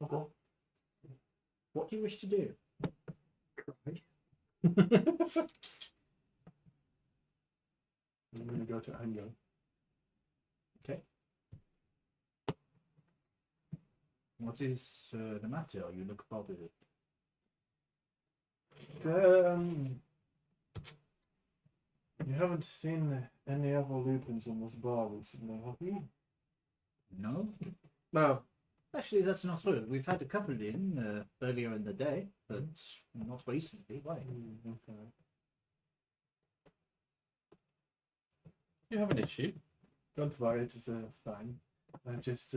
Okay. What do you wish to do? Cry. I'm gonna go to anger. What is the matter? You look bothered. You haven't seen any other lupins in this bar recently, have you? No. Well, actually, that's not true. We've had a couple in earlier in the day, but not recently. Why? Okay. You have an issue. Don't worry, it is fine. I just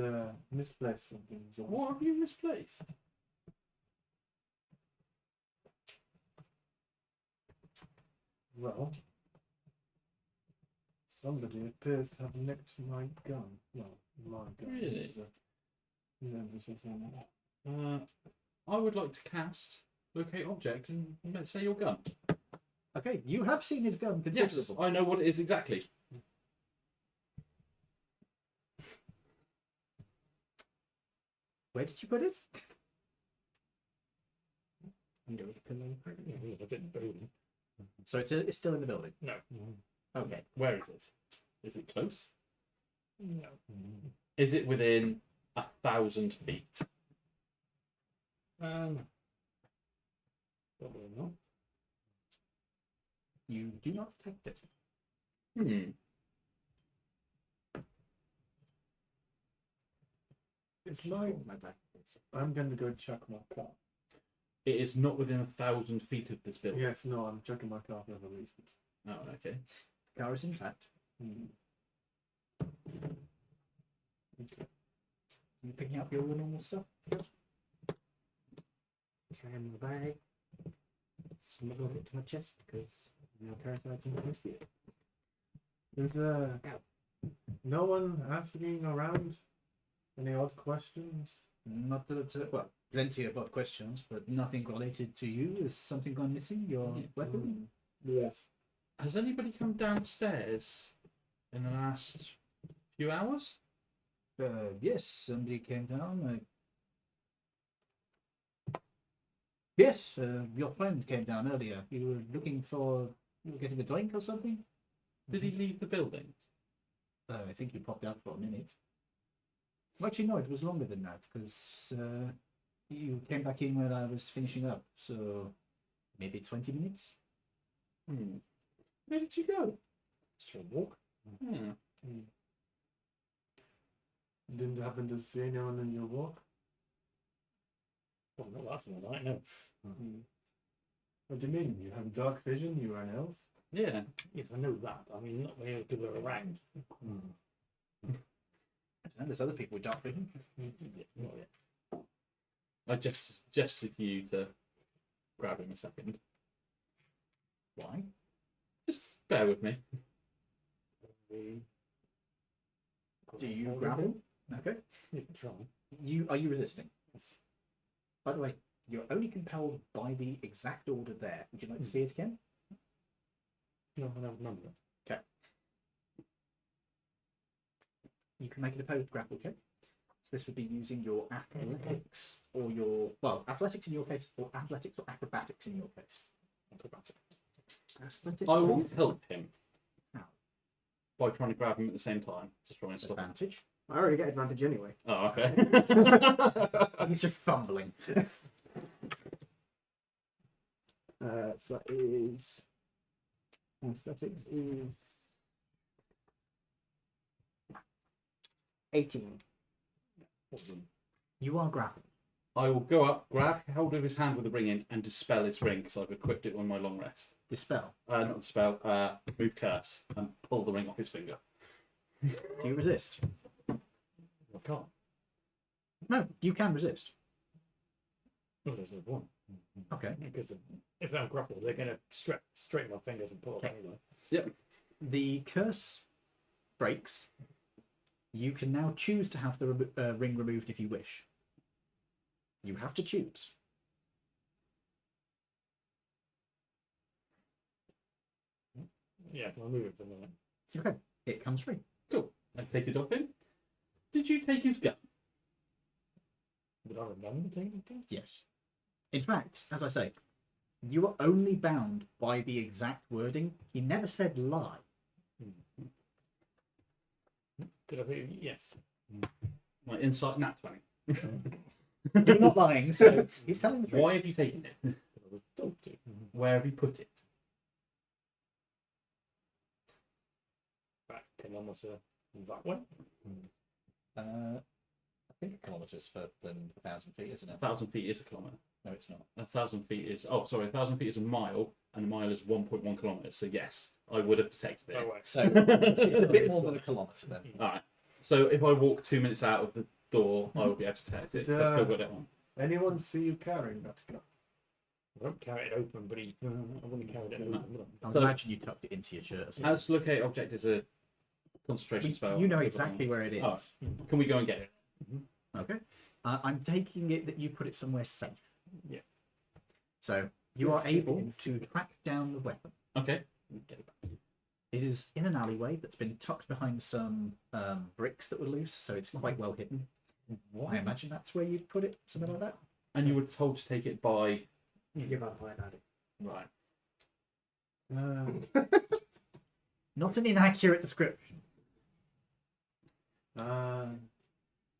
misplaced something. So What have you misplaced? well, somebody appears to have nicked my gun. Well, my gun. Really? There's something in it. I would like to cast locate object and let's say your gun. Okay, you have seen his gun Yes, considerable. I know what it is exactly. Where did you put it? Under his pillow. Yeah, I didn't build So it's still in the building. No. Okay. Where is it? Is it close? No. Is it within 1,000 feet? Probably not. You do not detect it. It's my. My back. I'm going to go check my car. It is not within 1,000 feet of this building. Yes, no, I'm checking my car for other reasons. Oh, okay. The car is intact. Okay. You picking up your normal stuff? Carry in my bag. Smuggle it to my chest because I'm now terrified someone's going to steal it. Is no one asking around any odd questions? Not that, well, plenty of odd questions, but nothing related to you. Has something gone missing? Your weapon? Yes. Has anybody come downstairs in the last few hours? Yes, somebody came down. Yes, your friend came down earlier. You were looking for, you were getting a drink or something? Did he leave the building? I think you popped out for a minute. Well, actually, no, it was longer than that, because you came back in when I was finishing up, so maybe 20 minutes? Where did you go? Shall walk? Hmm. Didn't happen to see anyone in your walk? Well, not last night, no. What do you mean? You have dark vision? You are an elf? Yeah. Yes, I know that. I mean, not many other people are around. I don't know, there's other people with dark vision. Yeah, not yet. I just suggested you to grab him a second. Why? Just bear with me. Do you grab him? Okay. You can try. Are you resisting? Yes. By the way, you're only compelled by the exact order there. Would you like to see it again? No, I don't remember it. Okay. You can make an opposed grapple check. So this would be using your athletics or your, well, athletics in your case, or athletics or acrobatics in your case. Acrobatics. I will help him. How? By trying to grab him at the same time to try and stop him. Advantage. I already get advantage anyway. Oh, okay. He's just fumbling. So that is athletics is 18. You are grappled. I will go up, grab hold of his hand with the ring in, and dispel his ring because I've equipped it on my long rest. Dispel. Not dispel, move curse, and pull the ring off his finger. Do you resist? I can't. No, you can resist. No, there's no point. Okay. Because if they're grappled, they're going to straighten my fingers and pull off Okay. anyway. Yep. The curse breaks. You can now choose to have the ring removed if you wish. You have to choose. Yeah, can I move it for a minute? Okay. It comes free. Cool. I take it off him. Did you take his gun? Would I remember taking it? Yes. In fact, as I say, you are only bound by the exact wording. He never said lie. Did I think yes? My insight nat 20. You're not lying, so he's telling the truth. Why have you taken it? I was told to. Where have you put it? Back kilometre that way. I think a kilometre's further than 1,000 feet, isn't it? 1,000 feet is a kilometre. No, it's not. 1,000 feet is 1,000 feet is a mile, and a mile is 1.1 kilometres. So yes, I would have detected it. Oh, right. So it's a bit more than a kilometre then. All right. So if I walk 2 minutes out of the door, I will be able to detect it. I've still got it on. Anyone see you carrying that gun? I won't carry it open, but I wouldn't carry it open. would I? I'll So- imagine you tucked it into your shirt. Or something. As locate object is a concentration spell. You know exactly where it is. Oh. Can we go and get it? Okay. I'm taking it that you put it somewhere safe. Yeah. So you are able to track down the weapon. Okay. Get it back. It is in an alleyway that's been tucked behind some bricks that were loose, so it's quite well hidden. I imagine that's where you'd put it, something like that. And you were told to take it by. Your vampire had it. Right. Not an inaccurate description.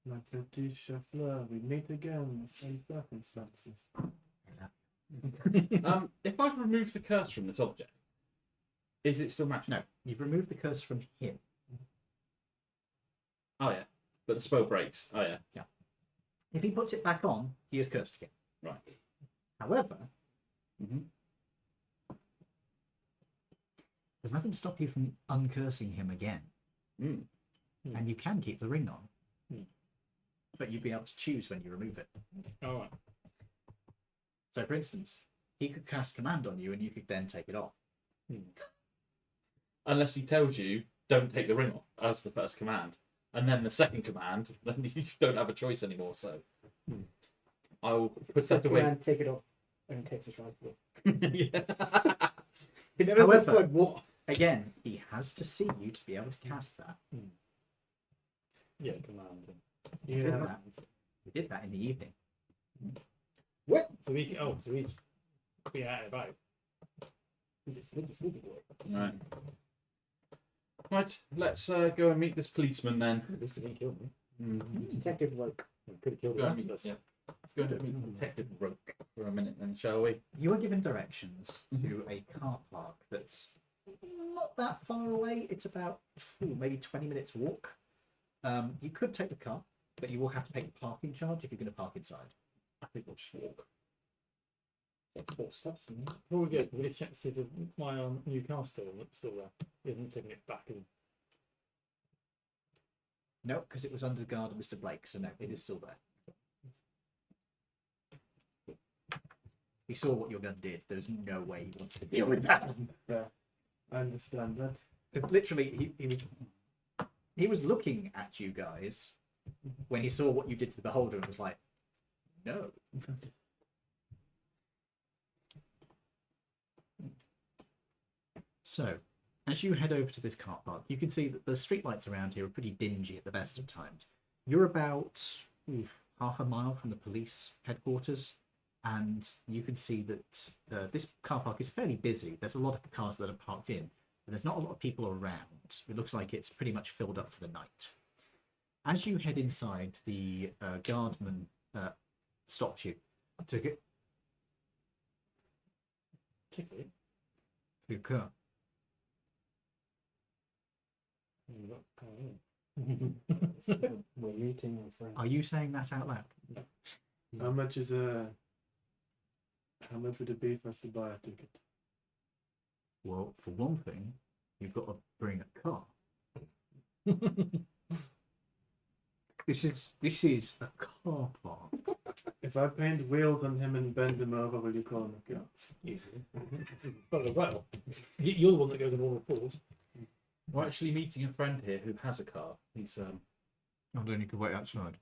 Notre Chauffeur, we meet again in the same circumstances. If I've removed the curse from this object, is it still magic? No, you've removed the curse from him. Oh yeah. But the spell breaks. Oh yeah. Yeah. If he puts it back on, he is cursed again. Right. However, Mhm. there's nothing to stop you from uncursing him again. Mm. And you can keep the ring on. Hmm. But you'd be able to choose when you remove it. All right. So, for instance, he could cast command on you and you could then take it off. Unless he tells you, don't take the ring off as the first command. And then the second command, then you don't have a choice anymore. So I'll put that away. And take it off, and it takes his right off. Yeah. You never However- like what? Again, he has to see you to be able to cast that. Yeah, command. He did Yeah. that. He did that in the evening. What? So he. Oh, so he's being out and about. He's a sneaky boy. Right. Right. Let's go and meet this policeman then. At least he didn't kill me. Detective work. He could have killed Go the and rest meet, of us. yeah. Let's go and meet Detective Roke for a minute then, shall we? You are given directions to a car park that's not that far away. It's about maybe 20 minutes walk. You could take the car, but you will have to pay the parking charge if you're going to park inside. I think we'll just walk. That's 4 steps from me. Before we go, we'll just check to see if my new car's still there. He hasn't taken it back. No, because it was under the guard of Mr. Blake, so no, it is still there. He saw what your gun did. There's no way he wants to deal with that. Yeah, I understand that. Because literally, he was looking at you guys when he saw what you did to the beholder and was like, no. So, as you head over to this car park, you can see that the streetlights around here are pretty dingy at the best of times. You're about half a mile from the police headquarters, and you can see that this car park is fairly busy. There's a lot of cars that are parked in, but there's not a lot of people around. It looks like it's pretty much filled up for the night. As you head inside, the guardman stops you to get Ticket. your car. We're meeting our friend. Are you saying that out loud? How much would it be for us to buy a ticket? Well, for one thing, you've got to bring a car. This is a car park. If I paint wheels on him and bend him over, will you call him a car? Well, you're the one that goes on all the fours. We're actually meeting a friend here who has a car. He's Oh, then you could wait outside.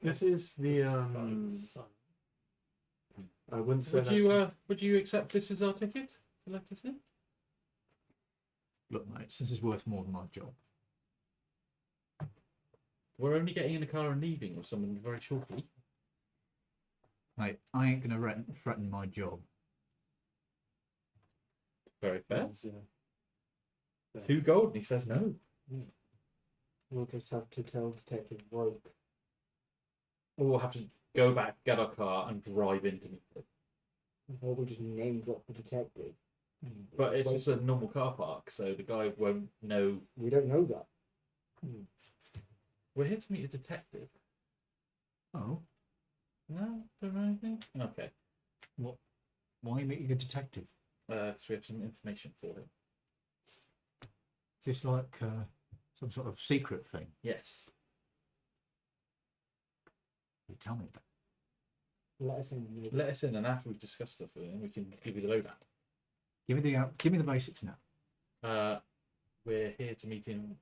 This is the I wouldn't say would you accept this as our ticket to let us in? Look, mate, this is worth more than my job. We're only getting in a car and leaving with someone very shortly. Mate, I ain't gonna threaten my job. Very fair. that. 2 gold, and he says no. We'll just have to tell Detective Roke. Or we'll have to go back, get our car, and drive in to meet him. Or we'll just name drop the detective. But it's just a normal car park, so the guy won't know. We don't know that. We're here to meet a detective. Oh, No, don't know anything. Okay. why meeting a detective? So we have some information for him. Is this like some sort of secret thing? Yes. You tell me about. Let us in. Let us in, and after we've discussed stuff with him, we can give you the lowdown. Give me the basics now. We're here to meet him.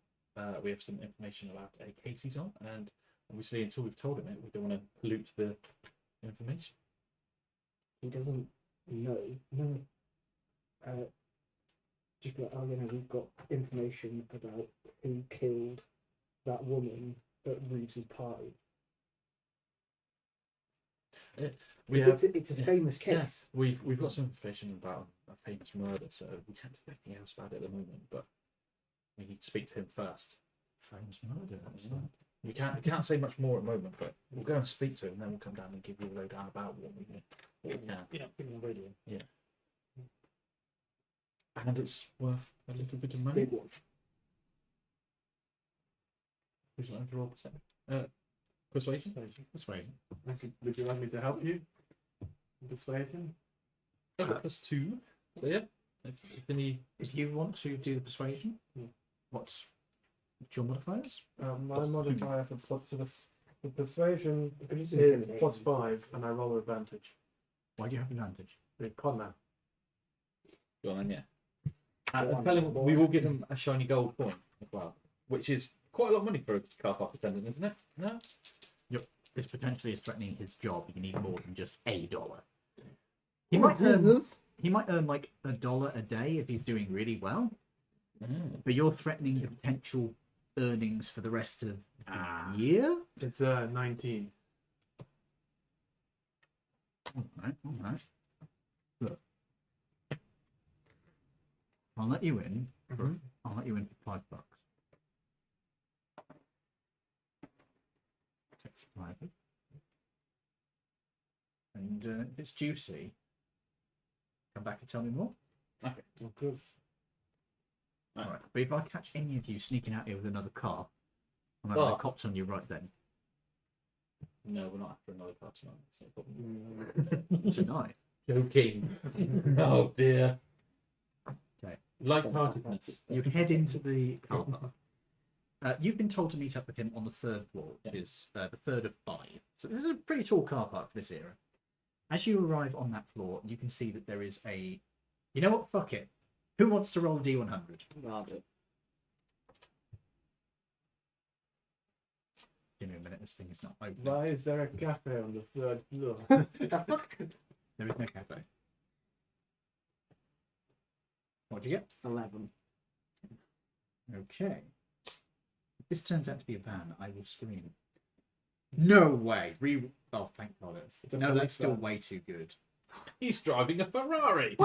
We have some information about a case he's on, and obviously, until we've told him it, we don't want to pollute the information. He doesn't know. No. Just like, oh, you know, we've got information about who killed that woman at Reeves's party. It's a famous case. Yes, we've got some information about a famous murder, so we can't do anything else about it at the moment. But we need to speak to him first. Famous murder. We can't say much more at the moment, but we'll go and speak to him, then we'll come down and give you a lowdown about what we can. Yeah, big on radio. And it's worth a little bit of money. Big one. Would you like to roll persuasion? Persuasion. Would you like me to help you? Persuade him? +2. So yeah, if any. If you want to do the persuasion, what's your modifiers? My modifier for the persuasion Could you just is intimidate him? +5, and I roll advantage. Why do you have advantage? With con man. Go on then, yeah. Tell him we will give him a shiny gold coin as well, which is quite a lot of money for a car park attendant, isn't it? No. This potentially is threatening his job. You need more than just $1. He might earn. He might earn like $1 a day if he's doing really well. But you're threatening the potential earnings for the rest of the year. It's 19. All right. Look, I'll let you in. I'll let you in for $5. Take some private. And if it's juicy, come back and tell me more. Okay. Of course. All right. But if I catch any of you sneaking out here with another car, I'm having the cops on you right then. No, we're not after another car tonight. That's no problem. Tonight. Joking. Oh dear. Okay. Lightheartedness. You head into the car park. You've been told to meet up with him on the 3rd floor, which is the 3rd of 5. So this is a pretty tall car park for this era. As you arrive on that floor, you can see that there is a... You know what? Fuck it. Who wants to roll a D100? I'll do it. Give me a minute. This thing is not open. Why is there a cafe on the 3rd floor? There is no cafe. What'd you get? 11. Okay. If this turns out to be a van, I will scream. No way. Oh, thank God. No, that's still way too good. He's driving a Ferrari.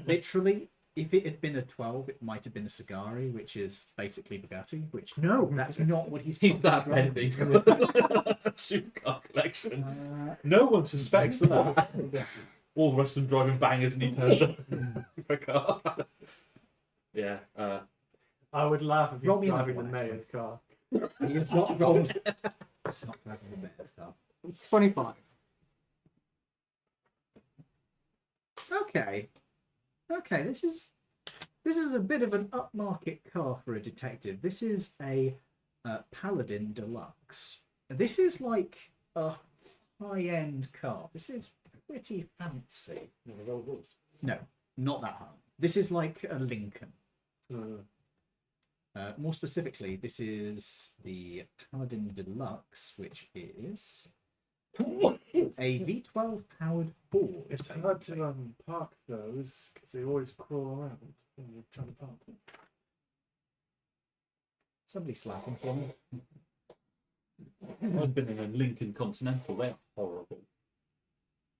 Literally, if it had been a 12, it might have been a Cigari, which is basically Bugatti. Which no, that's not what he's. He's that driving. bad. He's got a supercar collection. No one suspects that. All the rest of them driving bangers, and he turns up a car. Yeah. I would laugh if Roll he's me another driving the one, mayor's car. He is not rolled. It's not driving the bear's car. 25. Okay. This is a bit of an upmarket car for a detective. This is a Paladin Deluxe. This is like a high-end car. This is pretty fancy. No, not that high. This is like a Lincoln. More specifically, this is the Paladin Deluxe, which is a V12 powered Ford. It's hard to park those because they always crawl around when you're trying to park them. Somebody slapping for me. I've been in a Lincoln Continental. They're horrible.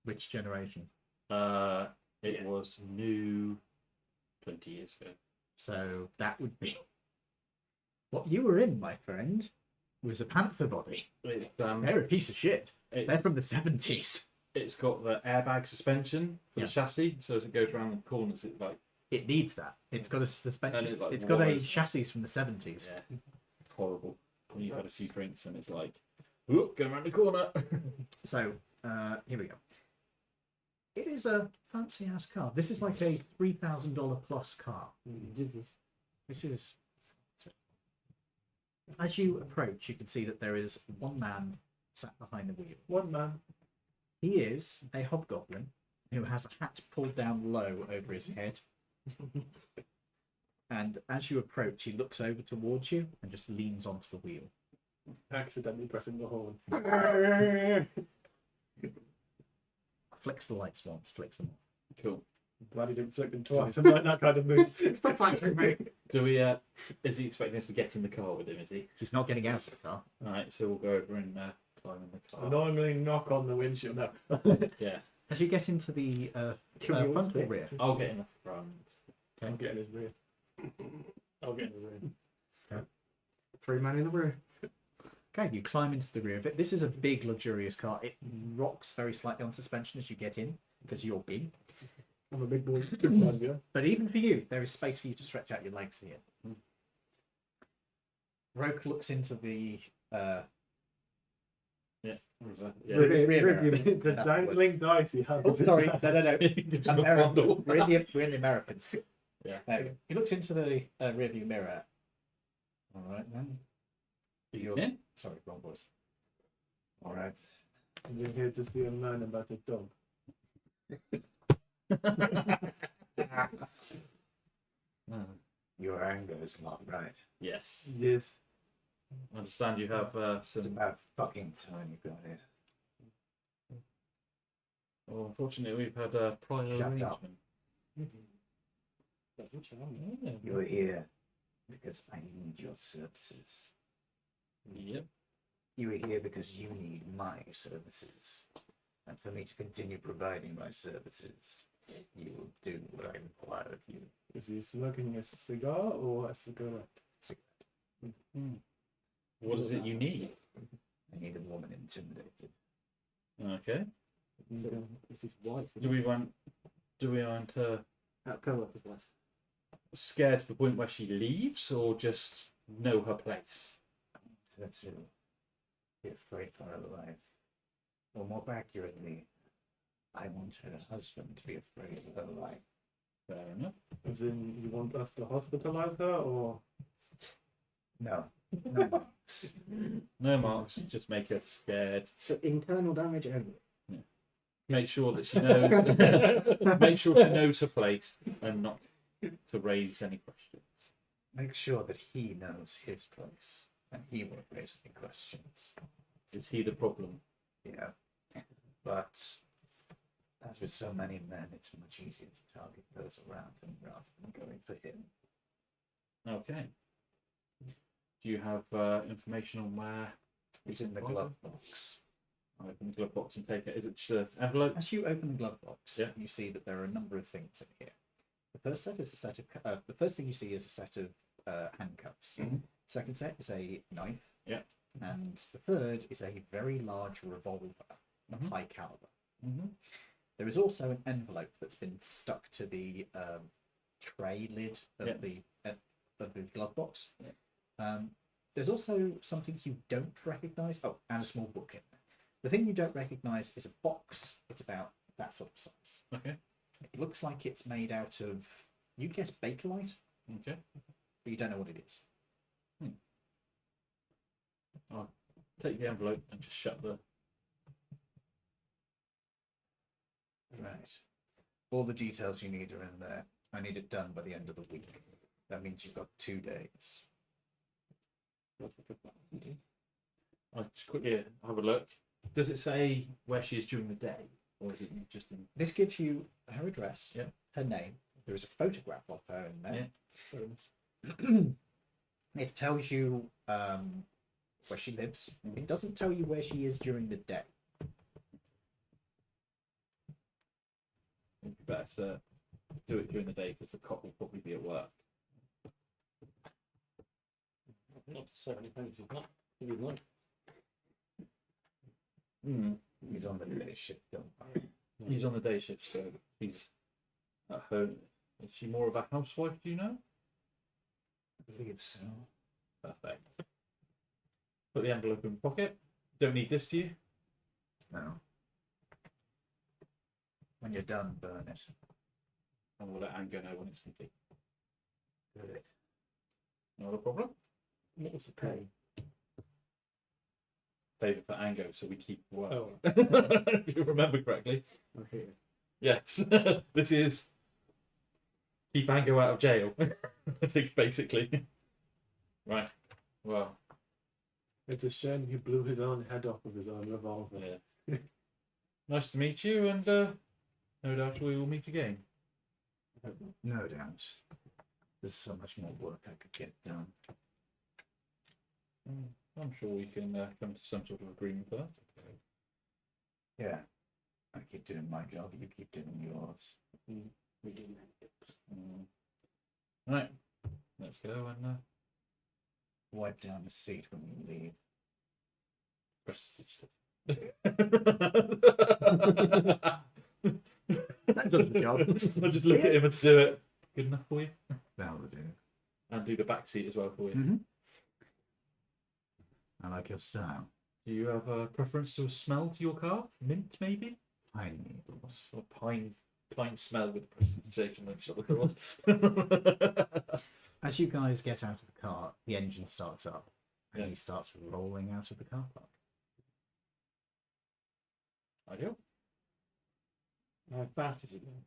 Which generation? It was new 20 years ago. So that would be what you were in, my friend. Was a Panther body. They're a piece of shit. They're from the 70s. It's got the airbag suspension for the chassis, so as it goes around the corners, it like It needs that. It's got a suspension. And it, like, it's got a wars. chassis from the 70s. yeah, horrible. When you've had a few drinks and it's like, whoop, going around the corner. So here we go. It is a fancy ass car. This is like a $3,000 plus car. Jesus. This is. As you approach, you can see that there is one man sat behind the wheel. One man. He is a hobgoblin who has a hat pulled down low over his head. And as you approach, he looks over towards you and just leans onto the wheel. Accidentally pressing the horn. Flicks the lights once, flicks them off. Cool. Glad he didn't flick them twice. I'm like that kind of mood. Stop flashing me. Do we? Is he expecting us to get in the car with him? Is he? He's not getting out of the car. All right, so we'll go over and climb in the I car. normally knock on the windshield. No. Yeah, As you get into the Can we all front or fit? rear? I'll get in the front. I'll get in his rear. I'll get in the rear. 3 men in the room. Okay, you climb into the rear of it. This is a big, luxurious car. It rocks very slightly on suspension as you get in, because you're big. I'm a big boy. Big man, yeah. But even for you, there is space for you to stretch out your legs here. Roke looks into the Yeah. rear mirror. The That's dangling dice you have. Oh, sorry, no. Fondle. We're in the Americans. Yeah. He looks into the rearview mirror. All right then. Evening. Sorry, wrong voice. All right. You're here to see a man about a dog. Your anger is not right. Yes. Yes. I understand you have It's some. about fucking time you got here. Well, unfortunately, we've had a prior Shut up. arrangement. That's a charm. Yeah. You're here because I need your services. Yep. You are here because you need my services. And for me to continue providing my services, you will do what I require of you. Is he smoking a cigar or a cigarette? What is it you need? I need a woman intimidated. Okay. So it's his wife. Do we want her Co-worker's wife. scared to the point where she leaves, or just know her place? I want her to be afraid for her life. Or more accurately, I want her husband to be afraid of her life. Fair enough. As in, you want us to hospitalize her, or No. No marks. No marks. Just make her scared. So internal damage only. Make sure that she knows. Make sure she knows her place, and not to raise any questions. Make sure that he knows his place and he won't raise any questions. Is he the problem? Yeah. But as with so many men, it's much easier to target those around him rather than going for him. Okay. Do you have information on where? It's in the glove box. I open the glove box and take it. Is it just an envelope? As you open the glove box, Yeah. you see that there are a number of things in here. The first set is a set of. The first thing you see is a set of handcuffs. Mhm. Second set is a knife. Yeah. And the third is a very large revolver of Mhm. high caliber. Mm-hmm. There is also an envelope that's been stuck to the tray lid of Yeah. the glove box. Yeah. There's also something you don't recognise. Oh, and a small book in there. The thing you don't recognise is a box. It's about that sort of size. Okay. It looks like it's made out of, you'd guess Bakelite, Okay. but you don't know what it is. I'll take the envelope and just shut the. Right. All the details you need are in there. I need it done by the end of the week. That means you've got 2 days. I'll just quickly have a look. Does it say where she is during the day, or is it just in? This gives you her address, Yeah. her name. There is a photograph of her in there. Yeah. It tells you where she lives. It doesn't tell you where she is during the day. It'd be better to do it during the day because the cop will probably be at work. Not necessarily, he's not. He's not. He's on the day shift, don't worry. He's on the day shift, so he's at home. Is she more of a housewife? Do you know? I believe so. Perfect. Put the envelope in the pocket. Don't need this, do you? No. When you're done, burn it. And we'll let Ango know when it's complete. Good. Not a problem. What was the pay? Favour for Ango, so we keep work. Oh. If you remember correctly. Okay. Yes. This is keep Ango out of jail. I think basically. Right. Well, it's a shame he blew his own head off with his own revolver. yeah. Nice to meet you, and no doubt we will meet again. No doubt. There's so much more work I could get done. I'm sure we can come to some sort of agreement for that. Yeah. I keep doing my job, you keep doing yours. We do many Right. Let's go and Wipe down the seat when you leave. press That does the job. I'll just look at him and do it. Good enough for you? That'll do. And do the back seat as well for you. Mm-hmm. I like your style. Do you have a preference to a smell to your car? Mint, maybe? Pine needles. Or pine smell with precipitation and shut the doors. As you guys get out of the car, the engine starts up, and Yeah. he starts rolling out of the car park. Ideal. How fast is he going?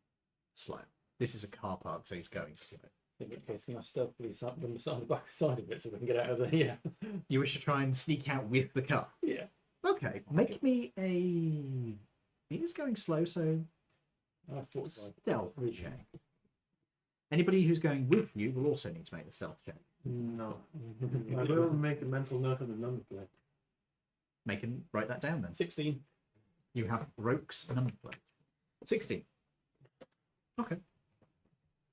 Slow. This is a car park, so he's going slow. In which case, can I stealthily from the back side of it so we can get out of there? Yeah. You wish to try and sneak out with the car. Yeah. Okay, make me a. He is going slow, so I thought stealth check. Anybody who's going with you will also need to make the stealth check. No. I will make a mental note of the number plate. Write that down then. 16. You have Roke's number plate. 16. Okay.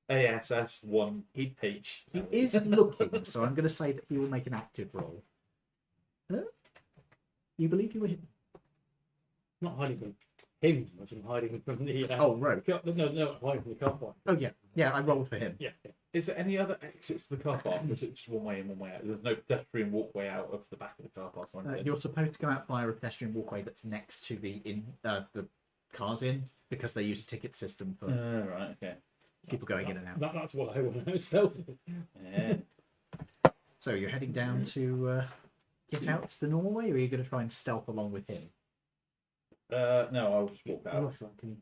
ASS 1H. He is looking, so I'm going to say that he will make an active roll. You believe you were hidden? Not hiding from him, much I'm hiding from the. Oh, Roke. No, hiding from the car park. Oh, yeah. Yeah, I rolled for him. Yeah. Is there any other exits to the car park? Or is it just one way in, one way out? There's no pedestrian walkway out of the back of the car park or anything? You're supposed to go out via a pedestrian walkway that's next to the cars in, because they use a ticket system for Right, okay. people going in and out. That's what I want to know. Stealthy. Yeah. So you're heading down to get out the normal way, or are you going to try and stealth along with him? No, I'll just walk I'm out. not sure I can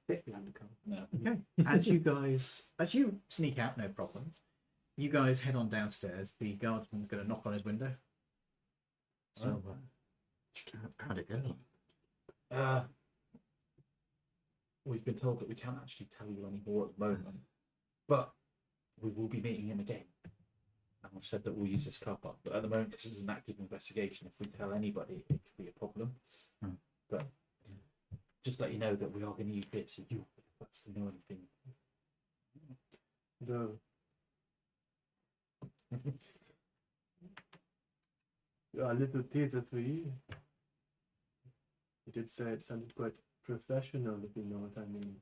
fit behind the car. No. Okay. As you sneak out, no problems. You guys head on downstairs. The guardsman's going to knock on his window. So, how'd it go? We've been told that we can't actually tell you any more at the moment, but we will be meeting him again. And we've said that we'll use this car park, but at the moment, because it's an active investigation, if we tell anybody, it could be a problem. But just let you know that we are going to use it, so you that's to know anything. A little teaser for you. You did say it sounded quite professional, if you know what I mean.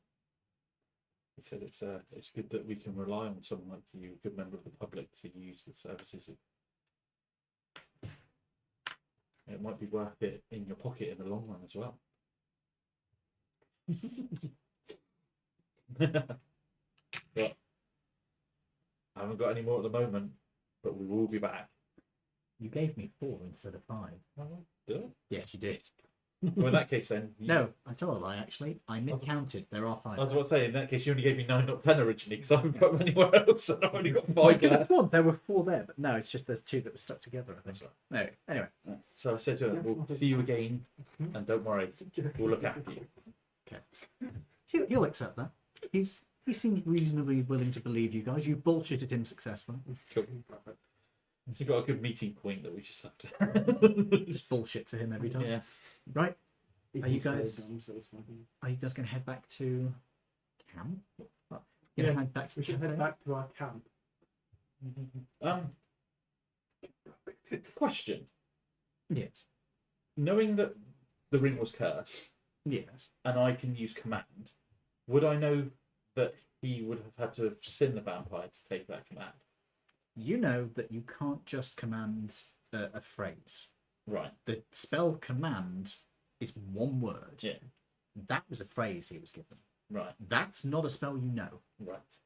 He said it's good that we can rely on someone like you, a good member of the public, to use the services. It might be worth it in your pocket in the long run as well. But I haven't got any more at the moment, but we will be back. You gave me 4 instead of 5. Did I? Yes, you did. Well, in that case, then. No, I told a lie, actually. I miscounted. There are 5. I was about to say, in that case, you only gave me 9, not 10 originally, because I haven't got them anywhere else, and I've only got 5 I could have left. sworn there were 4 there, but no, it's just there's 2 that were stuck together, I think. That's right. No, anyway. So I said to him, we'll see you again, and don't worry, we'll look after you. He'll accept that. He seems reasonably willing to believe you guys. You bullshitted him successfully. Cool. He's got a good meeting point that we just have to. Just bullshit to him every time. Yeah. Right. He's Are you also guys- dumb, so it's fine. Are you guys going to head back to camp? You're going to head back to We should the head cafe? back to our camp. Question. Yes. Knowing that the ring was cursed, Yes. and I can use command, would I know that he would have had to have seen the vampire to take that command? You know that you can't just command a phrase. Right. The spell command is one word. Yeah. That was a phrase he was given. Right. That's not a spell you know. Right.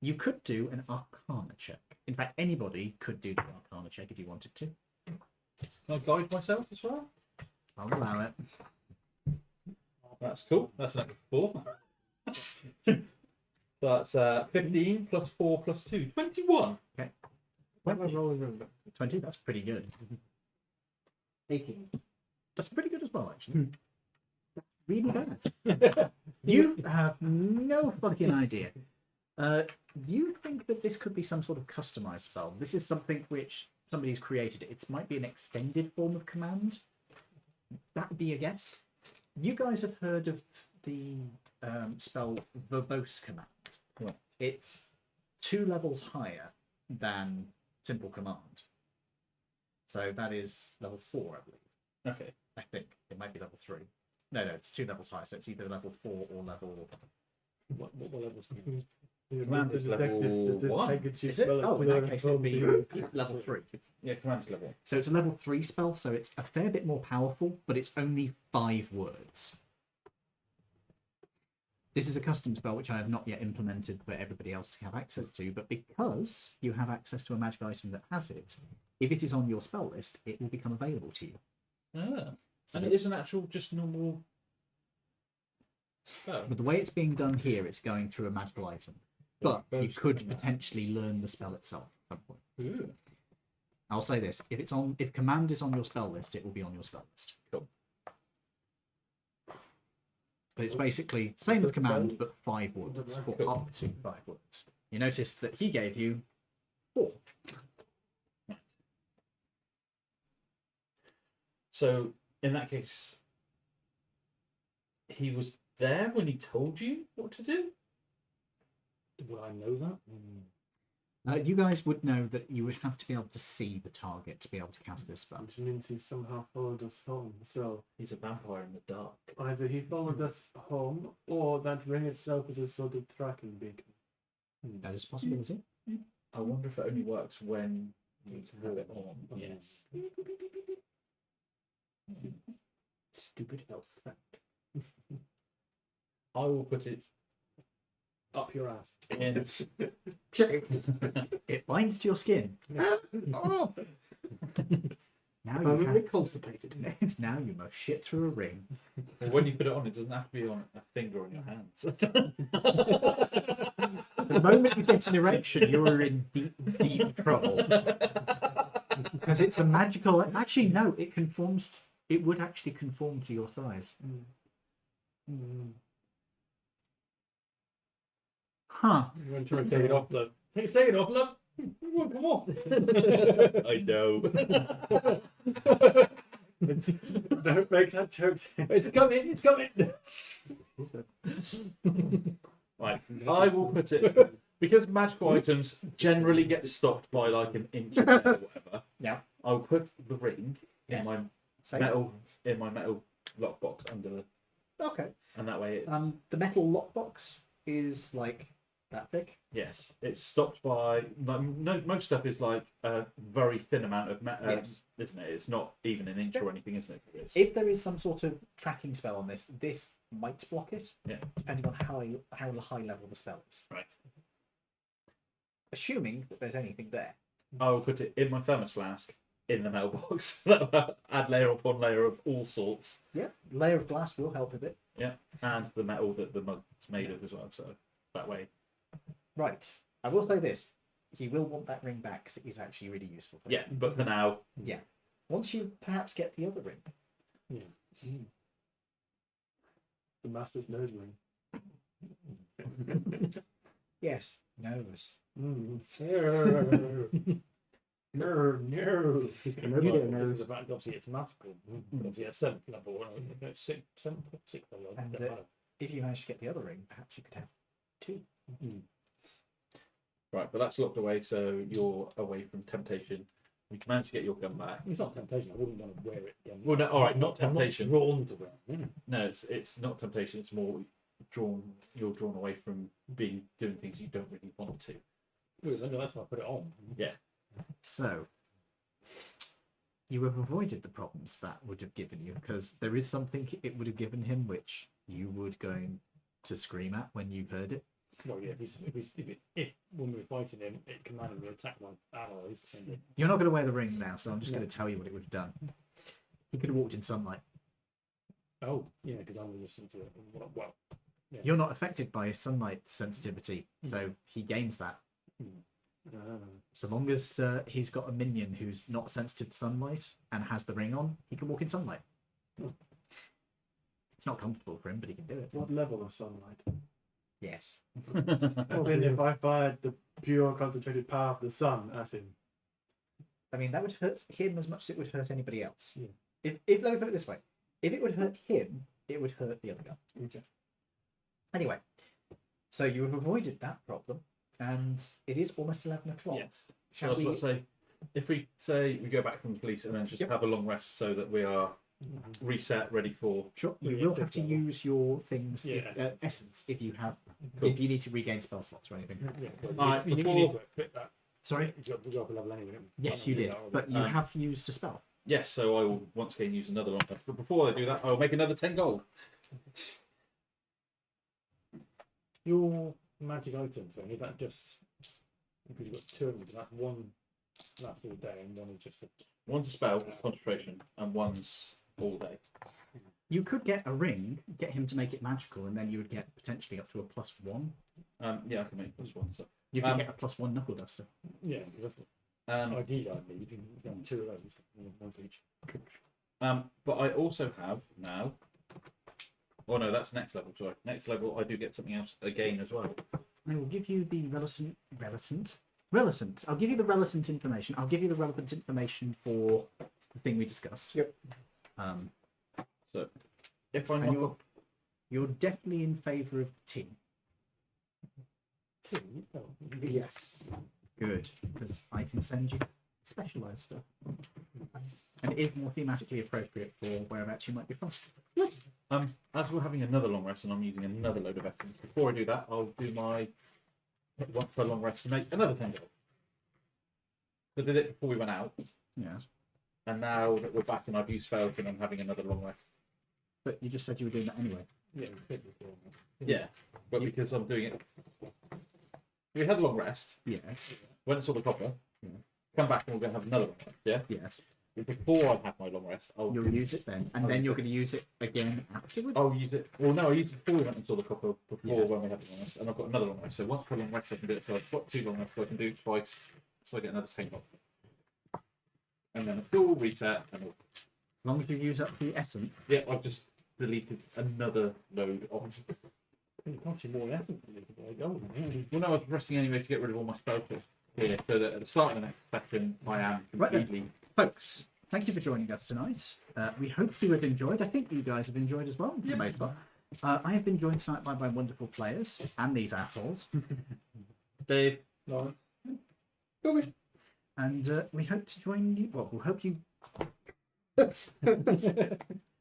You could do an Arcana check. In fact, anybody could do the Arcana check if you wanted to. Can I guide myself as well? I'll allow it. That's cool. That's number 4. So that's 15 plus 4 plus 2. 21. What am I rolling remember? 20, that's pretty good. 18. That's pretty good as well, actually. That's really bad. You have no fucking idea. You think that this could be some sort of customized spell. This is something which somebody's created. It might be an extended form of command. That would be a guess. You guys have heard of the spell verbose command. Right. It's 2 levels higher than simple command. So that is level 4, I believe. Okay. I think it might be level 3. No, it's 2 levels higher. So it's either level 4 or level. What levels? Command is level does this 1. handkerchief Is it? spell Oh, in clear that case, and it'd be home to level 3. Yeah, command level. So it's a level 3 spell, so it's a fair bit more powerful, but it's only 5 words. This is a custom spell which I have not yet implemented for everybody else to have access to, but because you have access to a magic item that has it, if it is on your spell list, it will become available to you. Ah. So, And it is an actual, just normal spell. but the way it's being done here, it's going through a magical item. But you could potentially learn the spell itself at some point. Ooh. I'll say this: if command is on your spell list, it will be on your spell list. Cool. But it's basically same as Does command, spell- but 5 words, or Cool. up to 5 words. You notice that he gave you 4. So, in that case, he was there when he told you what to do? Would I know that? You guys would know that you would have to be able to see the target to be able to cast this spell. which means he somehow followed us home. So He's a vampire in the dark. either he followed us home, or that ring itself is a sort of tracking beacon. That is a possibility. I wonder if it only works when you have it on. Yes. Stupid elf fact. I will put it Up your ass. in. It binds to your skin. Oh, Now you permanently have, constipated. it's now you must shit through a ring. When you put it on, it doesn't have to be on a finger on your hands. The moment you get an erection, you're in deep, deep trouble. Because it's a magical. Actually, no, it conforms. It would actually conform to your size. Huh. You want to try and take it off, love? Take it off, love. Come on. I know. Don't make that joke. It's coming. It's coming. Right, I will put it because magical items generally get stopped by like an inch or whatever. Yeah. I'll put the ring Yes. in my Safe. metal lockbox under the, Okay. and that way it, The metal lockbox is like that thick. yes, it's stopped by like, no, most stuff is like a very thin amount of metal, Yes. isn't it? It's not even an inch or anything, isn't it? It's, If there is some sort of tracking spell on this, this might block it. Yeah. Depending on how high level the spell is. right. Assuming that there's anything there. I will put it in my thermos flask in the metal box. Add layer upon layer of all sorts. Yeah. Layer of glass will help a bit. Yeah, and the metal that the mug's made of as well. So that way. Right. I will say this. He will want that ring back because it is actually really useful for Yeah, him. but for now, Yeah. Once you perhaps get the other ring. The master's nose ring. Yes. Nose. Mm. No. He's You Pinocchio know, knows. the fact, obviously, it's magical. Obviously, at 7th level, sixth level. And, doesn't matter. If you manage to get the other ring, perhaps you could have 2. right, but that's locked away, so you're away from temptation. You managed to get your gun back. It's not temptation. I wouldn't want to wear it again. Well, no, all right, not I'm temptation. drawn to wear it. No, it's not temptation. It's more you're drawn away from doing things you don't really want to. Well, that's why I put it on. So, you have avoided the problems that would have given you because there is something it would have given him which you would going to scream at when you heard it. Well, yeah, if when we were fighting him, it commanded me to attack my allies. And You're not going to wear the ring now, so I'm just going to tell you what it would have done. He could have walked in sunlight. oh, yeah, because I'm resistant to it. Well, yeah. You're not affected by sunlight sensitivity, so he gains that. So long as he's got a minion who's not sensitive to sunlight and has the ring on, he can walk in sunlight. It's not comfortable for him, but he can do it. What level of sunlight? Yes. As in, if I fired the pure concentrated power of the sun at him. I mean, that would hurt him as much as it would hurt anybody else. Yeah. If let me put it this way, if it would hurt him, it would hurt the other guy. Okay. Anyway, so you have avoided that problem, and it is almost 11 o'clock. Yes. So I Shall was we? about to say, if we say we go back from the police and then just Yep. have a long rest so that we are reset, ready for. Sure. You Yeah, will have to fifth level. use your things, Yeah, essence, if you have Cool. if you need to regain spell slots or anything. Yeah, well, Alright, you need before- to equip that. Sorry? You go up a level anyway. don't you? Yes, Might you not do did, that, or- but you Um, have used a spell. Yes, so I will once again use another long rest. But before I do that, I will make another 10 gold. Your magic item thing, is that just because you've got two of them, that's one that's all day and one is just a One's a spell, concentration, and one's all day. You could get a ring, get him to make it magical, and then you would get potentially up to a +1. Yeah, I can make this one. So, You could Um, get a +1 knuckle duster. yeah, that's what um, ideally you can get two of those, one for each. but I also have now. Oh no, that's next level. Sorry, next level I do get something else again as well. I will give you the relevant. I'll give you the relevant information. I'll give you the relevant information for the thing we discussed. Yep. So, if I'm And not, you're definitely in favour of tea. Two? Oh, Yes. Good, because I can send you specialised stuff. And it is more thematically appropriate for whereabouts you might be from. as we're having another long rest and I'm using another load of essence, before I do that, I'll do my one per long rest to make another 10 gold. So I did it before we went out, Yeah. and now that we're back and I've used spells and I'm having another long rest. But you just said you were doing that anyway. yeah, we could before. Yeah, but because I'm doing it, we had a long rest. Yes. Went and saw the copper. Yeah. Come back and we're going to have another long rest. Yeah. Yes. Before I have my long rest, You'll use it then. And then you're going to use it again afterwards. I'll use it. Well, no, I used it before we went and saw the copper. Before Yeah. when we had the long rest, and I've got another long rest. So once per long rest, I can do it. So I've got 2 long rests, so I can do it twice. So I get another 10 gold. And then a full reset, and As long as you use up the essence. yeah, I've just deleted another load of. It costs you more essence than you could buy gold. Well, no, I was resting anyway to get rid of all my spells here, so that at the start of the next session, I am Right then. completely. Folks, thank you for joining us tonight. We hope you have enjoyed. I think you guys have enjoyed as well, for the most part. I have been joined tonight by my wonderful players and these assholes. Dave. Lawrence. And we hope to join you. Well, we'll hope you.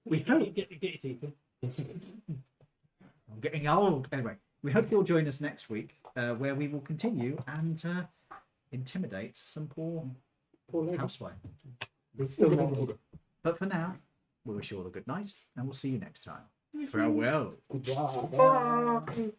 We hope. Get your teeth in. I'm getting old. Anyway, we hope you'll join us next week, where we will continue and intimidate some poor housewife. But for now, we wish you all a good night, and we'll see you next time. Farewell. Goodbye.